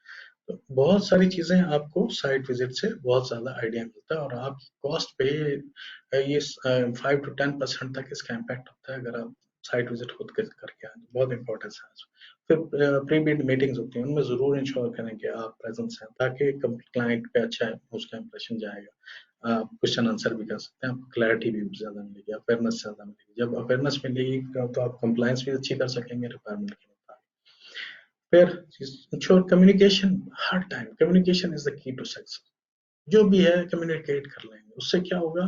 तो बहुत सारी चीजें आपको साइट विजिट से बहुत ज्यादा आइडिया मिलता है, और आपकी कॉस्ट पे ये 5 to 10% तक इसका इम्पैक्ट होता है अगर आप साइट विजिट खुद करके आए। बहुत इंपॉर्टेंस है। फिर प्री बिड मीटिंग्स होती हैं, उनमें जरूर इंश्योर करें कि आप प्रेजेंस हैं, ताकि क्लाइंट पे अच्छा उसका इंप्रेशन जाएगा। आप क्वेश्चन आंसर भी कर सकते हैं, आपको क्लैरिटी भी ज्यादा मिलेगी, अवेयरनेस ज्यादा मिलेगी। जब अवेयरनेस मिलेगी तो आप कंप्लायंस भी अच्छी कर सकेंगे रिक्वायरमेंट के मुताबिक। फिर इंश्योर कम्युनिकेशन, हर time communication is the key to success. जो भी है कम्युनिकेट कर लेंगे, उससे क्या होगा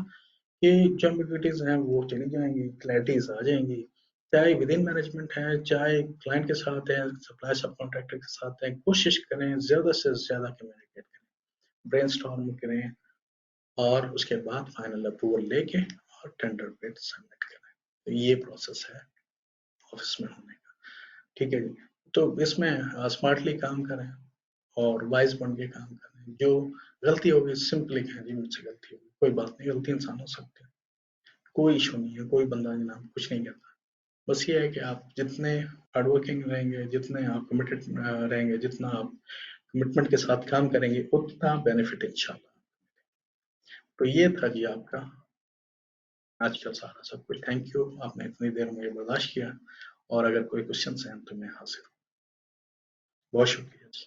कि जो एम्बिग्विटीज हैं वो चली जाएंगी, क्लैरिटीज आ जाएंगी, चाहे विद इन मैनेजमेंट है, चाहे क्लाइंट के साथ है, सप्लाई सब कॉन्ट्रैक्टर के साथ है। कोशिश करें ज्यादा से ज्यादा कम्युनिकेट करें, ब्रेनस्टॉर्म करें, और उसके बाद फाइनल अप्रूवल लेके और टेंडर बिड सबमिट करें। तो ये प्रोसेस है ऑफिस में होने का। ठीक है जी। तो इसमें स्मार्टली काम करें और वाइज बन के काम करें। जो गलती होगी सिंपली कहें जी मुझसे गलती होगी, कोई बात नहीं, गलती इंसान हो सकती है, कोई इशू नहीं है, कोई बंदा जनाब कुछ नहीं कहता। बस ये है कि आप जितने हार्डवर्किंग रहेंगे, जितने आप कमिटेड रहेंगे, जितना आप कमिटमेंट के साथ काम करेंगे, उतना बेनिफिट इंशाल्लाह। तो ये था जी आपका आज का सारा सब कुछ। थैंक यू, आपने इतनी देर मुझे बर्दाश्त किया, और अगर कोई क्वेश्चन हैं तो मैं हाजिर हूँ। बहुत शुक्रिया जी।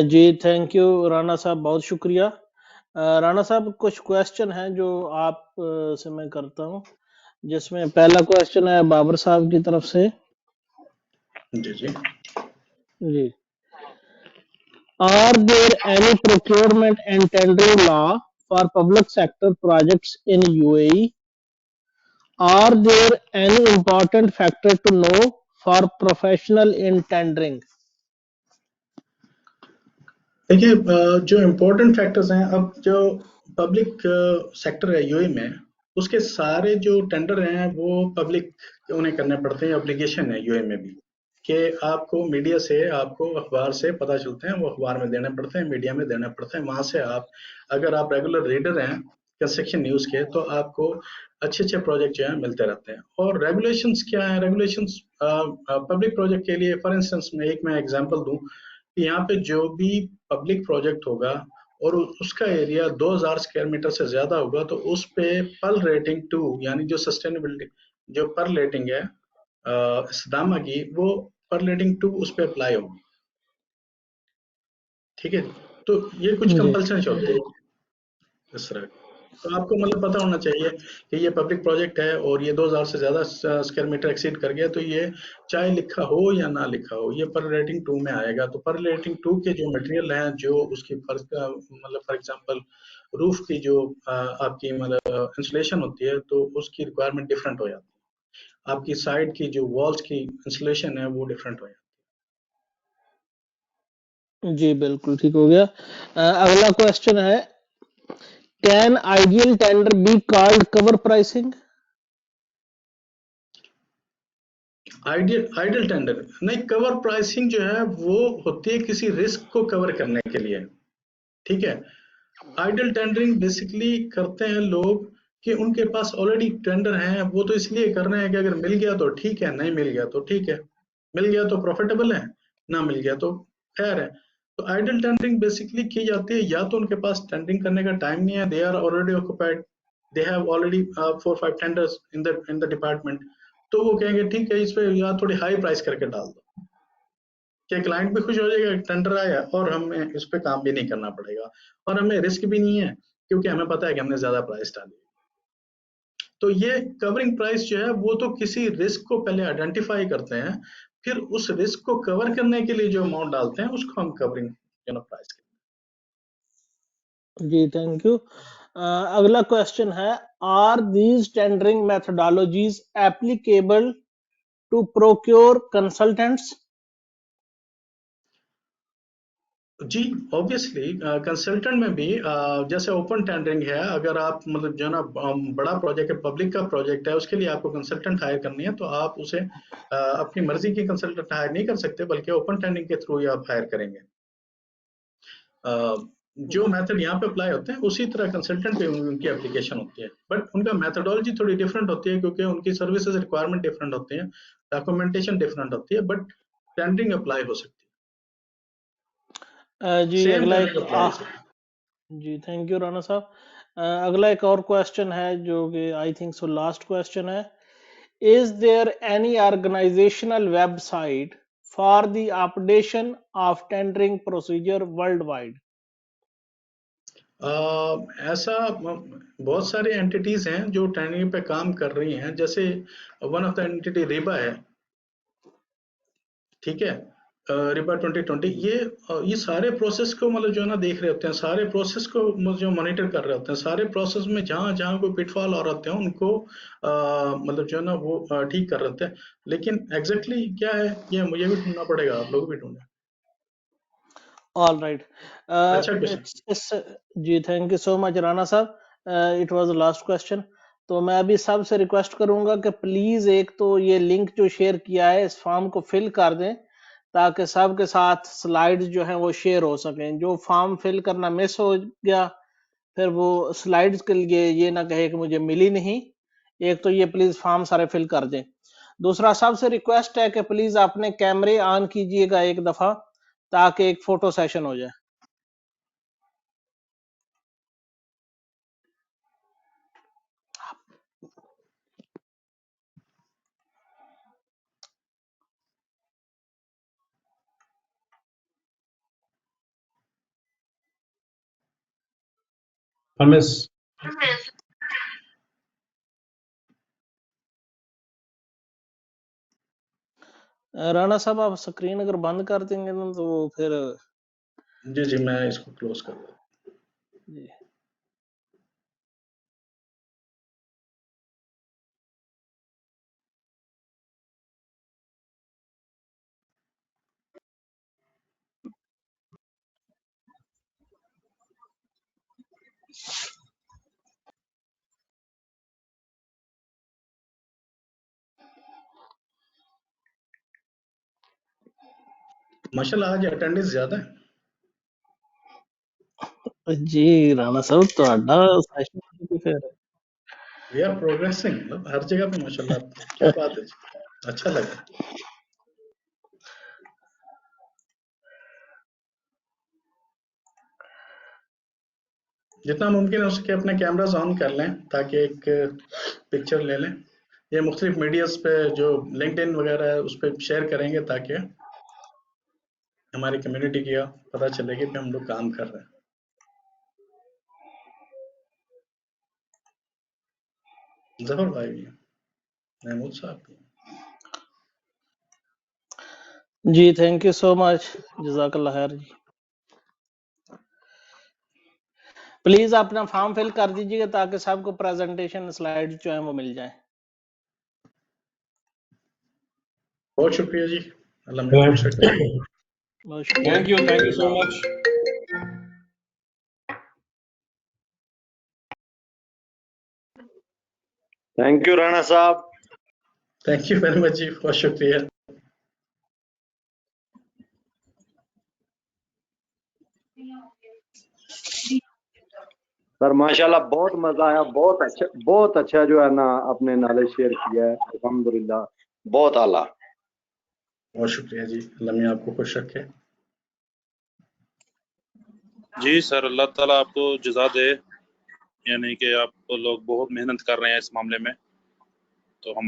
जी थैंक यू राणा साहब, बहुत शुक्रिया। राणा साहब कुछ क्वेश्चन हैं जो आप से मैं करता हूं, जिसमें पहला क्वेश्चन है बाबर साहब की तरफ से। जी जी। जी, are there any procurement and tendering law for public sector projects in UAE? Are there any important factor to know for professional in tendering? देखिए जो इम्पोर्टेंट फैक्टर्स हैं, अब जो पब्लिक सेक्टर है यूएई में, उसके सारे जो टेंडर हैं वो पब्लिक उन्हें करने पड़ते हैं, एप्लीकेशन है यूएई में भी कि आपको मीडिया से, आपको अखबार से पता चलते हैं, वो अखबार में देने पड़ते हैं, मीडिया में देने पड़ते हैं। वहां से आप, अगर आप रेगुलर रीडर हैं कंस्ट्रक्शन न्यूज के, तो आपको अच्छे अच्छे प्रोजेक्ट जो है मिलते रहते हैं। और रेगुलेशंस क्या है? रेगुलेशंस पब्लिक प्रोजेक्ट के लिए, फॉर इंस्टेंस मैं एग्जांपल दूं कि यहाँ पे जो भी पब्लिक प्रोजेक्ट होगा और उसका एरिया 2000 स्क्वायर मीटर से ज्यादा होगा, तो उस पे पर्ल रेटिंग 2, यानी जो सस्टेनेबिलिटी, जो पर्ल रेटिंग है सदामा की, वो पर्ल रेटिंग 2 उस पे अप्लाई होगी। ठीक है, तो ये कुछ जी कंपल्सन होती है इस तरह। तो आपको मतलब पता होना चाहिए कि ये पब्लिक प्रोजेक्ट है और ये 2000 से ज्यादा स्क्वायर मीटर एक्सीड कर गया, तो ये चाहे लिखा हो या ना लिखा हो, ये पर रेटिंग 2 में आएगा। तो पर रेटिंग 2 के जो मटेरियल हैं, जो उसकी मतलब फॉर एग्जांपल रूफ की जो आपकी मतलब इंसुलेशन होती है, तो उसकी रिक्वायरमेंट डिफरेंट हो जाती है। आपकी साइड की जो वॉल्स की इंसुलेशन है वो डिफरेंट हो जाती जी, बिल्कुल ठीक हो गया। अगला क्वेश्चन है, can ideal tender be called cover pricing? है। आइडियल टेंडर नहीं, कवर प्राइसिंग जो है वो होती है किसी रिस्क को कवर करने के लिए। ठीक है, आइडल टेंडरिंग बेसिकली करते हैं लोग कि उनके पास ऑलरेडी टेंडर हैं, वो तो इसलिए कर रहे हैं कि अगर मिल गया तो ठीक है, नहीं मिल गया तो ठीक है, मिल गया तो प्रॉफिटेबल है, ना मिल गया तो खैर है। तो आइडल टेंडरिंग बेसिकली की जाती है, या तो उनके पास टेंडरिंग करने का टाइम नहीं है, they are already occupied, they have already 4-5 tenders in the department, तो वो कहेंगे ठीक है, इस पे या थोड़ी हाई प्राइस करके डाल दो कि क्लाइंट भी खुश हो जाएगा, टेंडर आया और हमें इस पे काम भी नहीं करना पड़ेगा, और हमें रिस्क भी नहीं है क्योंकि हमें पता है कि हमने ज्यादा प्राइस डाली। तो ये कवरिंग प्राइस जो है वो तो किसी रिस्क को पहले आइडेंटिफाई करते हैं, फिर उस रिस्क को कवर करने के लिए जो अमाउंट डालते हैं उसको हम कवरिंग प्राइस कहते जी, थैंक यू। अगला क्वेश्चन है, are these tendering methodologies applicable to procure consultants? हैं। जी, ऑब्वियसली कंसल्टेंट में भी जैसे ओपन टेंडरिंग है, अगर आप मतलब जो ना बड़ा प्रोजेक्ट है, पब्लिक का प्रोजेक्ट है, उसके लिए आपको कंसल्टेंट हायर करनी है, तो आप उसे अपनी मर्जी की कंसल्टेंट हायर नहीं कर सकते, बल्कि ओपन टेंडरिंग के थ्रू ही आप हायर करेंगे। जो मेथड यहाँ पे अप्लाई होते हैं उसी तरह कंसल्टेंट पे उनकी एप्लीकेशन होती है, बट उनका मेथोडोलॉजी थोड़ी डिफरेंट होती है क्योंकि उनकी सर्विसेज रिक्वायरमेंट डिफरेंट होती है, डॉक्यूमेंटेशन डिफरेंट होती है, बट टेंडरिंग अप्लाई हो सकती है, जी, सेम अगला टेंडरिंग एक अप्लाई हो सकती है। जी, थैंक यू राणा साहब। अगला एक और क्वेश्चन है जो कि I think so last question है, is there any organizational website for the updation of tendering procedure worldwide? ऐसा बहुत सारी एंटिटीज हैं जो टेंडरिंग पे काम कर रही हैं, जैसे one of the entity Riba है। ठीक है, रिबा 2020, ये सारे प्रोसेस को मतलब जो है ना देख रहे होते हैं, सारे प्रोसेस को जो मॉनिटर कर रहे होते हैं, सारे प्रोसेस में जहाँ जहाँ कोई पिटफॉल आ रहे होते हैं उनको मतलब जो है ना वो ठीक कर रहे होते हैं। लेकिन एग्जैक्टली क्या है ये मुझे भी ढूंढना पड़ेगा, आप लोग भी ढूंढें। ऑल राइट, अच्छा क्वेश्चन। इट्स जी, thank you so much Rana साहब। It was the last question. तो मैं अभी सबसे रिक्वेस्ट करूंगा कि प्लीज एक तो ये लिंक जो शेयर किया है इस फॉर्म को फिल कर दें, ताकि सबके साथ स्लाइड्स जो हैं वो शेयर हो सकें। जो फॉर्म फिल करना मिस हो गया, फिर वो स्लाइड्स के लिए ये ना कहे कि मुझे मिली नहीं। एक तो ये प्लीज फॉर्म सारे फिल कर दें। दूसरा सबसे रिक्वेस्ट है कि प्लीज अपने कैमरे ऑन कीजिएगा एक दफा, ताकि एक फोटो सेशन हो जाए। परमेश, राणा साहब, आप स्क्रीन अगर बंद कर देंगे ना तो फिर जी जी, मैं इसको क्लोज कर दूँ। जी। माशाल्लाह आज अटेंडेंस ज्यादा है। जी राणा साहब ਤੁਹਾਡਾ ਸੈਸ਼ਨ ਤੇ ਫਿਰ वी आर प्रोग्रेसिंग, मतलब हर जगह पे माशाल्लाह। क्या बात है जी, अच्छा लगा। जितना मुमकिन हो सके अपने कैमरास ऑन कर लें ताकि एक पिक्चर ले लें। ये मुख्तलिफ मीडियाज पे जो लिंक्डइन वगैरह है उस पर शेयर करेंगे ताकि हमारी कम्युनिटी की पता चलेगी कि हम लोग काम कर रहे हैं। जफर भाई भी, महमूद साहब भी। जी थैंक यू सो मच, जजाकल्लाह खैर जी। प्लीज अपना फॉर्म फिल कर दीजिएगा ताकि सबको प्रेजेंटेशन स्लाइड जो है वो मिल जाए। बहुत शुक्रिया जी, अल्लाह में खुश रखे। बहुत शुक्रिया। Thank you so much. Thank you Rana साहब। थैंक यू वेरी मच जी, बहुत शुक्रिया। सर माशाल्लाह बहुत मजा आया, बहुत अच्छा जो है ना आपने नॉलेज शेयर किया है, अल्हम्दुलिल्लाह बहुत आला। बहुत शुक्रिया जी, अल्लाह में आपको खुश रखे। जी सर, अल्लाह ताला आपको जज़ा दे, यानी कि आप लोग बहुत मेहनत कर रहे हैं इस मामले में, तो हम